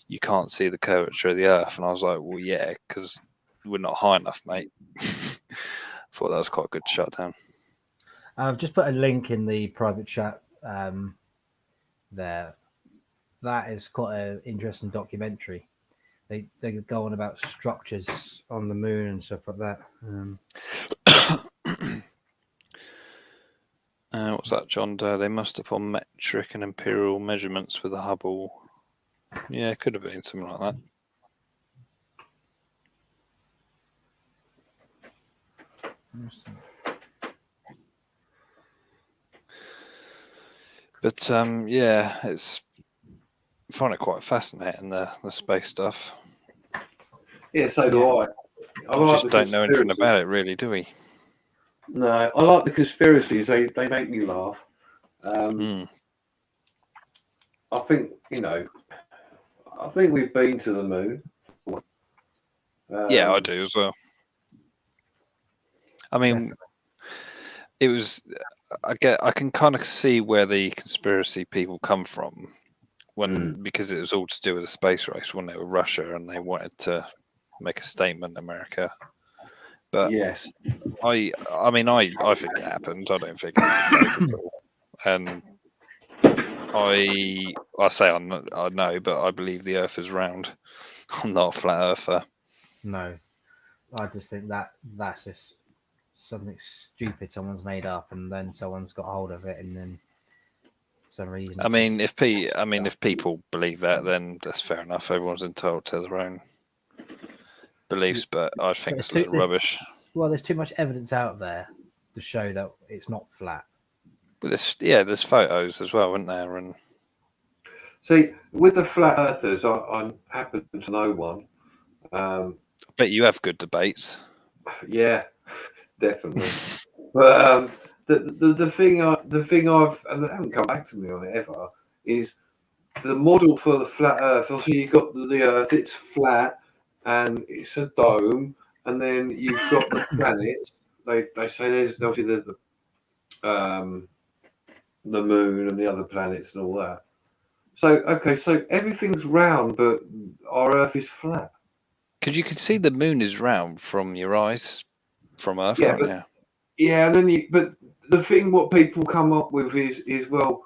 you can't see the curvature of the Earth," and I was like, "Well, yeah, because we're not high enough, mate." Thought that was quite a good shutdown. I've just put a link in the private chat there. That is quite an interesting documentary. They go on about structures on the moon and stuff like that. What's that, John? They must upon metric and imperial measurements with the Hubble. Yeah, it could have been something like that. But yeah, I find it quite fascinating, the space stuff. Yeah, so do I. We just don't know anything about it, really, do we? No, I like the conspiracies. They make me laugh. I think I think we've been to the moon. Yeah, I do as well. I mean, it was. I can kind of see where the conspiracy people come from because it was all to do with the space race when they were Russia and they wanted to make a statement, America. But Yes, I think it happened. I don't think it's a fake at all. And I know, but I believe the Earth is round. I'm not a flat earther. No, I just think that's just something stupid someone's made up, and then someone's got hold of it, and then for some reason. If people believe that, then that's fair enough. Everyone's entitled to their own beliefs, but I think it's a little rubbish. Well, there's too much evidence out there to show that it's not flat. But there's photos as well, isn't there? And see, with the flat earthers, I happen to know one. I bet you have good debates. Yeah, definitely. But the thing I've and they haven't come back to me on it ever is the model for the flat Earth. Obviously, you've got the Earth; it's flat and it's a dome, and then you've got the planets. They say there's obviously the moon and the other planets and all that. So so everything's round, but our Earth is flat. Because you can see the moon is round from your eyes from Earth, Yeah, right now. Yeah, and then but the thing what people come up with is well,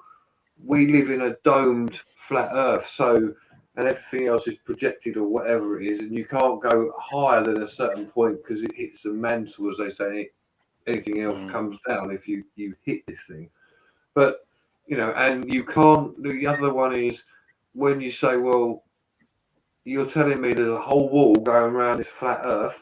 we live in a domed flat Earth, so and everything else is projected or whatever it is, and you can't go higher than a certain point because it hits the mantle, as they say. Anything else comes down if you hit this thing. But and you can't. The other one is when you say, well, you're telling me there's a whole wall going around this flat Earth.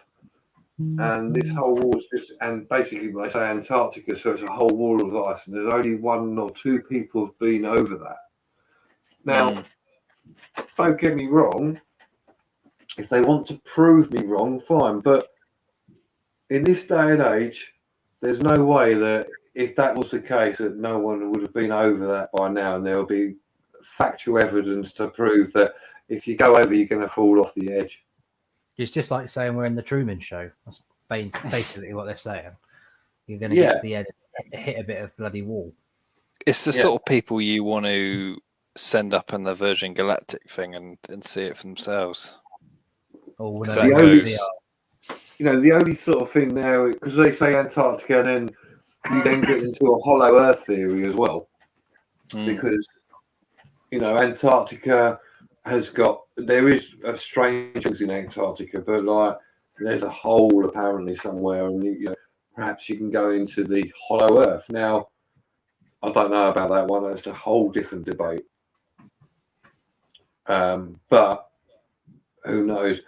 And this whole wall's and basically they say Antarctica, so it's a whole wall of ice, and there's only 1 or 2 people have been over that. Now, don't get me wrong, if they want to prove me wrong, fine, but in this day and age, there's no way that if that was the case, that no one would have been over that by now, and there'll be factual evidence to prove that if you go over, you're going to fall off the edge. It's just like saying we're in the Truman Show. That's basically what they're saying. You're going to get to the end and hit a bit of bloody wall. It's the sort of people you want to send up in the Virgin Galactic thing and see it for themselves. Oh, no, the only sort of thing there, because they say Antarctica, and then you then get into a hollow Earth theory as well, because Antarctica there is strange things in Antarctica, but like there's a hole apparently somewhere, and perhaps you can go into the hollow Earth. Now, I don't know about that one. It's a whole different debate. But who knows?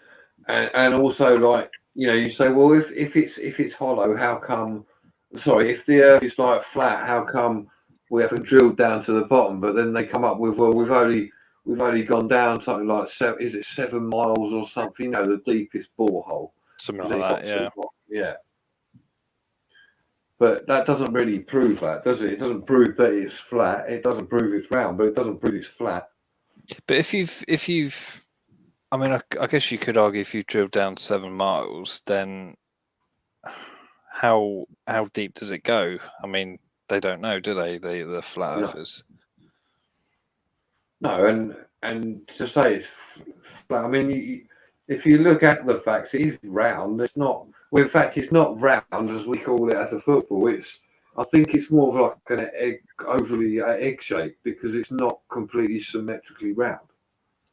And also, like you say, well, if it's hollow, how come? Sorry, if the Earth is like flat, how come we haven't drilled down to the bottom? But then they come up with, well, we've only gone down something like 7 miles or something? The deepest borehole. Something like that, yeah. But that doesn't really prove that, does it? It doesn't prove that it's flat. It doesn't prove it's round, but it doesn't prove it's flat. But if you've, I guess you could argue if you've drilled down 7 miles, then how deep does it go? I mean, they don't know, do they? The flat earthers. No, and to say it's flat. I mean, if you look at the facts, it is round. It's not. Well, in fact, it's not round as we call it as a football. I think it's more of like an overly egg shape because it's not completely symmetrically round.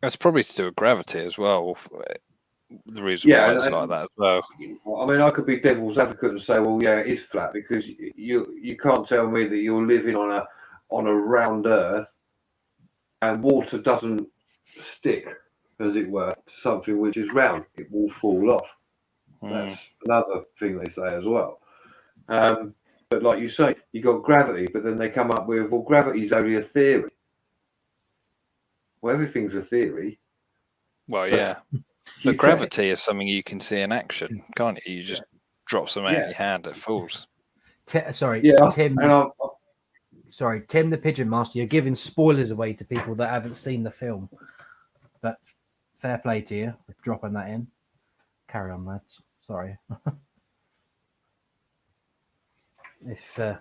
That's probably to do with gravity as well. The reason why it's like that as well. I mean, I could be devil's advocate and say, well, yeah, it is flat because you can't tell me that you're living on a round Earth and water doesn't stick, as it were, to something which is round. It will fall off. That's another thing they say as well. But like you say, you got gravity, but then they come up with, well, gravity is only a theory. Well, everything's a theory. Well, yeah. But gravity is something you can see in action, can't you? You just drop something out of your hand, it falls. Sorry, Yeah, Tim. and Sorry, Tim the Pigeon Master. You're giving spoilers away to people that haven't seen the film. But fair play to you for dropping that in. Carry on, lads. Sorry. If you're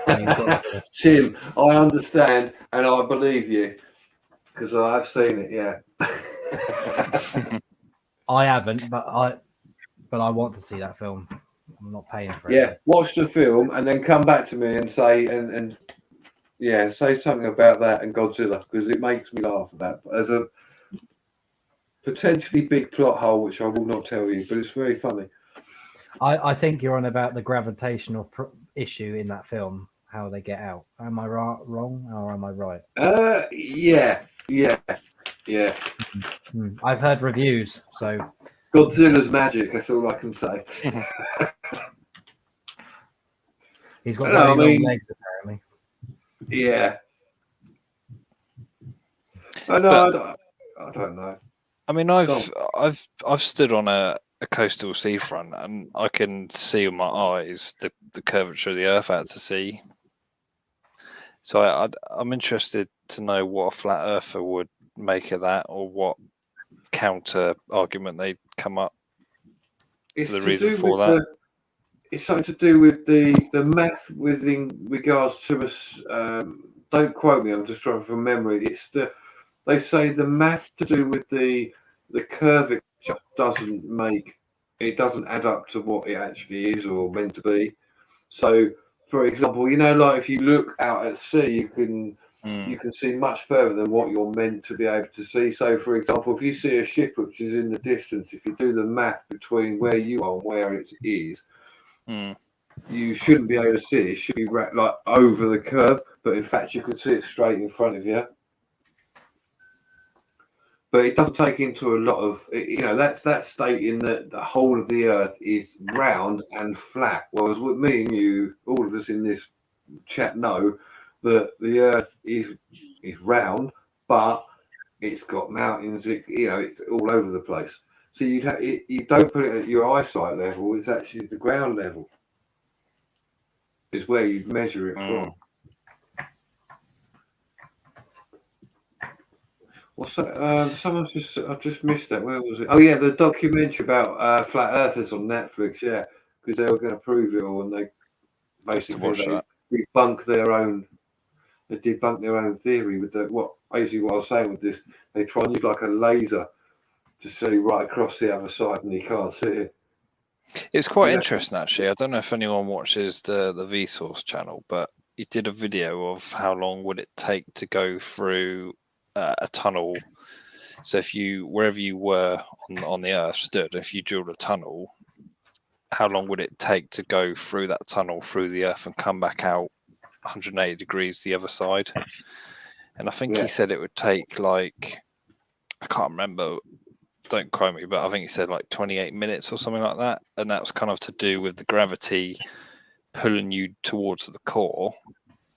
interested. Tim, I understand and I believe you because I have seen it. Yeah. I haven't, but I want to see that film. I'm not paying for it. Yeah, watch the film and then come back to me and say and yeah, say something about that and Godzilla because it makes me laugh at that. As a potentially big plot hole, which I will not tell you, but it's very funny. I think you're on about the gravitational issue in that film, how they get out. Am I wrong or am I right? Yeah. I've heard reviews, so Godzilla's magic. That's all I can say. he's got very long legs, apparently. Yeah. I know. I don't know. I mean, I've stood on a coastal seafront and I can see with my eyes the curvature of the Earth out to sea. So I'm interested to know what a flat earther would make of that, or what counter argument they'd come up for the reason for that. It's something to do with the math within regards to us. Don't quote me. I'm just trying from memory. They say the math to do with the curvature doesn't add up to what it actually is or meant to be. So, for example, like if you look out at sea, you can see much further than what you're meant to be able to see. So, for example, if you see a ship which is in the distance, if you do the math between where you are and where it is, you shouldn't be able to see it. It should be like over the curve, but in fact, you could see it straight in front of you. But it doesn't take into a lot of, that's stating that the whole of the Earth is round and flat. Whereas with me and you, all of us in this chat know that the Earth is round, but it's got mountains. It's all over the place. So you don't put it at your eyesight level. It's actually the ground level is where you'd measure it from. What's that? I just missed that. Where was it? Oh yeah, the documentary about flat earthers on Netflix. Yeah, because they were going to prove it all, and they basically debunk their own. They debunk their own theory with what I was saying with this. They try and use like a laser to see right across the other side, and you can't see it. It's quite interesting, actually. I don't know if anyone watches the Vsauce channel, but he did a video of how long would it take to go through a tunnel. So if wherever you were on the Earth stood, if you drilled a tunnel, how long would it take to go through that tunnel through the Earth and come back out 180 degrees the other side? And I think he said it would take I can't remember, don't quote me, but I think he said 28 minutes or something like that. And that's kind of to do with the gravity pulling you towards the core,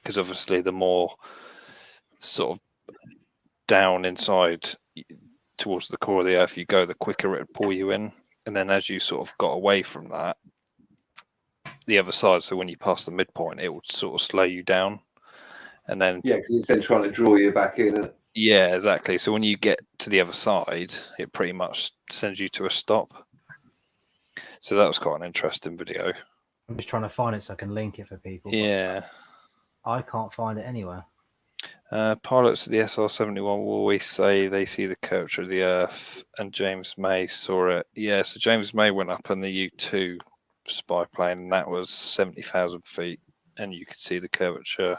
because obviously the more sort of down inside towards the core of the Earth you go, the quicker it would pull you in. And then as you sort of got away from that, the other side, so when you pass the midpoint, it would sort of slow you down. And then because it's then trying to draw you back in. Yeah, exactly. So when you get to the other side, it pretty much sends you to a stop. So that was quite an interesting video. I'm just trying to find it so I can link it for people. Yeah. I can't find it anywhere. Pilots of the SR-71 will always say they see the curvature of the Earth, and James May saw it. Yeah, so James May went up in the U-2 spy plane, and that was 70,000 feet, and you could see the curvature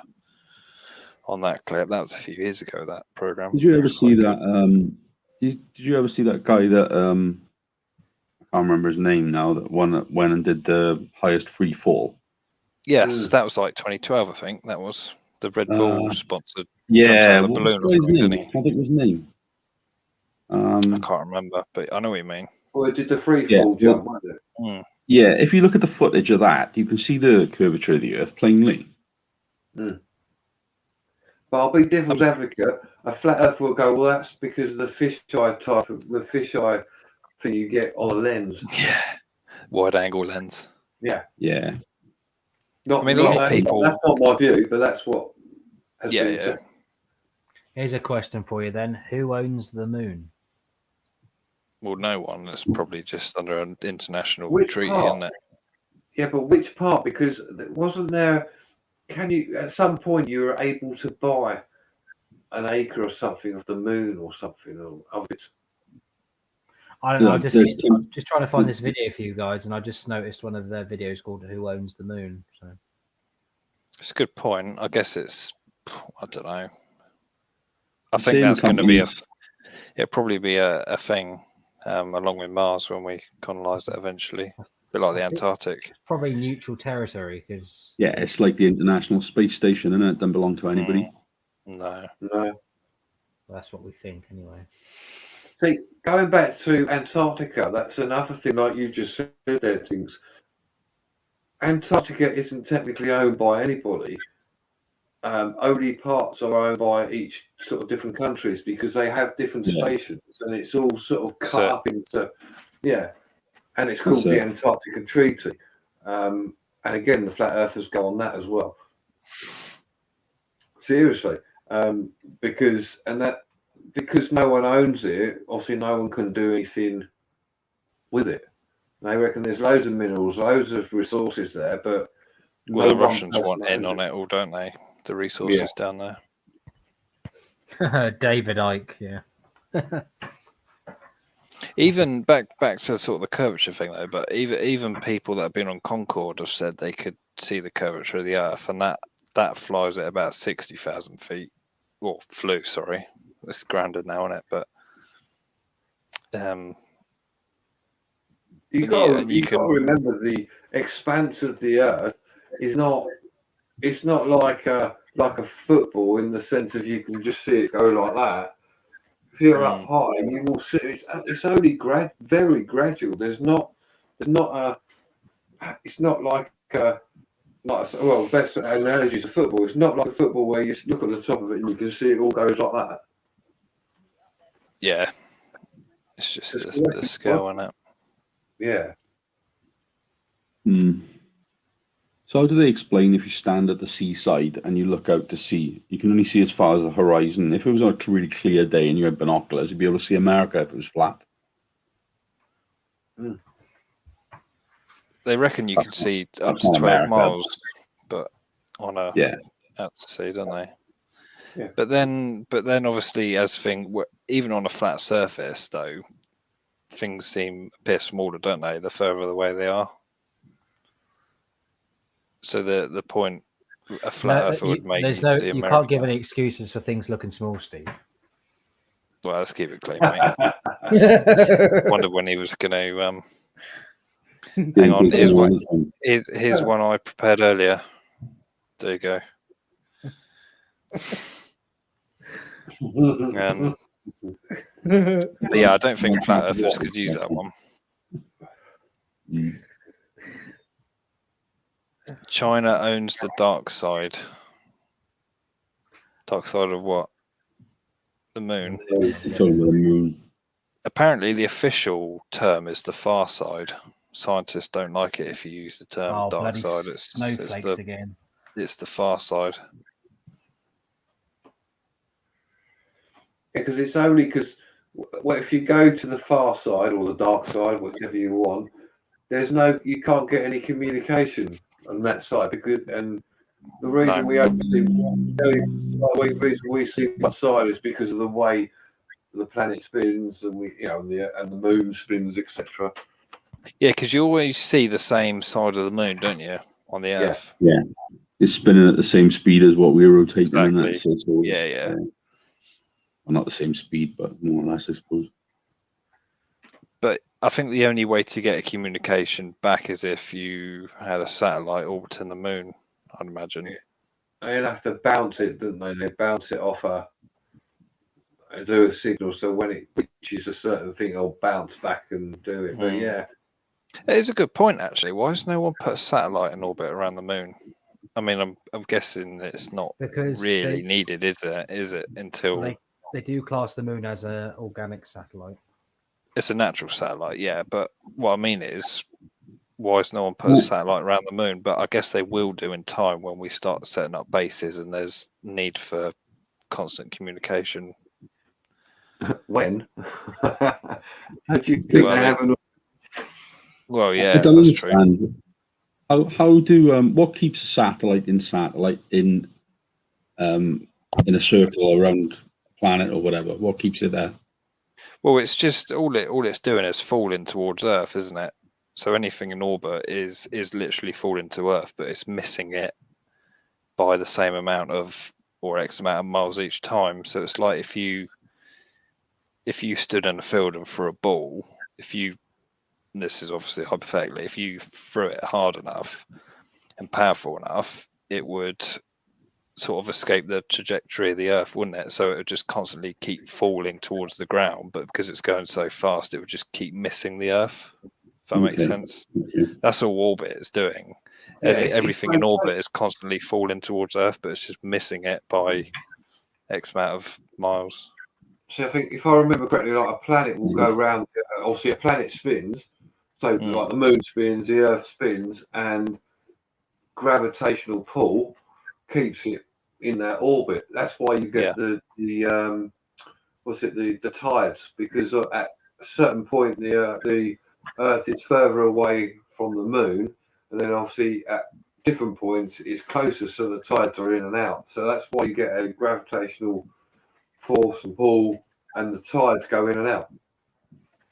on that clip. That was a few years ago, that program. Did you ever see that? Did you ever see that guy that I can't remember his name now, that went and did the highest free fall? Yes, that was 2012, I think. That was the Red Bull sponsored. Yeah, the balloon or something, didn't he? I think his name. I can't remember, but I know what you mean. Well, it did the free fall jump, wasn't it? Yeah, if you look at the footage of that, you can see the curvature of the Earth plainly. But I'll be devil's advocate. A flat Earth will go, well, that's because of the fisheye thing you get on a lens. Yeah, wide angle lens. Yeah. Yeah. Not, I mean, a lot of that's, people- That's not my view, but that's what has Yeah, been yeah. said. Here's a question for you then: who owns the moon? Well, no one. It's probably just under an international Which treaty, part? isn't it? Yeah, but which part? Because wasn't there? Can you at some point you were able to buy an acre or something of the moon or something of it? I don't know. Yeah, I'm just trying to find this video for you guys, and I just noticed one of their videos called "Who Owns the Moon." So It's a good point. I guess it's. I don't know. I Same think that's going to be companies. it'll probably be a thing along with Mars when we colonize it eventually. A bit like the I think Antarctic. it's probably neutral territory because Yeah, it's like the International Space Station, isn't it? It doesn't belong to anybody. No. No. that's what we think anyway. See, going back to Antarctica, that's another thing. Like you just said, there, things. Antarctica isn't technically owned by anybody. Only parts are owned by each sort of different countries because they have different Yeah. stations, and it's all sort of cut So- up into, and it's That's called the it. Antarctica Treaty. And again, the flat earthers go on that as well. Seriously, because no one owns it, obviously no one can do anything with it. They reckon there's loads of minerals, loads of resources there, but Well, no the one Russians person want in owns on it all, don't they? The resources down there. David Icke, yeah. Even back to sort of the curvature thing though, but even people that have been on Concorde have said they could see the curvature of the Earth, and that flies at about 60,000 feet. Well, flew, sorry, it's grounded now, isn't it? But You've got to remember the expanse of the Earth is not. It's not like a football in the sense of you can just see it go like that. If you're up high, you will see it's only very gradual. It's not like well, best analogy to football. It's not like a football where you look at the top of it and you can see it all goes like that. yeah, it's just the scale on it. Yeah. Hmm. So how do they explain if you stand at the seaside and you look out to sea, you can only see as far as the horizon? If it was a really clear day and you had binoculars, you'd be able to see America if it was flat. They reckon you can see up to not 12 America. miles, but on a Yeah. out to sea, don't they? Yeah. But then obviously, even on a flat surface, though, things seem a bit smaller, don't they? The further away they are. So the point a flat earther would make there's you no see you America. can't give any excuses for things looking small, Steve. Well, let's keep it clean, mate. Wondered when he was going to. Hang on, here's one I prepared earlier. There you go. But yeah, I don't think flat earthers could use that one. China owns the dark side. Dark side of what? The moon. It's over the moon. Apparently, the official term is the far side. Scientists don't like it if you use the term dark bloody side. snowflakes again. It's the far side. Because it's only because if you go to the far side or the dark side, whichever you want, you can't get any communication on that side and the reason we see one side is because of the way the planet spins and the moon spins, etc. Yeah, because you always see the same side of the moon, don't you, on the Earth? Yeah. It's spinning at the same speed as what we're rotating. Exactly. And so it's always, Yeah. Well, not the same speed, but more or less, I suppose. But I think the only way to get a communication back is if you had a satellite orbiting the moon, I'd imagine. They'll have to bounce it, don't they? They bounce it off do a signal, so when it reaches a certain thing, it'll bounce back and do it. But yeah. It is a good point, actually. Why has no one put a satellite in orbit around the moon? I mean, I'm guessing it's not Because really needed, is it? Is it until they do class the moon as an organic satellite? it's a natural satellite, yeah. But what I mean is, why has no one put a satellite around the moon? But I guess they will do in time when we start setting up bases and there's need for constant communication. When? How do you think Well, they haven't? Well, I yeah, don't that's true. understand. How do what keeps a satellite in a circle around a planet or whatever? What keeps it there? Well, it's just all it's doing is falling towards Earth, isn't it? So anything in orbit is literally falling to Earth, but it's missing it by the same amount of or X amount of miles each time. So it's like if you stood in a field and threw a ball, this is obviously hypothetically, if you threw it hard enough and powerful enough, it would sort of escape the trajectory of the Earth, wouldn't it? So it would just constantly keep falling towards the ground, but because it's going so fast, it would just keep missing the Earth. If that makes sense. Okay. That's all orbit is doing. Yeah, Everything in orbit is constantly falling towards Earth, but it's just missing it by X amount of miles. So I think if I remember correctly, like a planet will go round. Obviously, a planet spins. So like the moon spins, the Earth spins, and gravitational pull keeps it in that orbit. That's why you get the tides, because at a certain point the Earth is further away from the moon, and then obviously at different points it's closer, so the tides are in and out. So that's why you get a gravitational force and pull, and the tides go in and out.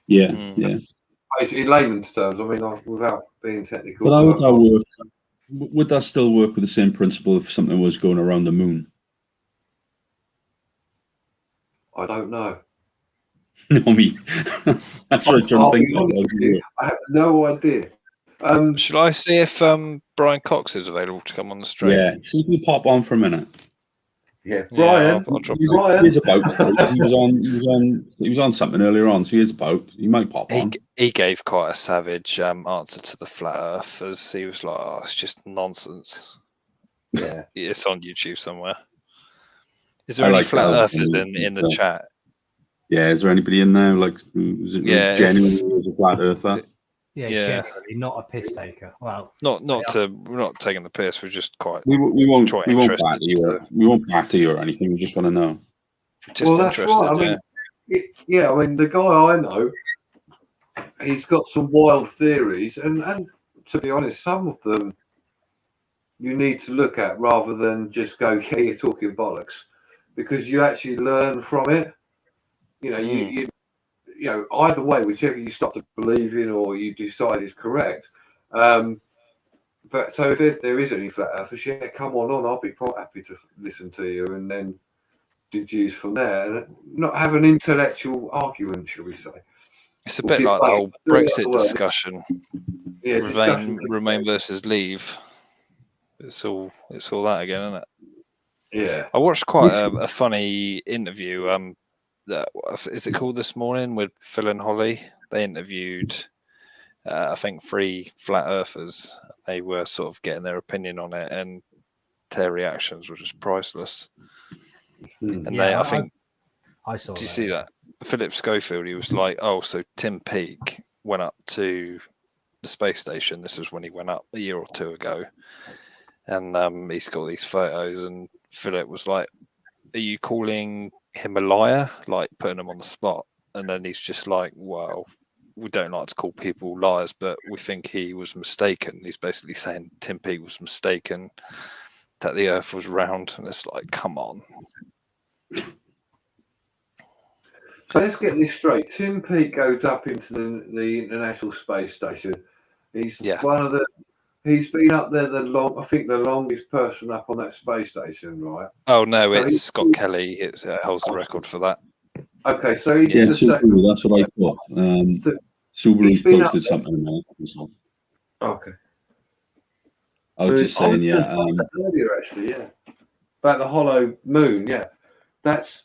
Yeah, yeah. Basically, in layman's terms, I mean, without being technical. But how would that work? Would that still work with the same principle if something was going around the moon? I don't know. No, me. That's what I'm trying to think. I have no idea. Should I see if Brian Cox is available to come on the stream? Yeah, see if you pop on for a minute. Yeah, Brian. I'll drop Brian. He's about. He was on something earlier on, so he is about. He might pop on. He gave quite a savage answer to the flat Earth, as he was like, "Oh, it's just nonsense." Yeah, it's on YouTube somewhere. Is there any flat earthers in the chat? Yeah, is there anybody in there? Like, is it genuinely as a flat earther? Yeah, genuinely not a piss taker. Well, we're not taking the piss. We're just quite. We won't batter you. We won't batter you or anything. We just want to know. Just interested. Right. I mean, the guy I know, he's got some wild theories, and to be honest, some of them you need to look at rather than just go, "Yeah, you're talking bollocks," because you actually learn from it. You know, you know, either way, whichever you start to believe in or you decide is correct. But so if there is any flat earthers, yeah, come on. I'll be quite happy to listen to you and then deduce from there, and not have an intellectual argument, shall we say? It's a bit like the whole Brexit discussion. Yeah, Remain versus Leave. It's all that again, isn't it? Yeah. I watched quite a funny interview. Is it called This Morning with Phil and Holly? They interviewed, I think, 3 flat earthers. They were sort of getting their opinion on it, and their reactions were just priceless. And I think, I saw. Did you see that? Philip Schofield, he was like, "Oh, so Tim Peake went up to the space station. This is when he went up a year or 2 ago, and he's got these photos." And Philip was like, "Are you calling him a liar, like putting him on the spot?" And then he's just like, "Well, we don't like to call people liars, but we think he was mistaken." He's basically saying Tim Peake was mistaken that the Earth was round, and it's like, come on. So let's get this straight. Tim Peake goes up into the International Space Station. He's he's been up there I think the longest person up on that space station, right? Oh no, so it's Scott Kelly. It holds the record for that. Okay, so Subaru, that's what I thought. Subaru's posted something on that. Okay. I was just saying, earlier actually, yeah, about the hollow moon, yeah. That's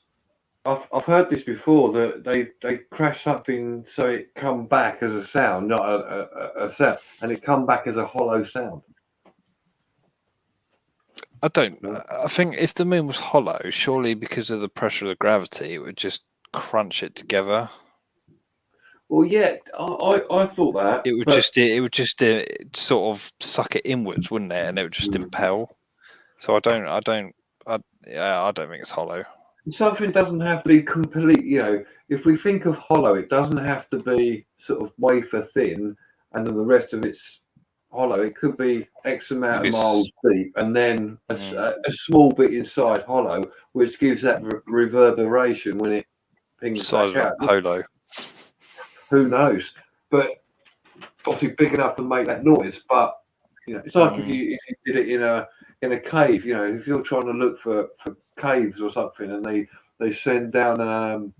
I've heard this before, that they crash something so it come back as a sound, not a sound, and it come back as a hollow sound. I think if the moon was hollow, surely because of the pressure of the gravity, it would just crunch it together. Well, yeah, I thought that. It would just sort of suck it inwards, wouldn't it? And it would just impel. So I don't think it's hollow. Something doesn't have to be complete. If we think of hollow, it doesn't have to be sort of wafer thin, and then the rest of it's hollow. It could be X amount of miles deep, and then a small bit inside hollow, which gives that reverberation when it pings back out. Polo. Who knows? But obviously big enough to make that noise. But it's like if you did it in a cave. If you're trying to look for caves or something, and they send down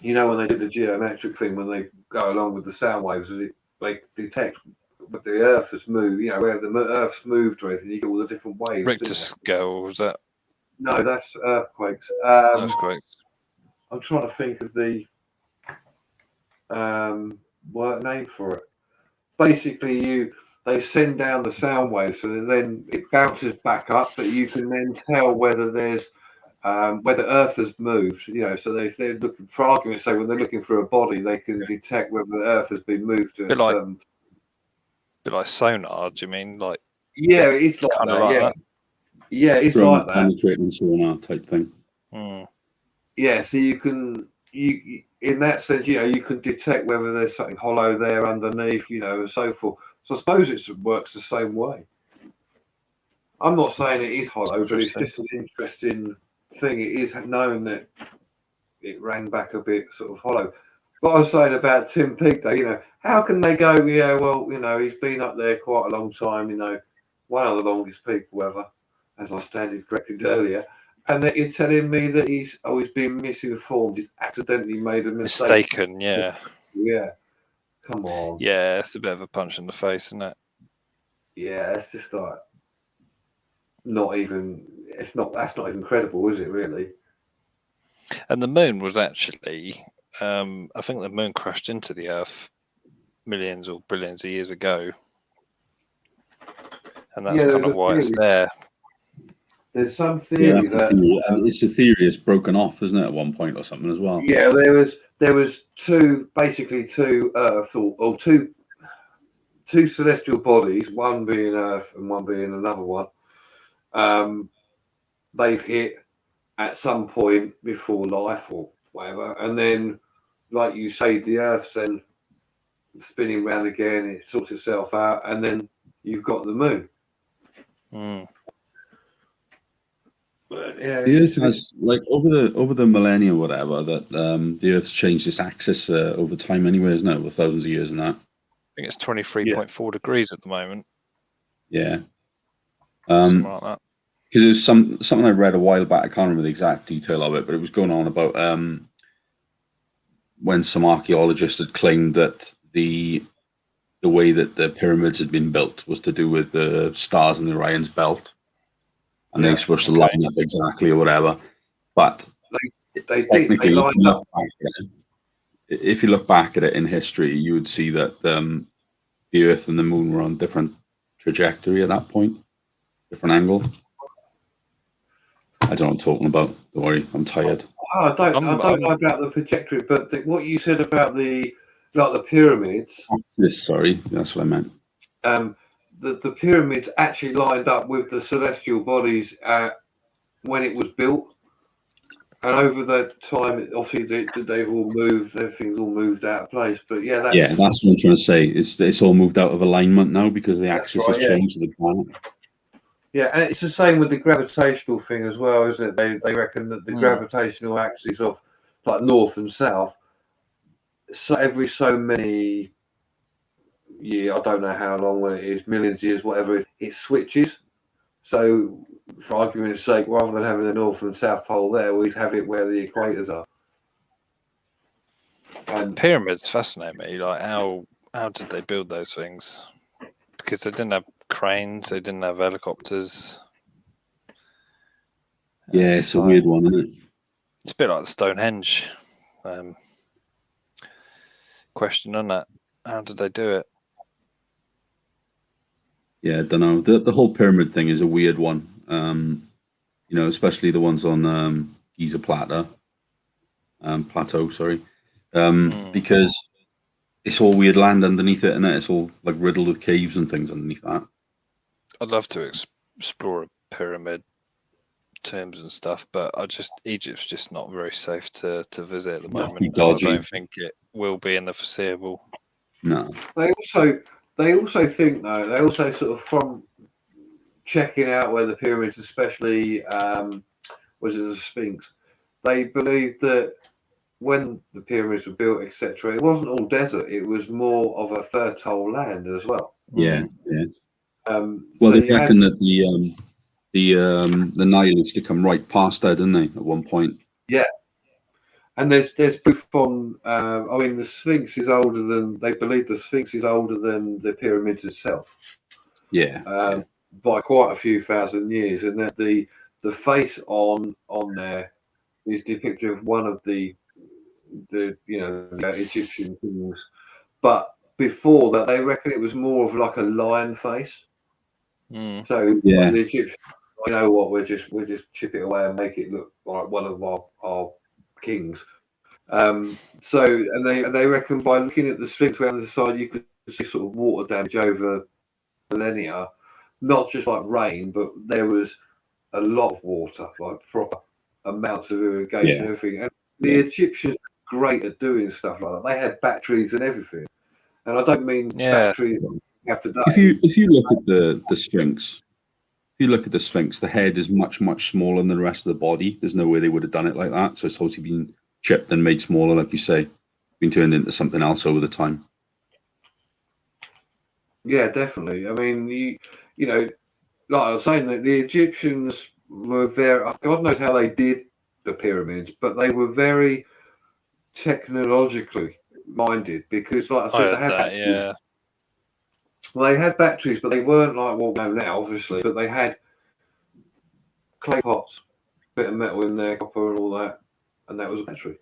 when they do the geometric thing, when they go along with the sound waves, and they detect what the Earth has moved. Where the Earth's moved or anything. You get all the different waves. Richter scale, was that? No, that's earthquakes. Earthquakes. I'm trying to think of the word name for it. Basically, they send down the sound waves, so then it bounces back up, but you can then tell whether there's whether Earth has moved. So if they're looking, for argument's sake, when they're looking for a body, they can detect whether the Earth has been moved to a certain. Bit like sonar. Do you mean like? Yeah, it's like that. Yeah, it's like that. Penetrating sonar type thing. Yeah, so you can in that sense, you can detect whether there's something hollow there underneath, and so forth. So I suppose it works the same way. I'm not saying it is hollow, but it's just an interesting thing. It is known that it rang back a bit sort of hollow. What I was saying about Tim Peake, though, how can they go, he's been up there quite a long time, one of the longest people ever, as I standard corrected earlier. And that you're telling me that he's been misinformed, he's accidentally made a mistake. Mistaken, yeah. Yeah. Come on. Yeah, it's a bit of a punch in the face, isn't it? Yeah, it's just like that's not even credible, is it really? And the moon was actually I think the moon crashed into the Earth millions or billions of years ago. And that's kind of why it's there. There's some theory it's a theory it's broken off, isn't it, at one point or something as well? Yeah, there was two Earths or two celestial bodies, one being Earth and one being another one. They've hit at some point before life or whatever, and then, like you say, the Earth's then spinning round again, it sorts itself out, and then you've got the moon. But, yeah, the Earth has, like, over the millennia or whatever, that the Earth's changed its axis over time anyway, isn't it? Over thousands of years and that. I think it's 23.4 degrees at the moment. Yeah. Something like that. Because it was something I read a while back. I can't remember the exact detail of it, but it was going on about when some archaeologists had claimed that the way that the pyramids had been built was to do with the stars in Orion's belt, and they're supposed to line up exactly or whatever. But technically, if you look back at it in history, you would see that the Earth and the Moon were on different trajectory at that point, different angles. I don't know what I'm talking about. Don't worry, I'm tired. I don't know about the trajectory, but what you said about the pyramids. Sorry, that's what I meant. The pyramids actually lined up with the celestial bodies when it was built, and over the time, obviously they've all moved. Everything's all moved out of place. But that's what I'm trying to say. It's all moved out of alignment now because the axis has changed to the planet. Yeah, and it's the same with the gravitational thing as well, isn't it? They reckon that the gravitational axis of like north and south, so every so many I don't know how long when it is, millions of years, whatever, it switches. So, for argument's sake, rather than having the north and south pole there, we'd have it where the equators are. And pyramids fascinate me. Like how did they build those things? Because they didn't have cranes, they didn't have helicopters. Yeah, it's a weird one, isn't it? It's a bit like the Stonehenge question, isn't it? How did they do it? Yeah, I don't know. The whole pyramid thing is a weird one. Especially the ones on Giza Plateau. Because it's all weird land underneath it, and it's all like riddled with caves and things underneath that. I'd love to explore a pyramid tombs and stuff, but Egypt's just not very safe to visit at the moment. And I don't think it will be in the foreseeable. No. They also think though. They also sort of from checking out where the pyramids, especially was it the Sphinx, they believed that when the pyramids were built, etc., it wasn't all desert. It was more of a fertile land as well. Yeah, yeah. Well, so they reckon that the Nile used to come right past there, didn't they? At one point. Yeah. And there's proof on. I mean, the Sphinx is older than they believe. The Sphinx is older than the pyramids itself. Yeah. By quite a few thousand years, and that the face on there is depicted of one of the Egyptian kings. But before that, they reckon it was more of like a lion face. So yeah, the Egyptians, you know what, we'll just chip it away and make it look like one of our kings. So and they reckon by looking at the Sphinx around the side, you could see sort of water damage over millennia, not just like rain, but there was a lot of water, like proper amounts of irrigation and everything. And the Egyptians were great at doing stuff like that. They had batteries and everything. And I don't mean batteries we have today. If you look at the Sphinx, the head is much, much smaller than the rest of the body. There's no way they would have done it like that. So it's obviously been chipped and made smaller, like you say, been turned into something else over the time. Yeah, definitely. I mean, you know, like I was saying, that the Egyptians were very, God knows how they did the pyramids, but they were very technologically minded because, like I said, they had batteries. Well, they had batteries, but they weren't like what we know now, obviously, but they had clay pots, bit of metal in there, copper and all that, and that was a battery.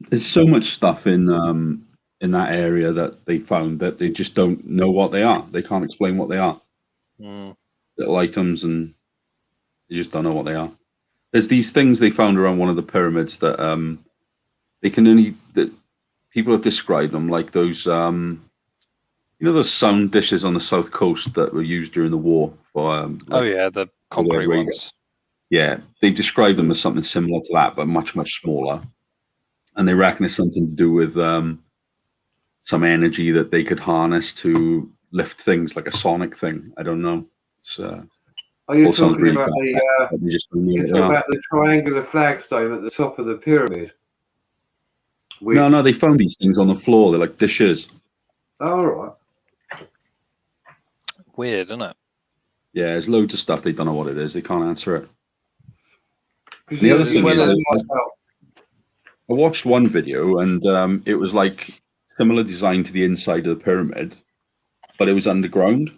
There's so much stuff in that area that they found that they just don't know what they are. They can't explain what they are. Little items, and they just don't know what they are. There's these things they found around one of the pyramids that that people have described them like those those sound dishes on the south coast that were used during the war for the concrete ones. Yeah, they've described them as something similar to that, but much, much smaller. And they reckon it's something to do with some energy that they could harness to lift things, like a sonic thing. I don't know. Are you talking about the triangular flagstone at the top of the pyramid? No, they found these things on the floor. They're like dishes. All right. Weird, isn't it? Yeah, there's loads of stuff. They don't know what it is. They can't answer it. The other thing is, I watched one video, and it was like similar design to the inside of the pyramid, but it was underground.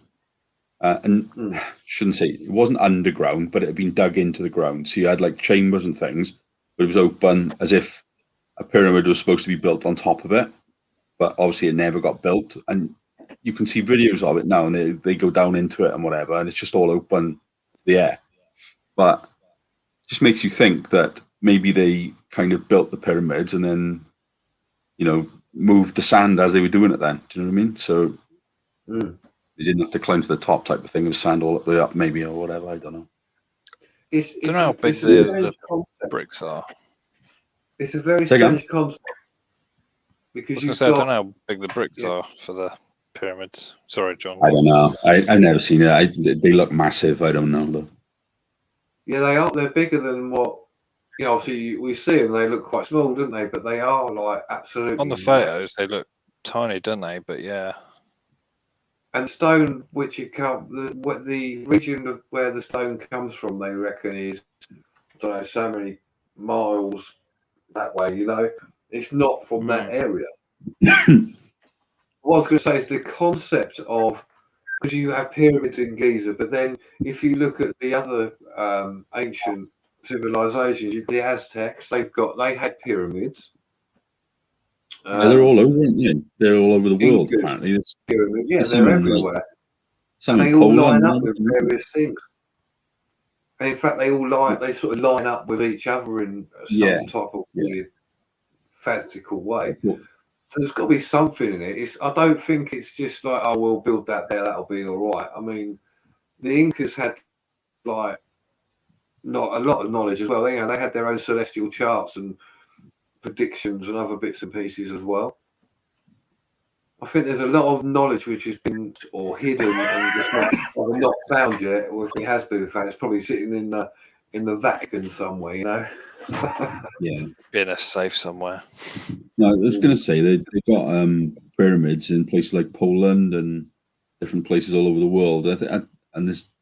Shouldn't say it wasn't underground, but it had been dug into the ground. So you had like chambers and things, but it was open as if a pyramid was supposed to be built on top of it. But obviously it never got built. And you can see videos of it now, and they go down into it and whatever, and it's just all open to the air. But it just makes you think that maybe they kind of built the pyramids and then, moved the sand as they were doing it then. Do you know what I mean? So they didn't have to climb to the top type of thing with sand all the way up, maybe, or whatever. I don't know. I don't know how big the bricks are. It's a very strange concept. Because I don't know how big the bricks are for the pyramids. Sorry, John. I don't know. I've never seen it. They look massive. I don't know though. Yeah, they are. They're bigger than what obviously we see them. They look quite small, don't they? But they are like absolutely. On the photos, they look tiny, don't they? But yeah. And stone, which the region of where the stone comes from, they reckon is, I don't know, so many miles that way. It's not from that area. What I was going to say is the concept of, because you have pyramids in Giza, but then if you look at the other ancient civilizations, the Aztecs, they had pyramids. They're all over, aren't they? They're all over the world, apparently. They're everywhere. And they all line up with various things. And in fact, they sort of line up with each other in some type of weird, fantastical way. So there's got to be something in it. I don't think it's just like, oh, we'll build that there, that'll be all right. I mean, the Incas had like not a lot of knowledge as well. They had their own celestial charts and predictions and other bits and pieces as well. I think there's a lot of knowledge which has been or hidden and just not found yet. Or if it has been found, it's probably sitting in the Vatican somewhere, you know. Yeah. In a safe somewhere. No, I was going to say they've got pyramids in places like Poland and different places all over the world. And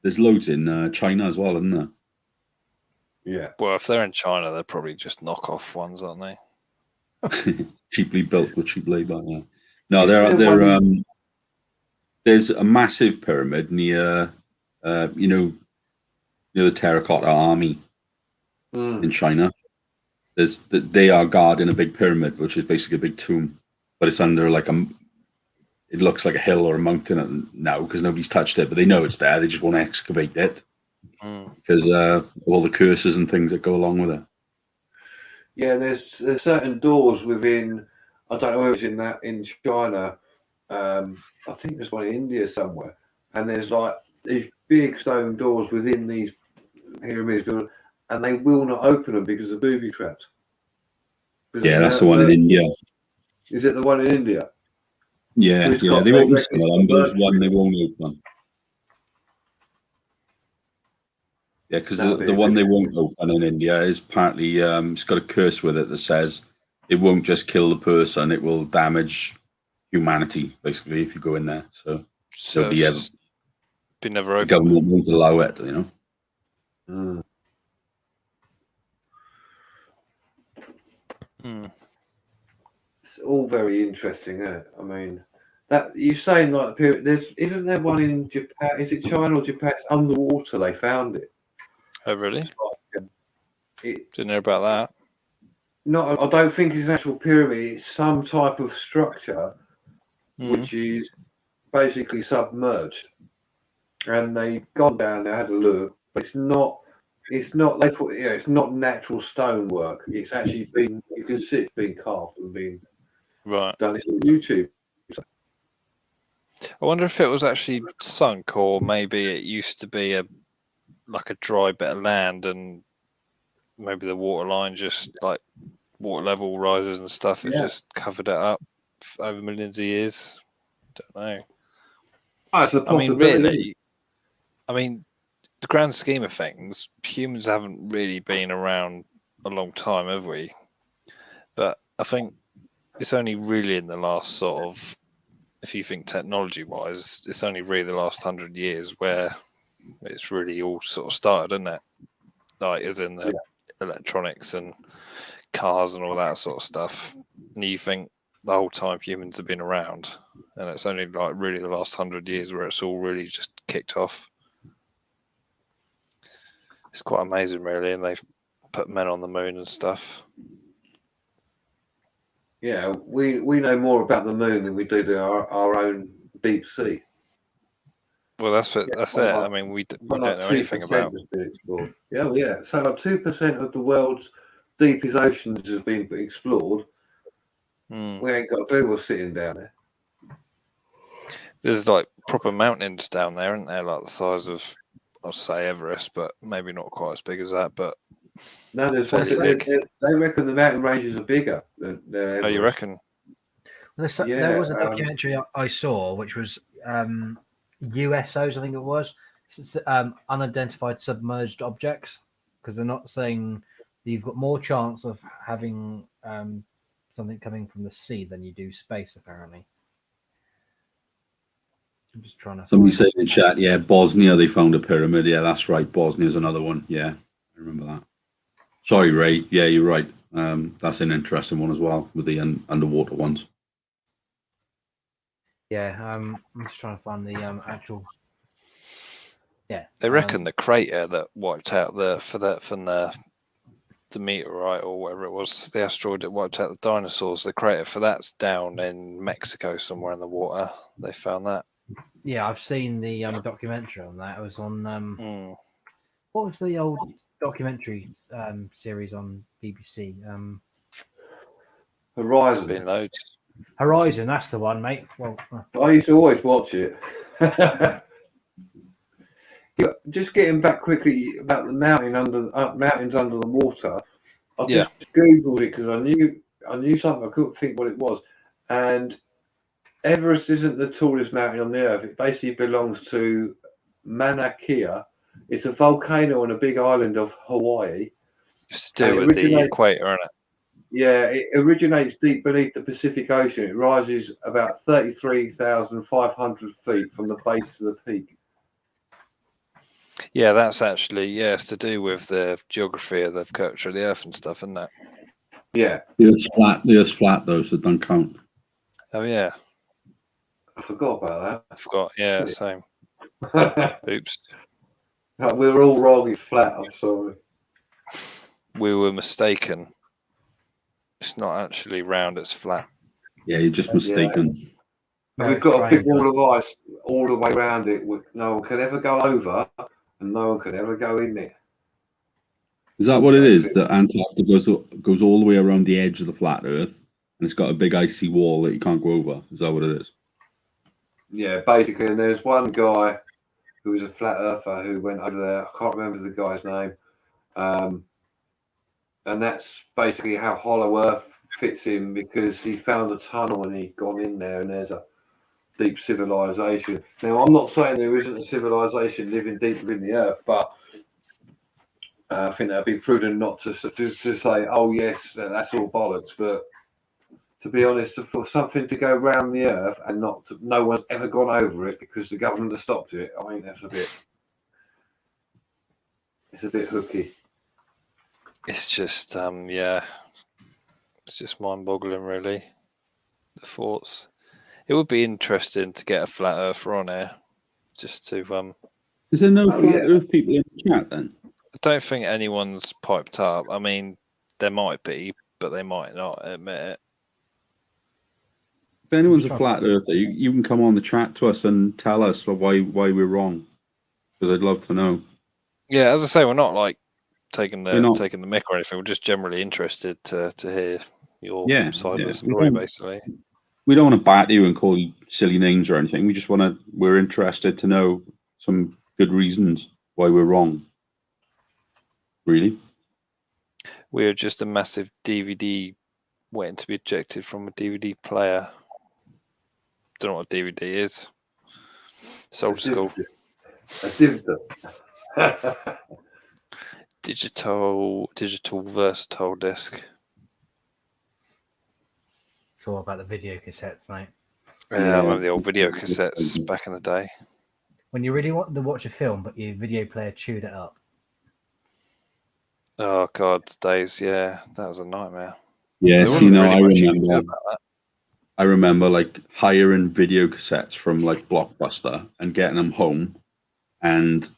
there's loads in China as well, isn't there? Yeah. Well, if they're in China, they're probably just knockoff ones, aren't they? Cheaply built with cheap labour. Yeah. No, there's a massive pyramid near, near the Terracotta Army in China. They are guarding a big pyramid, which is basically a big tomb, but it's under like it looks like a hill or a mountain now because nobody's touched it, but they know it's there. They just want to excavate it because all the curses and things that go along with it. Yeah, there's certain doors within. I don't know if it's in China. I think there's one in India somewhere, and there's like these big stone doors within these pyramids, and they will not open them because of booby traps. Yeah, that's the one in India. Is it the one in India? Yeah, they open some of them, but there's one they won't open. Yeah, because the one they won't open in India is partly it's got a curse with it that says it won't just kill the person; it will damage humanity, basically, if you go in there. So it'll be never open. The government won't allow it, you know. It's all very interesting, isn't it? I mean, that you're saying like isn't there one in Japan? Is it China or Japan? It's underwater. They found it. Oh, really? Didn't know about that. No, I don't think it's an actual pyramid. It's some type of structure which is basically submerged. And they've gone down there, had a look. But it's not. They thought, it's not natural stonework. It's actually been. You can see it's been carved and been done. It's on YouTube. I wonder if it was actually sunk, or maybe it used to be like a dry bit of land, and maybe the water line just like water level rises and stuff. It just covered it up over millions of years. Don't know. I mean, really. I mean, the grand scheme of things, humans haven't really been around a long time, have we? But I think it's only really in the last sort of, if you think technology-wise, it's only really the last 100 years where it's really all sort of started, isn't it? Like, as in the electronics and cars and all that sort of stuff. And you think the whole time humans have been around, and it's only like really the last 100 years where it's all really just kicked off. It's quite amazing, really, and they've put men on the moon and stuff. Yeah, we know more about the moon than we do our own deep sea. Well, that's it. I mean, we don't know anything about. Yeah. So like 2% of the world's deepest oceans have been explored. We ain't got a clue what's sitting down there. There's like proper mountains down there, aren't there? Like the size of, I'll say Everest, but maybe not quite as big as that. But no, they reckon the mountain ranges are bigger than Everest. Oh, you reckon? There was a documentary I saw, which was USOs, I think it was, unidentified submerged objects, because they're not saying that you've got more chance of having something coming from the sea than you do space, apparently. I'm just trying to. Somebody said in chat, Bosnia, they found a pyramid. Yeah, that's right. Bosnia's another one. Yeah, I remember that. Sorry, Ray. Yeah, you're right. That's an interesting one as well with the underwater ones. Yeah, I'm just trying to find the actual. Yeah, they reckon the crater that wiped out from the meteorite or whatever it was, the asteroid that wiped out the dinosaurs. The crater for that's down in Mexico somewhere in the water. They found that. Yeah, I've seen the documentary on that. It was on what was the old documentary series on BBC? Horizon. There's been loads. Horizon, that's the one, mate. Well, I used to always watch it. Yeah, just getting back quickly about the mountains under the water. I Yeah. just googled it because I knew something. I couldn't think what it was. And Everest isn't the tallest mountain on the earth. It basically belongs to Mauna Kea. It's a volcano on a big island of Hawaii. It's to do with the equator, isn't it? Yeah, it originates deep beneath the Pacific Ocean. It rises about 33,500 feet from the base to the peak. Yeah, that's actually, it's to do with the geography of the curvature of the Earth and stuff, isn't it? Yeah. The Earth's flat though, so don't count. Oh yeah. I forgot about that. I forgot. Yeah, same. Oops. We're all wrong. It's flat. I'm sorry. We were mistaken. It's not actually round, it's flat. Yeah, you're just mistaken. And we've got a big wall of ice all the way around it. No one can ever go over, and no one can ever go in there. Is that what it is? That Antarctica goes all the way around the edge of the flat Earth, and it's got a big icy wall that you can't go over. Is that what it is? Yeah, basically. And there's one guy who was a flat earther who went over there. I can't remember the guy's name. And that's basically how Hollow Earth fits in, because he found a tunnel and he'd gone in there, and there's a deep civilization. Now, I'm not saying there isn't a civilization living deep within the earth, but I think that'd be prudent not to say, oh, yes, that's all bollocks. But to be honest, for something to go around the earth and no one's ever gone over it because the government has stopped it, I think that's it's a bit hooky. It's just, it's just mind-boggling, really. The thoughts. It would be interesting to get a flat earther on here, just to. Is there no flat Earth people in the chat then? I don't think anyone's piped up. I mean, there might be, but they might not admit it. If anyone's a flat earther, you can come on the chat to us and tell us why we're wrong, because I'd love to know. Yeah, as I say, we're not like taking the mick or anything. We're just generally interested to hear your side of the story, basically. We don't want to bat you and call you silly names or anything. We just we're interested to know some good reasons why we're wrong. Really? We're just a massive DVD waiting to be ejected from a DVD player. Don't know what DVD is. It's old school. Digital versatile disc. It's all about the video cassettes, mate. Yeah, I remember the old video cassettes back in the day. When you really wanted to watch a film, but your video player chewed it up. Oh God, days, yeah, that was a nightmare. Yes, I remember like hiring video cassettes from like Blockbuster and getting them home, and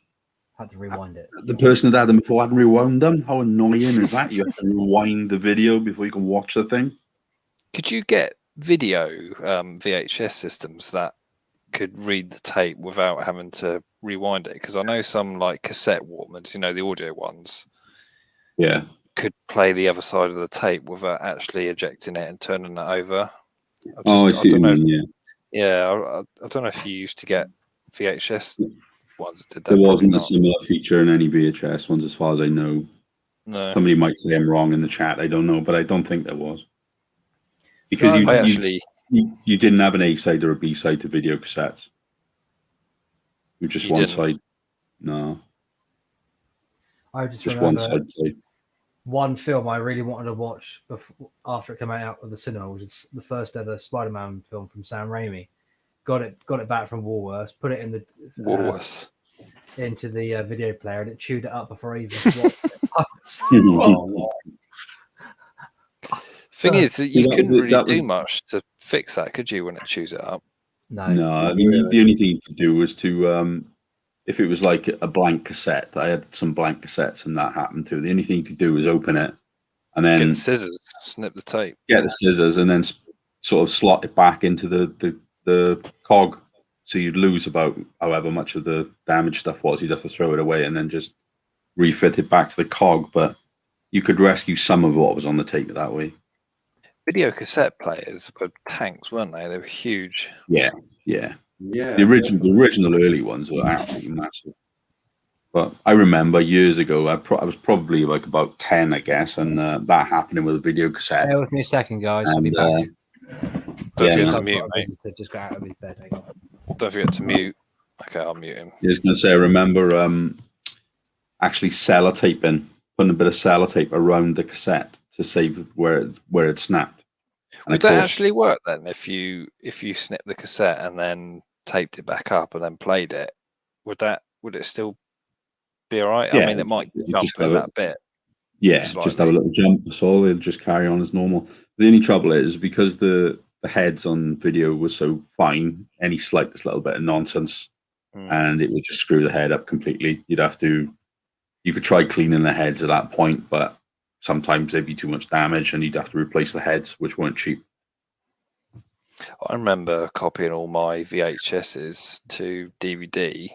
had to rewind it. The person that had them before hadn't rewound them. How annoying is that? You have to rewind the video before you can watch the thing. Could you get video VHS systems that could read the tape without having to rewind it? Because I know some like cassette Walkmans, the audio ones, could play the other side of the tape without actually ejecting it and turning it over. I don't know. I don't know if you used to get VHS ones. There wasn't a similar feature in any VHS ones, as far as I know. No. Somebody might say I'm wrong in the chat. I don't know, but I don't think there was. Because you didn't have an A side or a B side to video cassettes. You just one side. No. I just one side played. One film I really wanted to watch after it came out of the cinema was the first ever Spider-Man film from Sam Raimi. Got it back from Woolworths, put it in the Woolworths into the video player, and it chewed it up before I even watched it. Thing is, you couldn't really do much to fix that, could you, when it chews it up? No. I mean, the only thing you could do was to, if it was like a blank cassette, I had some blank cassettes and that happened too. The only thing you could do was open it and then get the scissors, snip the tape. Get the scissors and then sort of slot it back into the cog. So you'd lose about however much of the damaged stuff was. You'd have to throw it away and then just refit it back to the cog. But you could rescue some of what was on the tape that way. Video cassette players were tanks, weren't they? They were huge. Yeah. Yeah. The original early ones were absolutely massive. But I remember years ago, I was probably like about 10, I guess, and that happening with a video cassette. Bear with me a second, guys. I'll And, be back. Don't Yeah, forget no. to I've mute, got a mate. visitor, just got out of his bed. Hang on. Don't forget to mute. Okay, I'll mute him. I was going to say, I remember actually putting a bit of sellotape around the cassette to save where it snapped. And Would that actually work then? If you snipped the cassette and then taped it back up and then played it, would it still be all right? Yeah, I mean, it might jump just at that bit. Yeah, slightly. just have a little jump. That's all. It'll just carry on as normal. The only trouble is because the heads on video were so fine, any slightest little bit of nonsense, and it would just screw the head up completely. You could try cleaning the heads at that point, but sometimes there'd be too much damage, and you'd have to replace the heads, which weren't cheap. I remember copying all my VHSs to DVD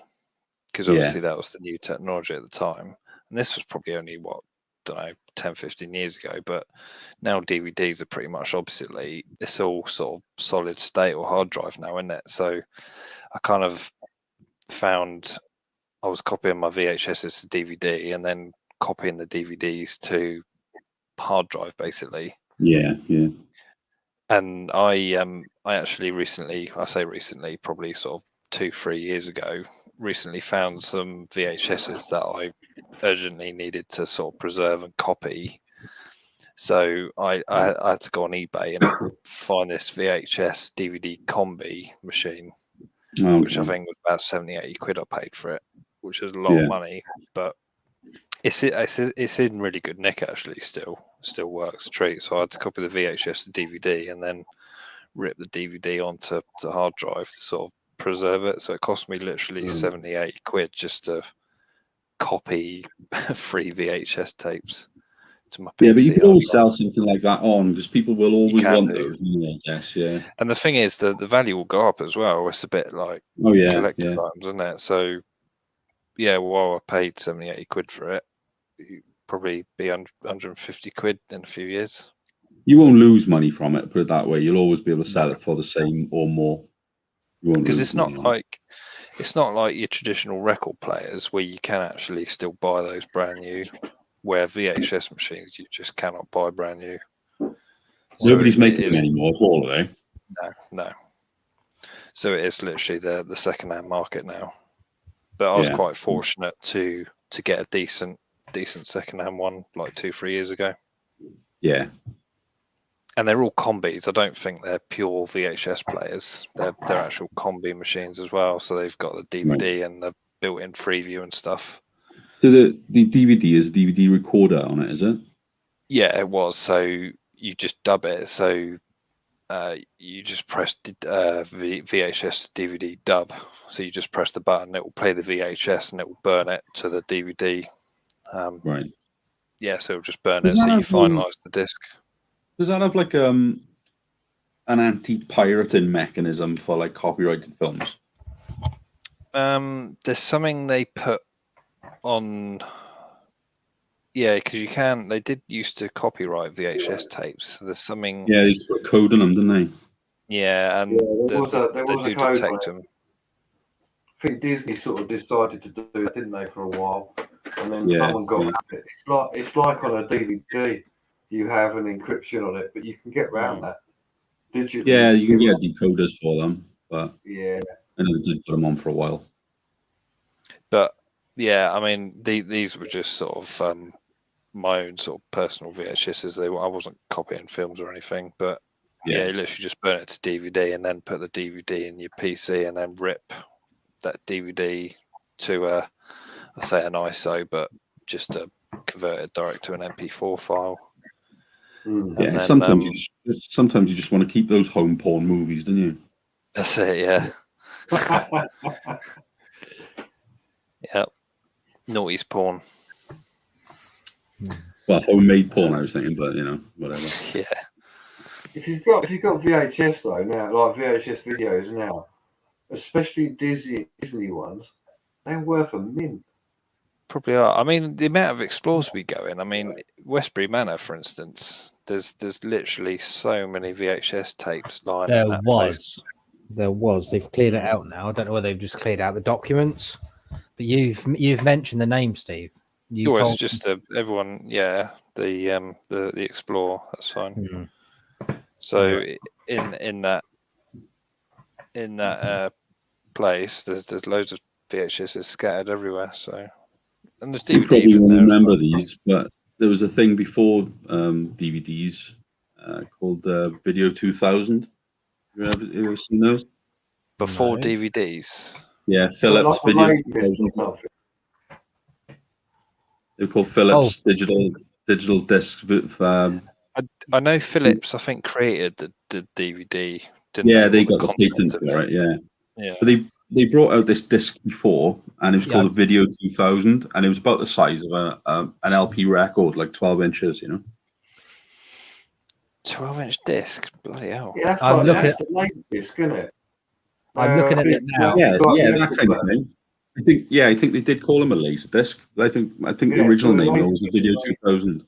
because obviously that was the new technology at the time. And this was probably only, 10, 15 years ago. But now DVDs are pretty much obsolete. It's all sort of solid state or hard drive now, isn't it? So I kind of found I was copying my VHSs to DVD and then copying the DVDs to hard drive, basically. Yeah. And I actually recently, probably sort of 2-3 years ago, recently found some VHSs that I urgently needed to sort of preserve and copy. So I had to go on eBay and find this VHS DVD combi machine, which I think was about 70-80 quid I paid for it, which is a lot of money, but it's in really good nick actually. Still works a treat. So I had to copy the VHS to DVD and then rip the DVD onto hard drive to sort of preserve it. So it cost me literally 70-80 quid just to copy 3 VHS tapes to my PC. Yeah, but you can always sell something like that on because people will always want those. Yeah. And the thing is, the value will go up as well. It's a bit like collector items, isn't it? So yeah, while I paid 70-80 quid for it, it'd probably be 150 quid in a few years. You won't lose money from it, put it that way. You'll always be able to sell it for the same or more. Because it's not like your traditional record players where you can actually still buy those brand new, where VHS machines you just cannot buy brand new. Nobody's making them anymore, all are they? No. So it is literally the second-hand market now. But I was quite fortunate to get a decent second-hand one like 2-3 years ago. Yeah. And they're all combis. I don't think they're pure VHS players. They're actual combi machines as well. So they've got the DVD and the built-in Freeview and stuff. So the DVD is DVD recorder on it, is it? Yeah, it was. So you just dub it. So you just press VHS DVD dub. So you just press the button. It will play the VHS and it will burn it to the DVD. Right. Yeah, so it will just burn it. So you finalize the disc. Does that have like an anti-pirating mechanism for like copyrighted films? There's something they put on. Yeah, because you can. They did used to copyright VHS tapes. There's something. Yeah, they used to put a code on them, didn't they? Yeah, and there was a code detect them. I think Disney sort of decided to do it, didn't they, for a while? And then someone got it. It's like on a DVD. You have an encryption on it, but you can get around that digitally. Yeah, you can get decoders for them, but I know they did put them on for a while. But yeah, I mean, these were just sort of my own sort of personal VHSs. I wasn't copying films or anything, but you literally just burn it to DVD and then put the DVD in your PC and then rip that DVD to an ISO, but just to convert it direct to an MP4 file. Yeah, then, sometimes you just want to keep those home porn movies, don't you? That's it, yeah. Yep. Naughty's porn. Well, homemade porn, I was thinking, but whatever. Yeah. If you've got VHS though now, like VHS videos now, especially Disney ones, they're worth a mint. Probably are. I mean, the amount of explores we go in. I mean, Westbury Manor, for instance, there's literally so many VHS tapes lying There in that place. was. They've cleared it out now. I don't know whether they've just cleared out the documents, but you've mentioned the name, Steve. You Well, it's told just everyone, yeah. The Explorer, that's fine. Hmm. So in that place, there's loads of VHSs scattered everywhere. So, and there's You DVDs probably in won't there as remember well. these, but there was a thing before DVDs called Video 2000. You ever seen those? Before No. DVDs. Yeah, So like Philips a Video laser disc 2000. or something. They're called Philips digital disc. I know Philips, I think, created the DVD, didn't Yeah, they? they got the patent of for it. Yeah, Yeah. but they brought out this disc before, and it was Yeah. called a Video 2000, and it was about the size of an LP record, like 12 inches. You know. 12-inch disc, bloody hell. Yeah, that's I'm like looking that's the laser disc, isn't it? I'm looking at it now. Yeah, Like yeah, the that kind of Apple thing. I think they did call them a laser disc. I think the Yeah, original so the name laser was a disc Video was like- 2000.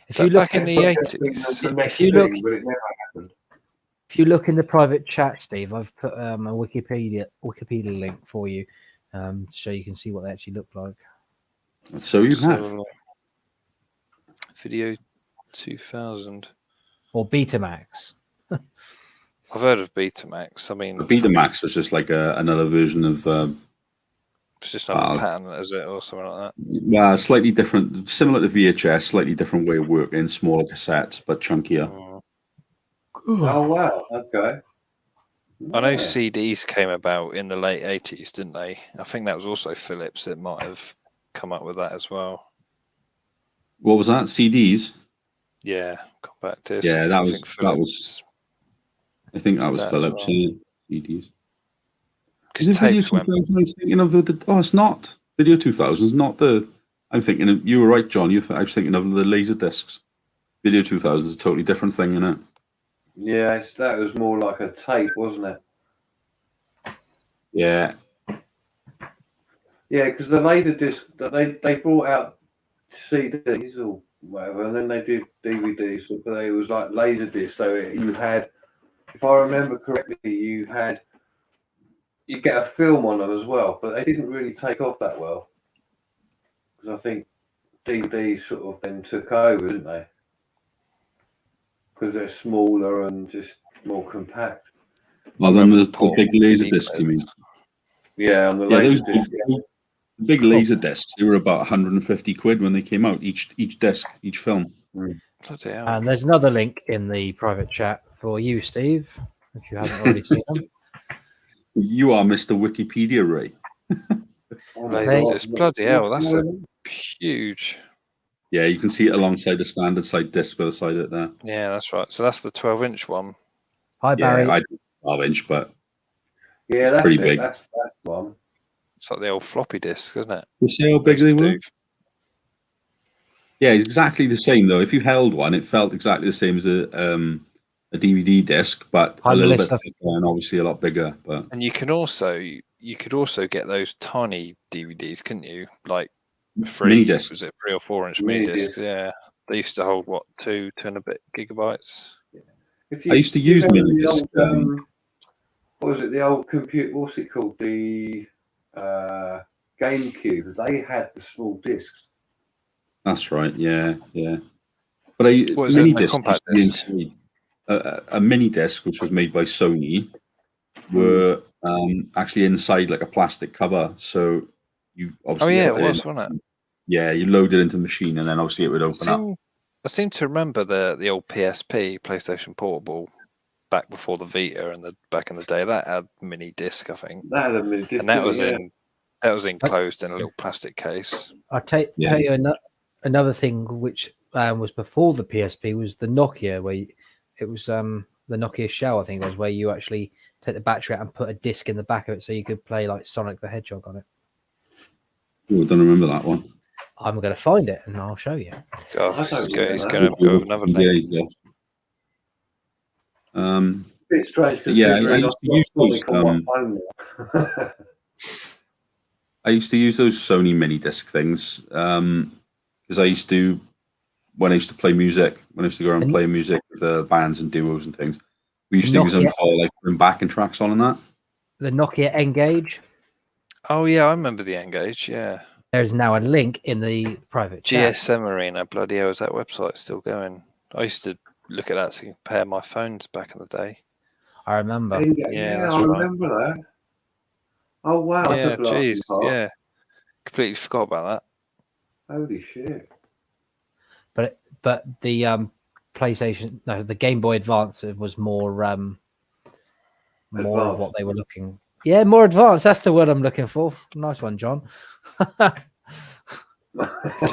If So you look back in It's the like that's been 80s, the next if you look- thing, but it never happened. If you look in the private chat, Steve, I've put a Wikipedia link for you, so you can see what they actually look like. So you have. so, Video 2000. Or Betamax. I've heard of Betamax. I mean, The Betamax was just like another version of it's just another pattern, is it, or something like that? slightly different, similar to VHS, slightly different way of working, smaller cassettes but chunkier. Oh wow, okay. I know Yeah. CDs came about in the late 80s, didn't they? I think that was also Philips that might have come up with that as well. What was that? CDs? Yeah, compact disc. Yeah, I think Philips. I think that was That as Philips. well. Yeah, CDs. Because Is it Video tapes went. 2000? I was thinking of it's not. Video 2000 is not the. I'm thinking of, you were right, John. I was thinking of the laser discs. Video 2000 is a totally different thing, isn't it? Yeah, that was more like a tape, wasn't it? Yeah. Yeah, because the laser disc that they brought out CDs or whatever, and then they did DVDs, but it was like laser disc. So you had, if I remember correctly, you get a film on them as well, but they didn't really take off that well because I think DVDs sort of then took over, didn't they? Because they're smaller and just more compact. Well, then the big laser CD discs, you mean? Yeah, on the Yeah, laser those disc. Yeah. big laser discs, they were about 150 quid when they came out, each disc, each film. Bloody hell. And there's another link in the private chat for you, Steve, if you haven't already seen them. You are Mr. Wikipedia, Ray. Oh my Laser God. disc, bloody hell, that's a huge. Yeah, you can see it alongside the standard side disc by the side of it there. Yeah, that's right. So that's the 12-inch one. Hi, Barry. Yeah, I did 12-inch, but Yeah, that's pretty it. big. That's one. It's like the old floppy disk, isn't it? you see how big Used they to were? do. Yeah, it's exactly the same though. If you held one, it felt exactly the same as a DVD disc, but Hi, a little Melissa. bit thicker and obviously a lot bigger. But And you could also get those tiny DVDs, couldn't you? Like Mini discs. was it 3 or 4-inch mini Mini discs? discs. Yeah, they used to hold what 2 and a bit gigabytes. If I used to use remember mini the disc, old, what was it? The old computer. What's it called? The GameCube. They had the small discs. that's right. Yeah. But What is it, mini a disc compact used to be disc? inside. A mini disc, which was made by Sony, were actually inside like a plastic cover. So you obviously Oh yeah, put it in- was, wasn't it? Yeah, you load it into the machine and then obviously it would open up. I seem to remember the old PSP, PlayStation Portable, back before the Vita and back in the day. That had mini disc, I think, That had a mini disc. and that didn't was enclosed in a little plastic case. I'll tell you another thing which was before the PSP was the Nokia, where it was the Nokia Shell, I think it was, where you actually take the battery out and put a disc in the back of it so you could play like Sonic the Hedgehog on it. Oh, I don't remember that one. I'm going to find it and I'll show you. God, I don't he's remember going that. to go with another link. Yeah. A bit strange Yeah, considering I used to use those, on my phone now. I used to use those Sony mini disc things because I used to when I used to play music, when I used to go around and play music with the bands and duos and things, we used to use them for like putting backing tracks on and that. The Nokia Engage. Oh yeah, I remember the Engage. Yeah, there's now a link in the private chat. GSM Arena. Bloody hell, is that website still going? I used to look at that to compare my phones back in the day. I remember. Yeah, I remember that. Oh wow, yeah, jeez, yeah, completely forgot about that. Holy shit! But the PlayStation, no, the Game Boy Advance was more of what they were looking. Yeah, more advanced. That's the word I'm looking for. Nice one, John.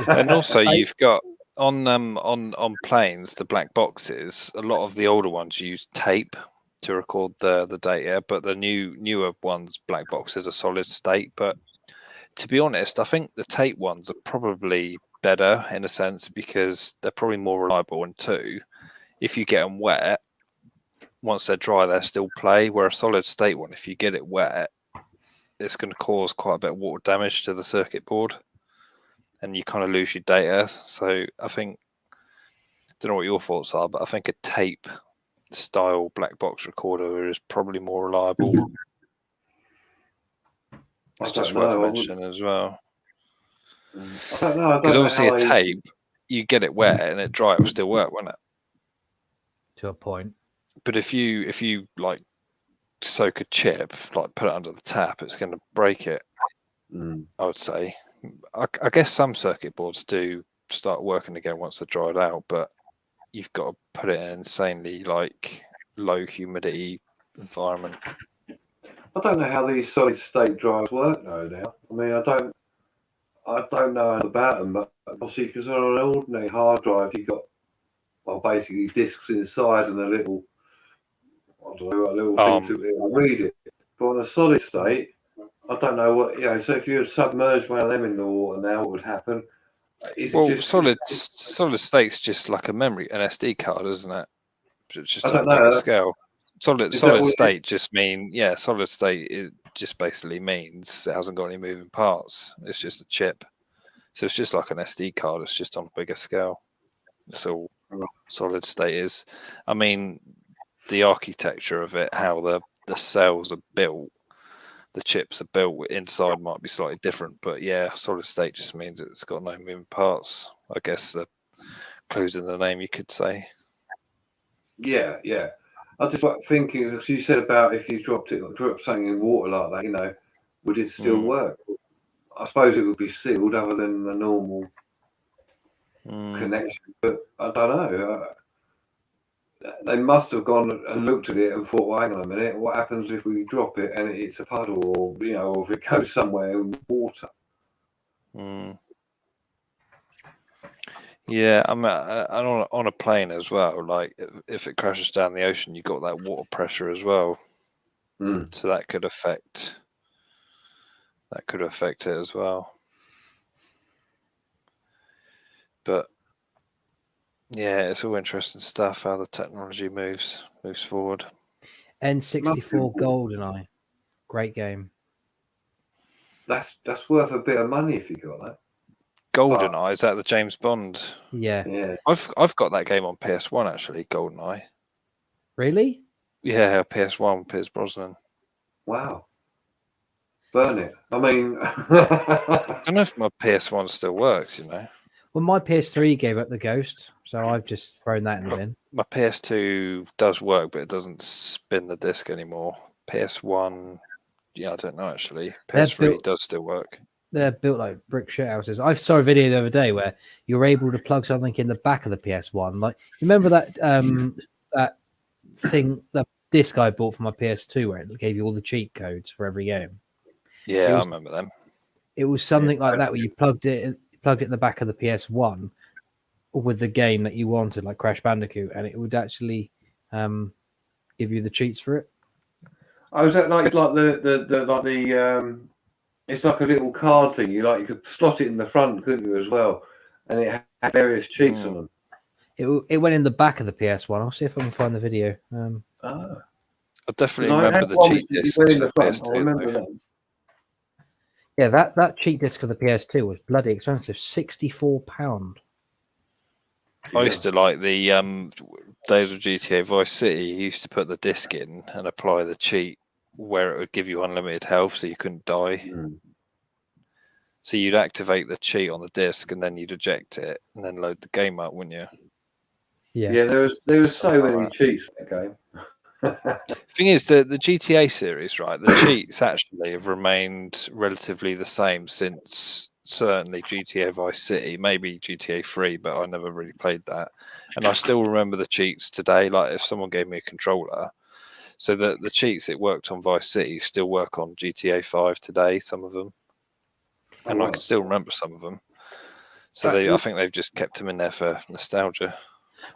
And also, you've got on planes, the black boxes. A lot of the older ones use tape to record the data, but the newer ones, black boxes, are solid state. But to be honest, I think the tape ones are probably better in a sense because they're probably more reliable. And two, if you get them wet, once they're dry, they still play. Where a solid state one, if you get it wet, it's going to cause quite a bit of water damage to the circuit board, and you kind of lose your data. So I think, I don't know what your thoughts are, but I think a tape style black box recorder is probably more reliable. It's just worth mentioning as well. I don't know. Because obviously a tape, you get it wet and it dry, it will still work, won't it? To a point. But if you like soak a chip, like put it under the tap, it's going to break it. I would say. I guess some circuit boards do start working again once they're dried out, but you've got to put it in an insanely like low humidity environment. I don't know how these solid state drives work though now. I mean, I don't know about them, but obviously because on an ordinary hard drive you've got basically discs inside and a little thing to read it. But on a solid state, I don't know what so if you submerge one of them in the water now, what would happen? Solid state's just like a memory, an SD card, isn't it? It's just on a bigger scale. Solid state just mean solid state. It just basically means it hasn't got any moving parts. It's just a chip, so it's just like an SD card. It's just on a bigger scale. That's all solid state is. I mean, the architecture of it, how the cells are built, the chips are built inside might be slightly different, but solid state just means it's got no moving parts. I guess the clue's in the name, you could say. Yeah. I just like thinking, as you said about if you dropped something in water like that, would it still work? I suppose it would be sealed other than the normal connection, but I don't know. They must have gone and looked at it and thought, well, hang on a minute, what happens if we drop it and it's a puddle, or or if it goes somewhere in water? Yeah, I mean, on a plane as well. Like if it crashes down the ocean, you've got that water pressure as well, so that could affect it as well. But it's all interesting stuff how the technology moves forward. N64 GoldenEye, great game. That's worth a bit of money if you got that. GoldenEye, is that the James Bond? Yeah. I've got that game on PS1 actually. GoldenEye. Really? Yeah, PS1, Pierce Brosnan. Wow. Burn it. I mean, I don't know if my PS1 still works. Well, my PS3 gave up the ghost, so I've just thrown that in the bin. My PS2 does work, but it doesn't spin the disc anymore. PS1, I don't know actually. PS3 does still work. They're built like brick shit houses. I saw a video the other day where you were able to plug something in the back of the PS1. Like, remember that that thing, that disc I bought for my PS2 where it gave you all the cheat codes for every game? Yeah, I remember them. It was something like that where you plugged it in the back of the PS1 with the game that you wanted, like Crash Bandicoot, and it would actually give you the cheats for it. Oh, is that like the it's like a little card thing. You could slot it in the front, couldn't you, as well? And it had various cheats on them. It went in the back of the PS1. I'll see if I can find the video. I definitely remember the cheat discs for the PS2. I remember that. Yeah, that cheat disc for the PS2 was bloody expensive, £64. I used to like the days of GTA Vice City. You used to put the disc in and apply the cheat where it would give you unlimited health, so you couldn't die. So you'd activate the cheat on the disc, and then you'd eject it, and then load the game up, wouldn't you? Yeah, there was so many cheats in that game. Thing is, the GTA series, right? The cheats actually have remained relatively the same since certainly GTA Vice City, maybe GTA 3, but I never really played that. And I still remember the cheats today. Like if someone gave me a controller, so the cheats that worked on Vice City still work on GTA 5 today. Some of them, and I can still remember some of them. So I think they've just kept them in there for nostalgia.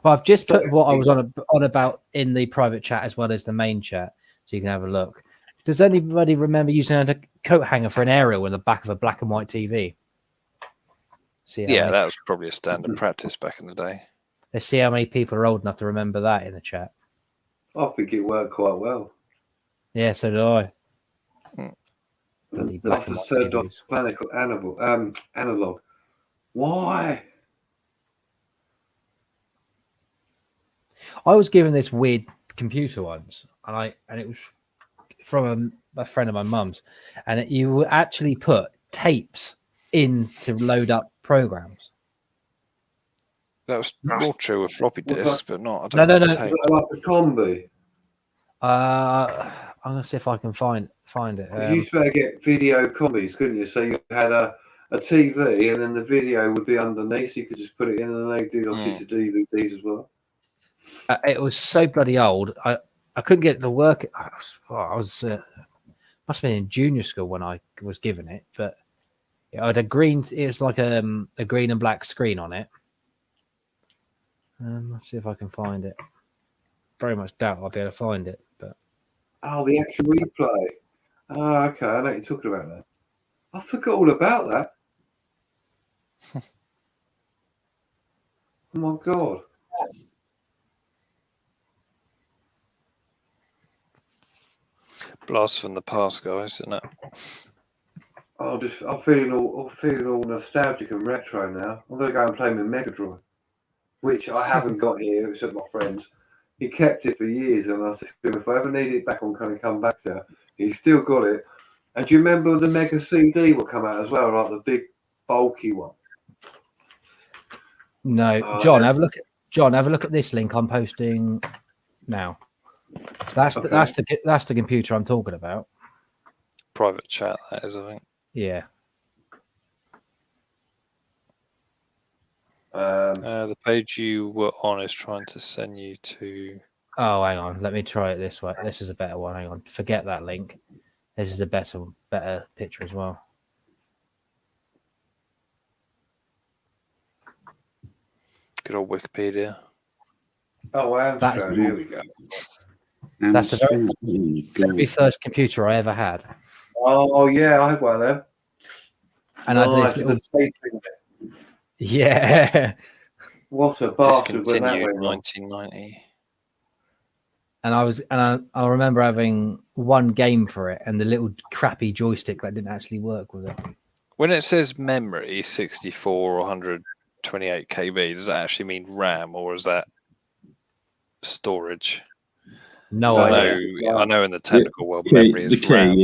Well, I've just put what I was on about in the private chat as well as the main chat, so you can have a look. Does anybody remember using a coat hanger for an aerial in the back of a black and white TV? Yeah, that was probably a standard practice back in the day. Let's see how many people are old enough to remember that in the chat. I think it worked quite well. Yeah, so do I. That's the third analog. Why? I was given this weird computer once, and it was from a friend of my mum's, and you would actually put tapes in to load up programs. That was more true with floppy disks, but not. No. Like a combi. I'm gonna see if I can find it. You used to be able to get video combis, couldn't you? So you had a TV, and then the video would be underneath, so you could just put it in, and then they do obviously to DVDs as well. It was so bloody old. I couldn't get it to work. I was must have been in junior school when I was given it, but I had a green. It was like a green and black screen on it. Let's see if I can find it. Very much doubt I'll be able to find it, but the actual replay. Okay, I know what you're talking about that. I forgot all about that. Oh my god. Blast from the past, guys, isn't it? I'm feeling all nostalgic and retro now. I'm gonna go and play my Mega Drive, which I haven't got here, except my friends. He kept it for years, and I said, if I ever need it back, I'm going to come back to it. He's still got it. And do you remember the Mega CD will come out as well, like the big bulky one? No, John, have a look at this link I'm posting now. That's the computer I'm talking about. Private chat, that is, I think. Yeah. The page you were on is trying to send you to. Oh, hang on. Let me try it this way. This is a better one. Hang on. Forget that link. This is a better picture as well. Good old Wikipedia. Oh, Amstrad. Here we go. That's the very first computer I ever had. Oh yeah, I had one of them. And I had this little tape. Yeah. What a bastard when that Discontinued went 1990. And I remember having one game for it and the little crappy joystick that didn't actually work with it. When it says memory 64 or 128 KB, does that actually mean RAM or is that storage? No idea. I know in the technical world, memory is RAM.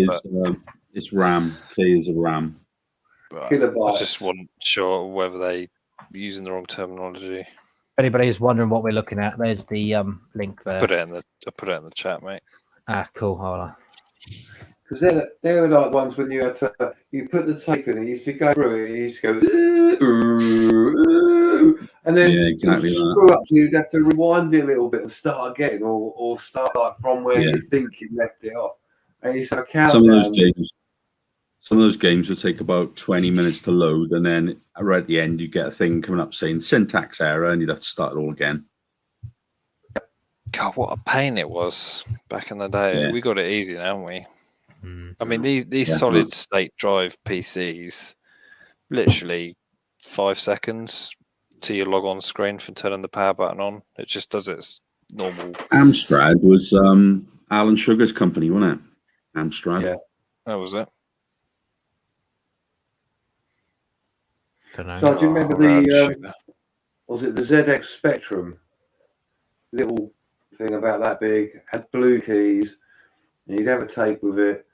It's RAM. K is a RAM. I just wasn't sure whether they using the wrong terminology. If anybody is wondering what we're looking at, there's the link there. I put it in the chat, mate. Cool. Hold on. Because they were like ones when you had to you put the tape in, it used to go through it, used to go and then exactly screw up, so you'd have to rewind it a little bit and start again, or start like from where you think you left it off. And you start counting. Some of those games would take about 20 minutes to load, and then right at the end, you get a thing coming up saying syntax error, and you'd have to start it all again. God, what a pain it was back in the day. Yeah. We got it easy now, haven't we? I mean, these solid state drive PCs, literally 5 seconds till you log on screen from turning the power button on. It just does its normal. Amstrad was Alan Sugar's company, wasn't it? Amstrad. Yeah, that was it. So do you remember was it the ZX Spectrum? Little thing about that big, had blue keys, and you'd have a tape with it,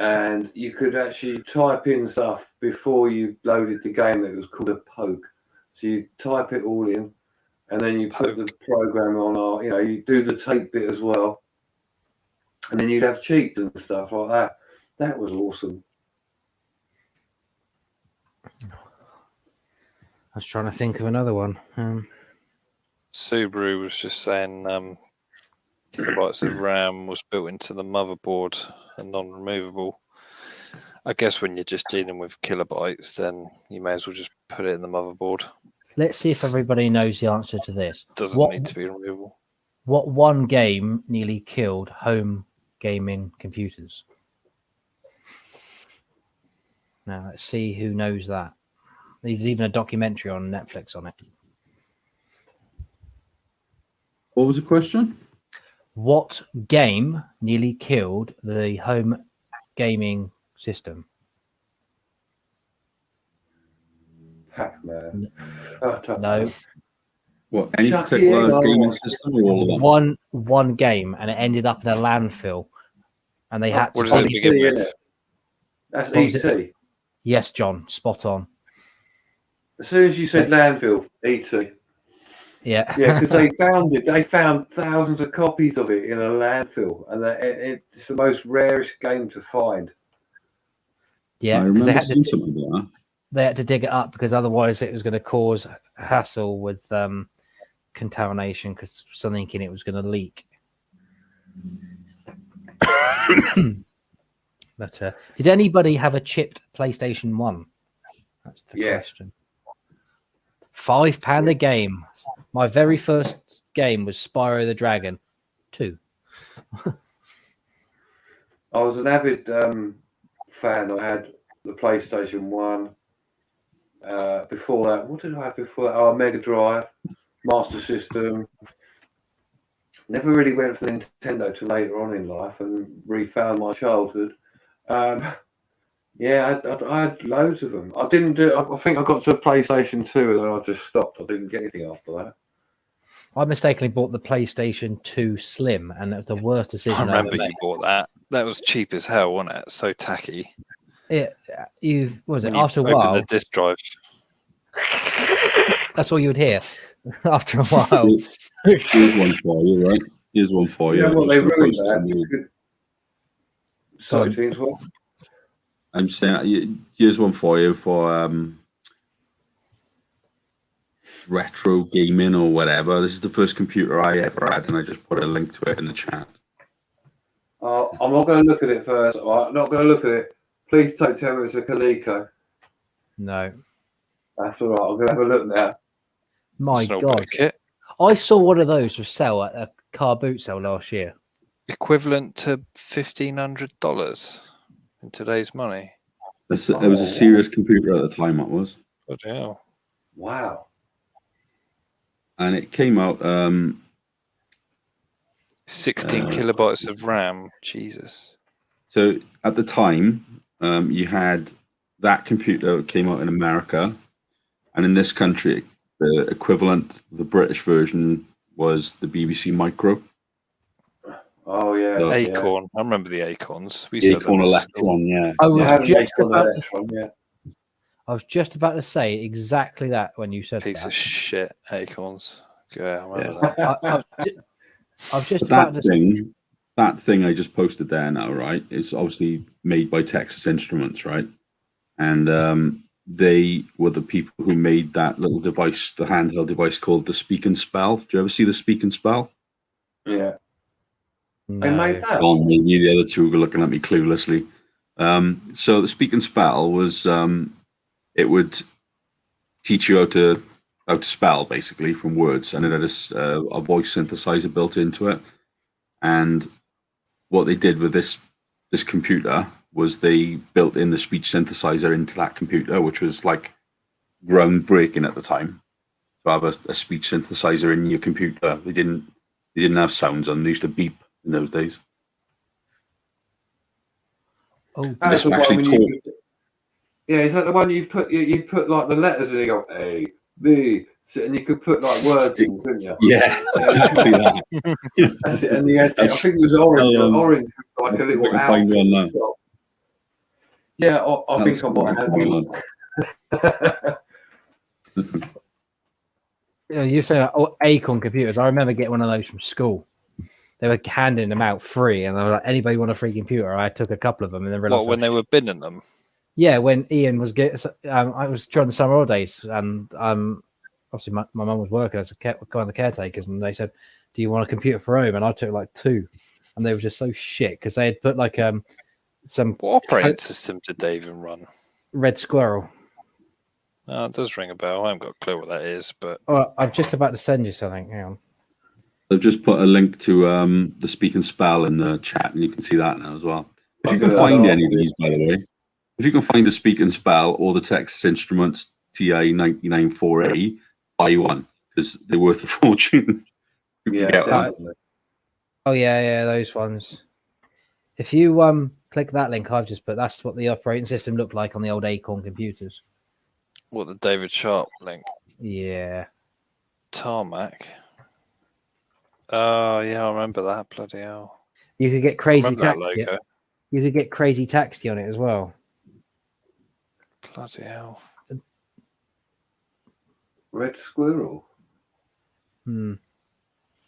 and you could actually type in stuff before you loaded the game. It was called a poke. So you type it all in, and then you put the program on, or you do the tape bit as well, and then you'd have cheats and stuff like that. That was awesome. I was trying to think of another one. Subaru was just saying kilobytes of RAM was built into the motherboard and non-removable. I guess when you're just dealing with kilobytes, then you may as well just put it in the motherboard. Let's see if everybody knows the answer to this. Doesn't need to be removable. What one game nearly killed home gaming computers? Now let's see who knows that. There's even a documentary on Netflix on it. What was the question? What game nearly killed the home gaming system? Pac-Man. No. What, any Chucky particular Egg, gaming oh. system or all of them? One game, and it ended up in a landfill, and they had to. What does it begin with? Innit? That's What was E.T. Yes, John, spot on. As soon as you said landfill, E.T. Yeah, Yeah, because they found it. They found thousands of copies of it in a landfill, and it's the most rarest game to find. yeah, I because remember seeing something like that. they had to dig it up because otherwise it was going to cause hassle with contamination because something in it was going to leak. But did anybody have a chipped PlayStation 1? That's the question. £5 a game. My very first game was Spyro the Dragon 2. I was an avid fan. I had the PlayStation 1. Before that, what did I have before that? Oh, Mega Drive, Master System. Never really went for the Nintendo till later on in life and refound my childhood. Yeah, I had loads of them. I didn't do. I think I got to a PlayStation 2 and then I just stopped. I didn't get anything after that. I mistakenly bought the PlayStation 2 Slim, and that was the worst decision I I remember ever you made. bought that. That was cheap as hell, wasn't it? So tacky. What was it? When you After a open while, the disk drive. that's all you would hear. After a while, Here's one for you, right? Here's one for you. You know what? I'm They just gonna ruined post it on the- that. Sorry, James. What? I'm saying, here's one for you for retro gaming or whatever. This is the first computer I ever had, and I just put a link to it in the chat. I'm not going to look at it first. All right? I'm not going to look at it. Please don't tell me it's a Coleco. no. That's all right. I'm going to have a look now. My It's not a God, bit of kit. I saw one of those for sale at a car boot sale last year. Equivalent to $1,500 in today's money. It was a serious computer at the time, it was. Bloody hell. Wow. And it came out 16 kilobytes of RAM. Jesus. so at the time, you had that computer came out in America, and in this country, the equivalent, the British version, was the BBC Micro. Oh yeah. The Acorn. I remember the Acorns. We The said Acorn Electron, yeah. I I was haven't just made about to, Electron yet. I was just about to say exactly that when you said piece that. of shit Acorns. Yeah, I remember that. I was just But about to say. that thing I just posted there now, right? It's obviously made by Texas Instruments, right? And they were the people who made that little device, the handheld device called the Speak and Spell. Do you ever see the Speak and Spell? Yeah. They No. made that. On me, the other two were looking at me cluelessly. So the Speak and Spell was it would teach you how to spell basically from words, and it had a voice synthesizer built into it. And what they did with this computer was they built in the speech synthesizer into that computer, which was like groundbreaking at the time. To have a speech synthesizer in your computer, they didn't have sounds on. They used to beep in those days. Oh, That's the actually one when yeah, is that the one you put like the letters and you go A, B, So, and you could put like words in, couldn't you? Yeah, exactly that. That's it. And you had, I think it was orange. Orange with like a little I can find outfit one on now. the top. Yeah, I think I might have one. Yeah, you say about Acorn computers. I remember getting one of those from school. They were handing them out free, and they were like, "Anybody want a free computer?" I took a couple of them, and then realized. What, when they were binning them? Yeah, when Ian was I was during the summer holidays, and obviously my mum was working as one of the caretakers, and they said, "Do you want a computer for home?" And I took like 2, and they were just so shit because they had put like some What operating system did they even run? Red Squirrel. It does ring a bell. I haven't got a clue what that is, but I'm just about to send you something. Hang on. I've just put a link to the Speak and Spell in the chat, and you can see that now as well. If you can find any of these, by the way, if you can find the Speak and Spell or the Texas Instruments TA994A, buy one because they're worth a fortune. Yeah, definitely. Oh yeah, those ones. If you click that link I've just put, that's what the operating system looked like on the old Acorn computers. what, the David Sharp link? Yeah. Tarmac. Oh yeah, I remember that. Bloody hell! You could get I crazy remember that taxi. logo. You could get crazy taxi on it as well. Bloody hell! Red Squirrel.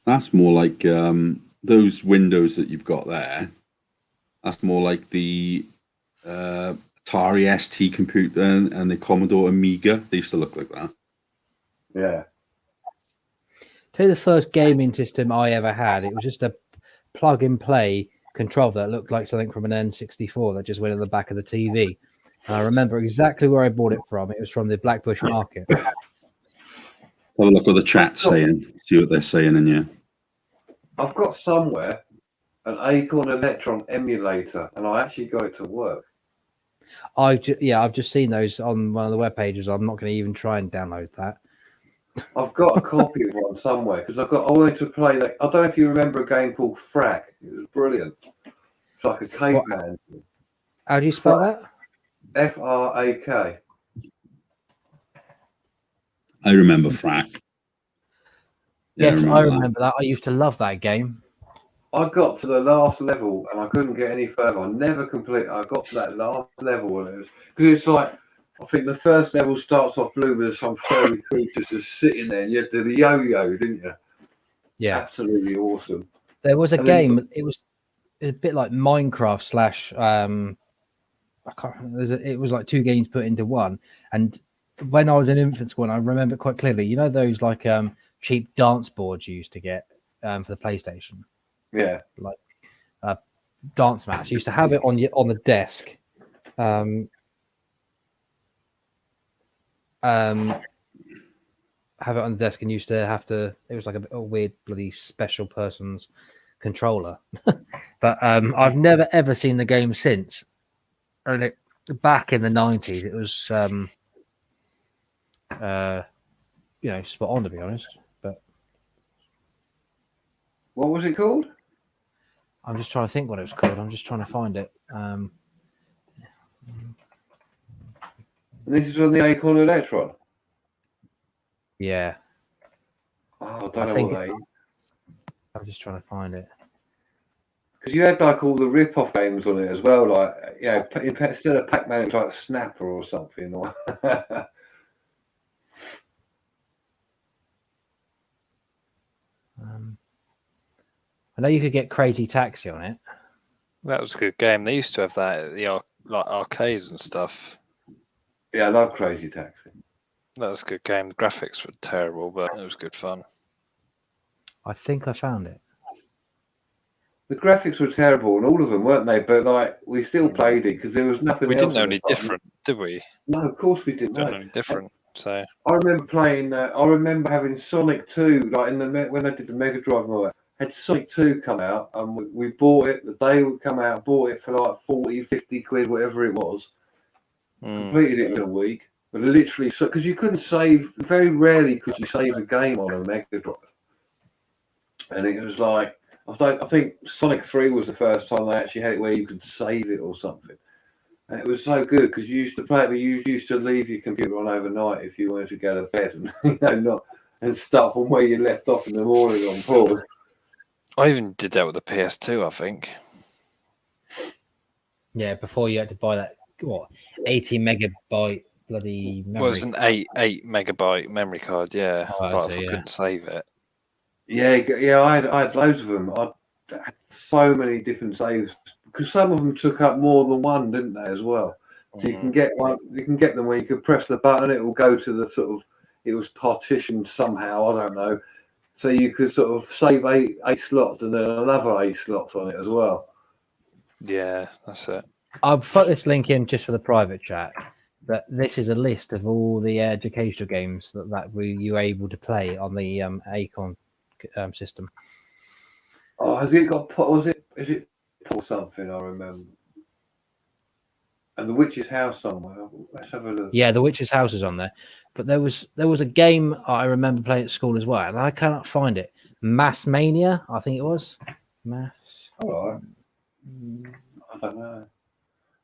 That's more like those windows that you've got there. That's more like the Atari ST computer and the Commodore Amiga. They used to look like that. Yeah. Tell you the first gaming system I ever had. It was just a plug and play controller that looked like something from an N64 that just went in the back of the TV. And I remember exactly where I bought it from. It was from the Blackbush Market. Have a look what the chat's saying. See what they're saying in here. I've got somewhere an Acorn Electron emulator, and I actually got it to work. I've just seen those on one of the web pages. I'm not going to even try and download that. I've got a copy of one somewhere because I wanted to play that. I don't know if you remember a game called Frack. It was brilliant. It's like a caveman. How do you spell that? F-R-A-K. I remember Frack. Yeah, Yes, I remember that. I used to love that game. I got to the last level and I couldn't get any further. I never completed. I got to that last level and it was because it's like I think the first level starts off blue with some furry creatures just sitting there, and you had to do the yo-yo, didn't you? Yeah, absolutely awesome. There was a And game. then, It was a bit like Minecraft slash. I can't remember. It was like 2 games put into one. And when I was in infant school, and I remember quite clearly. You know those like cheap dance boards you used to get for the PlayStation. yeah, Like dance mats. You used to have it on the desk. Have it on the desk and used to have to. It was like a weird bloody special person's controller. But I've never ever seen the game since. And back in the 90s, it was spot on, to be honest. But what was it called? I'm just trying to think what it was called. I'm just trying to find it. And this is on the Acorn Electron. Yeah. Oh, I don't know what they. I'm just trying to find it. Because you had like all the rip-off games on it as well, like instead of Pac-Man, it's like Snapper or something. Or I know you could get Crazy Taxi on it. That was a good game. They used to have that at the arcades and stuff. Yeah, I love Crazy Taxi. That was a good game. The graphics were terrible, but it was good fun. I think I found it. The graphics were terrible, and all of them, weren't they? But like, we still played it because there was nothing. We else didn't know any different, did we? No, of course we didn't. Know any different. So I remember playing. I remember having Sonic 2, like when I did the Mega Drive and all that. Had Sonic 2 come out, and we bought it the day it would come out. Bought it for like 40, 50 quid, whatever it was. Completed it in a week, but literally, because you couldn't save. Very rarely could you save a game on a Mega Drive, and it was like. I think Sonic 3 was the first time they actually had it where you could save it or something. And it was so good because you used to play it, but you used to leave your computer on overnight if you wanted to go to bed and and start from where you left off in the morning on pause. I even did that with the PS2, I think. Yeah, before you had to buy that 80 megabyte bloody memory. Well, it was an 8 megabyte memory card, yeah. Oh, I But see, I couldn't save it. Yeah, I had loads of them. I had so many different saves because some of them took up more than one, didn't they, as well? So you can get one, you can get them where you could press the button, it will go to the sort of, it was partitioned somehow, I don't know. So you could sort of save eight slots and then another 8 slots on it as well. Yeah, that's it. I'll put this link in just for the private chat. But this is a list of all the educational games that you were able to play on the Acorn system. Oh, has it got? Is it or something? I remember. And the Witch's House somewhere. Let's have a look. Yeah, the Witch's House is on there. But there was a game I remember playing at school as well, and I cannot find it. Mass Mania, I think it was. Mass. All right. I don't know.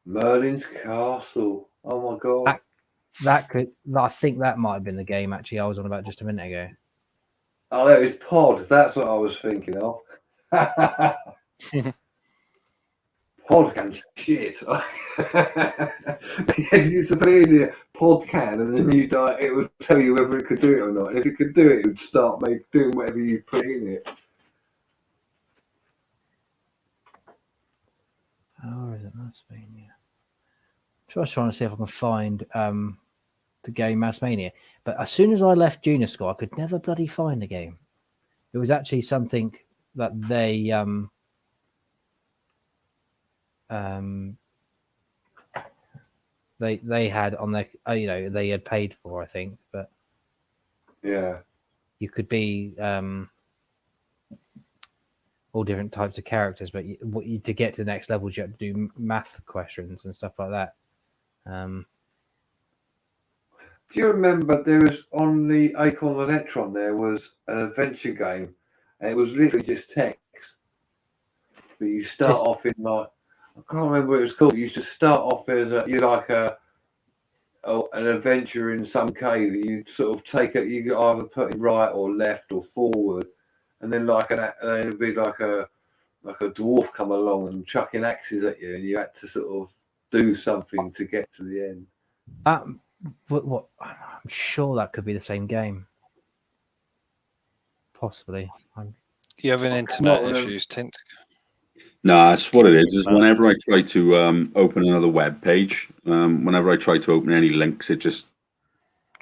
Merlin's Castle. Oh my god. I think that might have been the game actually I was on about just a minute ago. Oh, that was Pod. That's what I was thinking of. Pod can shit. You used to play in the pod can, and then it would tell you whether it could do it or not. And if it could do it, it would start doing whatever you put in it. Oh, is it Mass Mania? I was trying to see if I can find the game Mass Mania. But as soon as I left junior school, I could never bloody find the game. It was actually something that they had on their, they had paid for, I think. But yeah, you could be all different types of characters, but to get to the next levels, you have to do math questions and stuff like that. Do you remember there was on the Acorn Electron there was an adventure game, and it was literally just text. But you start off in like, I can't remember what it was called. You used to start off as an adventure in some cave. You sort of take it. You could either put it right or left or forward, and then it'd be like a dwarf come along and chucking axes at you, and you had to sort of do something to get to the end. What? I'm sure that could be the same game. Possibly. You have an internet issues, Tint? No, that's what it is. Is whenever I try to open another web page, whenever I try to open any links, it just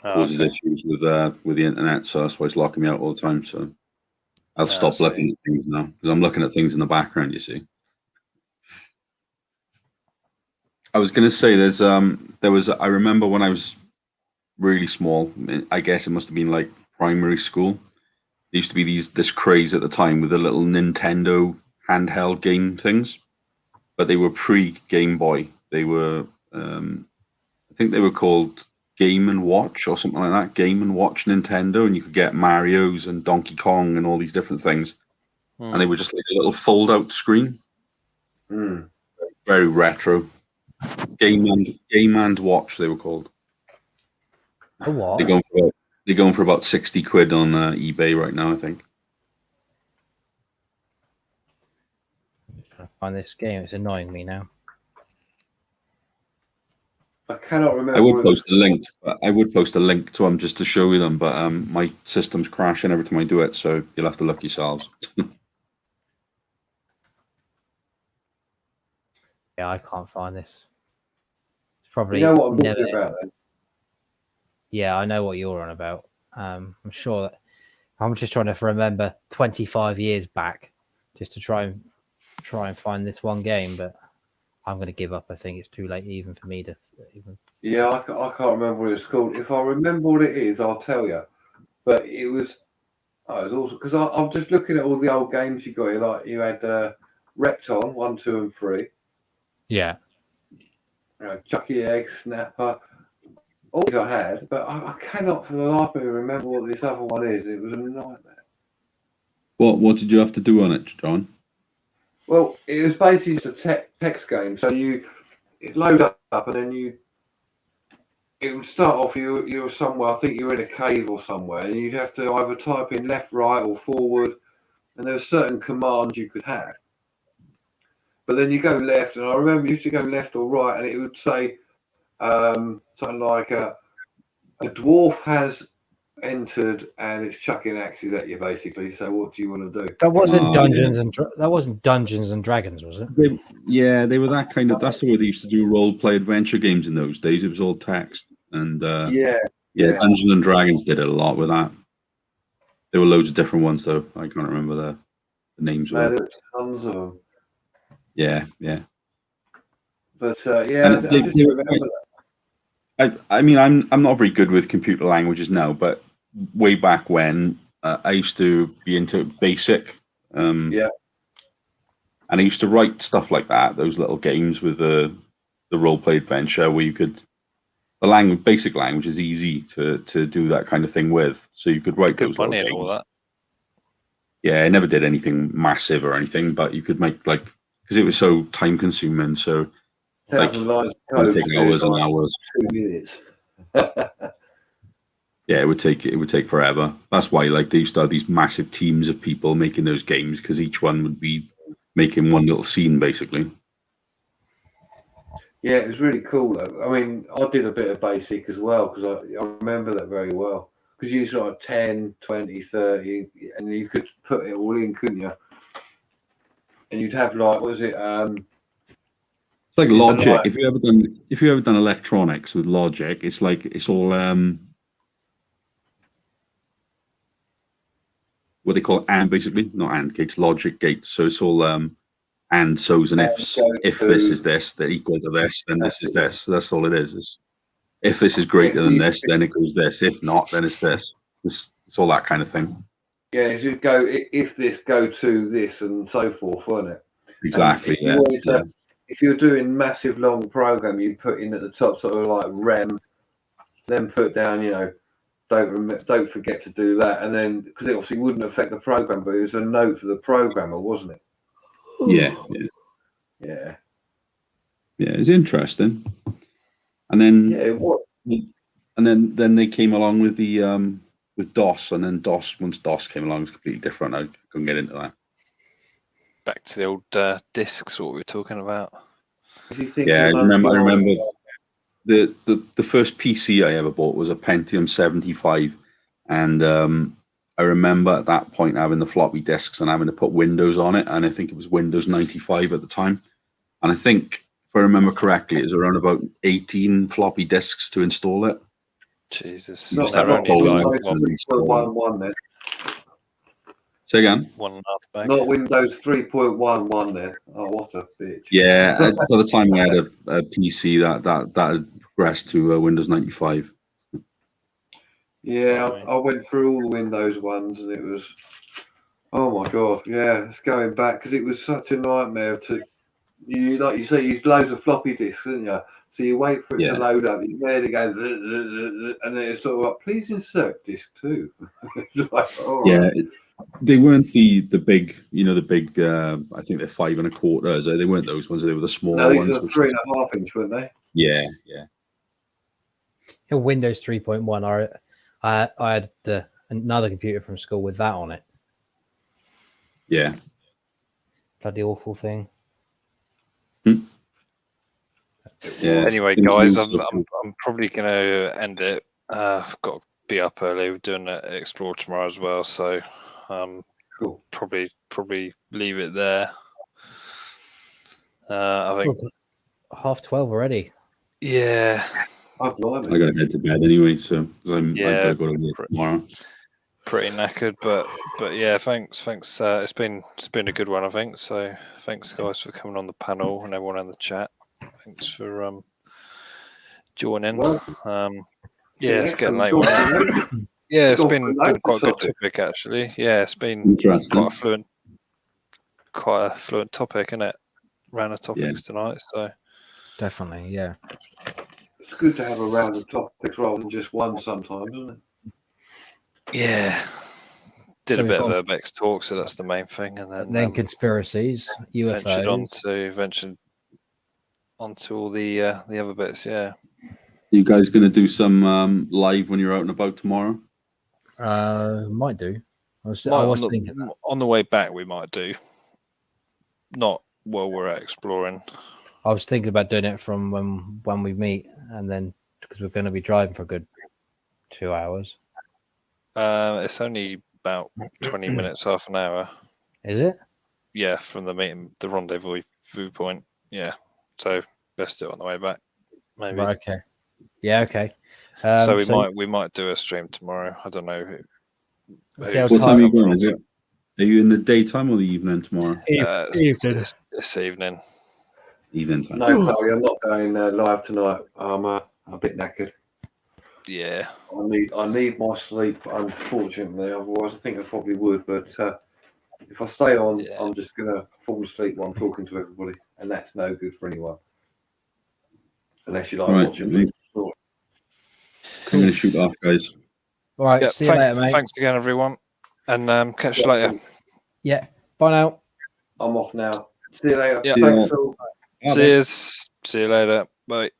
causes issues with the internet. So that's why it's locking me out all the time. So I'll stop looking at things now because I'm looking at things in the background. You see. I was going to say I remember when I was really small, I guess it must have been like primary school. There used to be this craze at the time with the little Nintendo handheld game things, but they were pre-Game Boy. They were, I think they were called Game & Watch or something like that. Game & Watch Nintendo, and you could get Mario's and Donkey Kong and all these different things. And they were just like a little fold-out screen. Very retro. Game and Watch, they were called. A what? They're going for about 60 quid on eBay right now, I think. I'm just trying to find this game. It's annoying me now. I cannot remember. I would post a link to them just to show you them, but my system's crashing every time I do it, so you'll have to look yourselves. Yeah, I can't find this. It's probably you know what I'm talking about then? Yeah, I know what you're on about. I'm sure that I'm just trying to remember 25 years back just to try and find this one game, but I'm going to give up. I think it's too late even for me to even. Yeah, I can't remember what it's called. If I remember what it is, I'll tell you. But it was awesome because I'm just looking at all the old games you got. Like you had Repton 1, 2, and 3. Yeah. Chucky Egg, Snapper. All these I had, but I cannot for the life of me remember what this other one is. It was a nightmare. What did you have to do on it, John? Well, it was basically just a text game. So it'd load up, and then it would start off. You were somewhere. I think you were in a cave or somewhere, and you'd have to either type in left, right, or forward. And there were certain commands you could have. But then you go left, and I remember you used to go left or right, and it would say something like a dwarf has entered and it's chucking axes at you, basically. So what do you want to do? That wasn't Dungeons that wasn't Dungeons and Dragons, was it? They were that kind of. That's the way they used to do role play adventure games in those days. It was all text, and Yeah. Dungeons and Dragons did it a lot with that. There were loads of different ones, though. I can't remember the names of them. There's tons of them. Yeah. But I just remember that. I mean, I'm not very good with computer languages now, but way back when, I used to be into BASIC. Yeah. And I used to write stuff like that, those little games with the role play adventure where you could. The basic language is easy to do that kind of thing with, so you could write those money little and games. all that. Yeah, I never did anything massive or anything, but you could make because it was so time consuming. So 1,000 lines it would code take hours and hours. 2 minutes. Yeah, it would take forever. That's why they used to have these massive teams of people making those games, because each one would be making one little scene basically. Yeah, it was really cool. I mean, I did a bit of BASIC as well, because I remember that very well. Because you used like 10, 20, 30, and you could put it all in, couldn't you? And you'd have what was it? It's like Logic. If you ever done electronics with Logic, it's all what they call AND, basically, not AND gates, logic gates. So it's all and so's and ifs. If this is this, they're equal to this, then this is this. That's all it is. If this is greater than this, then it goes this. If not, then it's this. It's all that kind of thing. Yeah, it should go if this, go to this, and so forth, wasn't it? Exactly. If you're doing massive long program, you put in at the top sort of like rem, then put down, don't forget to do that, and then because it obviously wouldn't affect the program, but it was a note for the programmer, wasn't it? Yeah. It's interesting. And then it was. And then they came along with the with DOS, and then once DOS came along, it was completely different. I couldn't get into that. Back to the old discs, what we were talking about. Yeah, I remember the first PC I ever bought was a Pentium 75, and I remember at that point having the floppy disks and having to put Windows on it, and I think it was Windows 95 at the time, and I think if I remember correctly, it was around about 18 floppy disks to install it. Jesus, Not Windows 3.11 then. Say again. 1.5 back. Not Windows 3.11 then. Oh, what a bitch! Yeah, by the time I had a PC, that had progressed to Windows 95. Yeah, I went through all the Windows ones, and it was, oh my god, yeah, it's going back because it was such a nightmare to, like you say, you use loads of floppy disks, didn't you? So you wait for it to load up, you there to go, and then it's sort of like, please insert disk 2. It's like, yeah, they weren't the big, the big. I think they're 5 1/4. They weren't those ones. They were the smaller ones. These are 3.5 inch, weren't they? Yeah. Windows 3.1. I had another computer from school with that on it. Yeah. Bloody awful thing. Yeah. Anyway, guys, I'm probably going to end it. I've got to be up early. We're doing an Explore tomorrow as well, so cool. Probably leave it there. I think 12:30 already. Yeah. I got to head to bed anyway, so I've got to go to work tomorrow. Pretty knackered, but yeah, thanks. It's been a good one, I think. So thanks, guys, for coming on the panel and everyone in the chat. Thanks for joining. It's getting late. Yeah, it's been quite a good topic actually. Yeah, it's been quite a fluent topic, isn't it? Round of topics tonight, so definitely, yeah. It's good to have a round of topics rather than just one sometimes, isn't it? Yeah. Did a bit of urbex talk, so that's the main thing, and then conspiracies, UFOs. Ventured onto all the other bits. Yeah. You guys going to do some live when you're out and about tomorrow? Might do. I was thinking that. On the way back, we might do. Not while we're out exploring. I was thinking about doing it from when we meet, and then because we're going to be driving for a good 2 hours. It's only about 20 minutes, half an hour. Is it? Yeah, from the meeting, the rendezvous point. Yeah, so best do it on the way back. Maybe. Right, okay. Yeah. Okay. So we might do a stream tomorrow. I don't know. See What time are you going? Is it? Are you in the daytime or the evening tomorrow? Evening. This evening. Evening time. No, Chloe, I'm not going live tonight. I'm a bit knackered. Yeah. I need my sleep, unfortunately. Otherwise, I think I probably would. But if I stay on, I'm just gonna fall asleep while I'm talking to everybody, and that's no good for anyone. Unless you like watching me. I'm going to shoot off, guys. All right. Yeah, See you later, mate. Thanks again, everyone, and catch you later. Yeah. Bye now. I'm off now. See you later. Yeah. Thanks all. Cheers. See you later. Bye.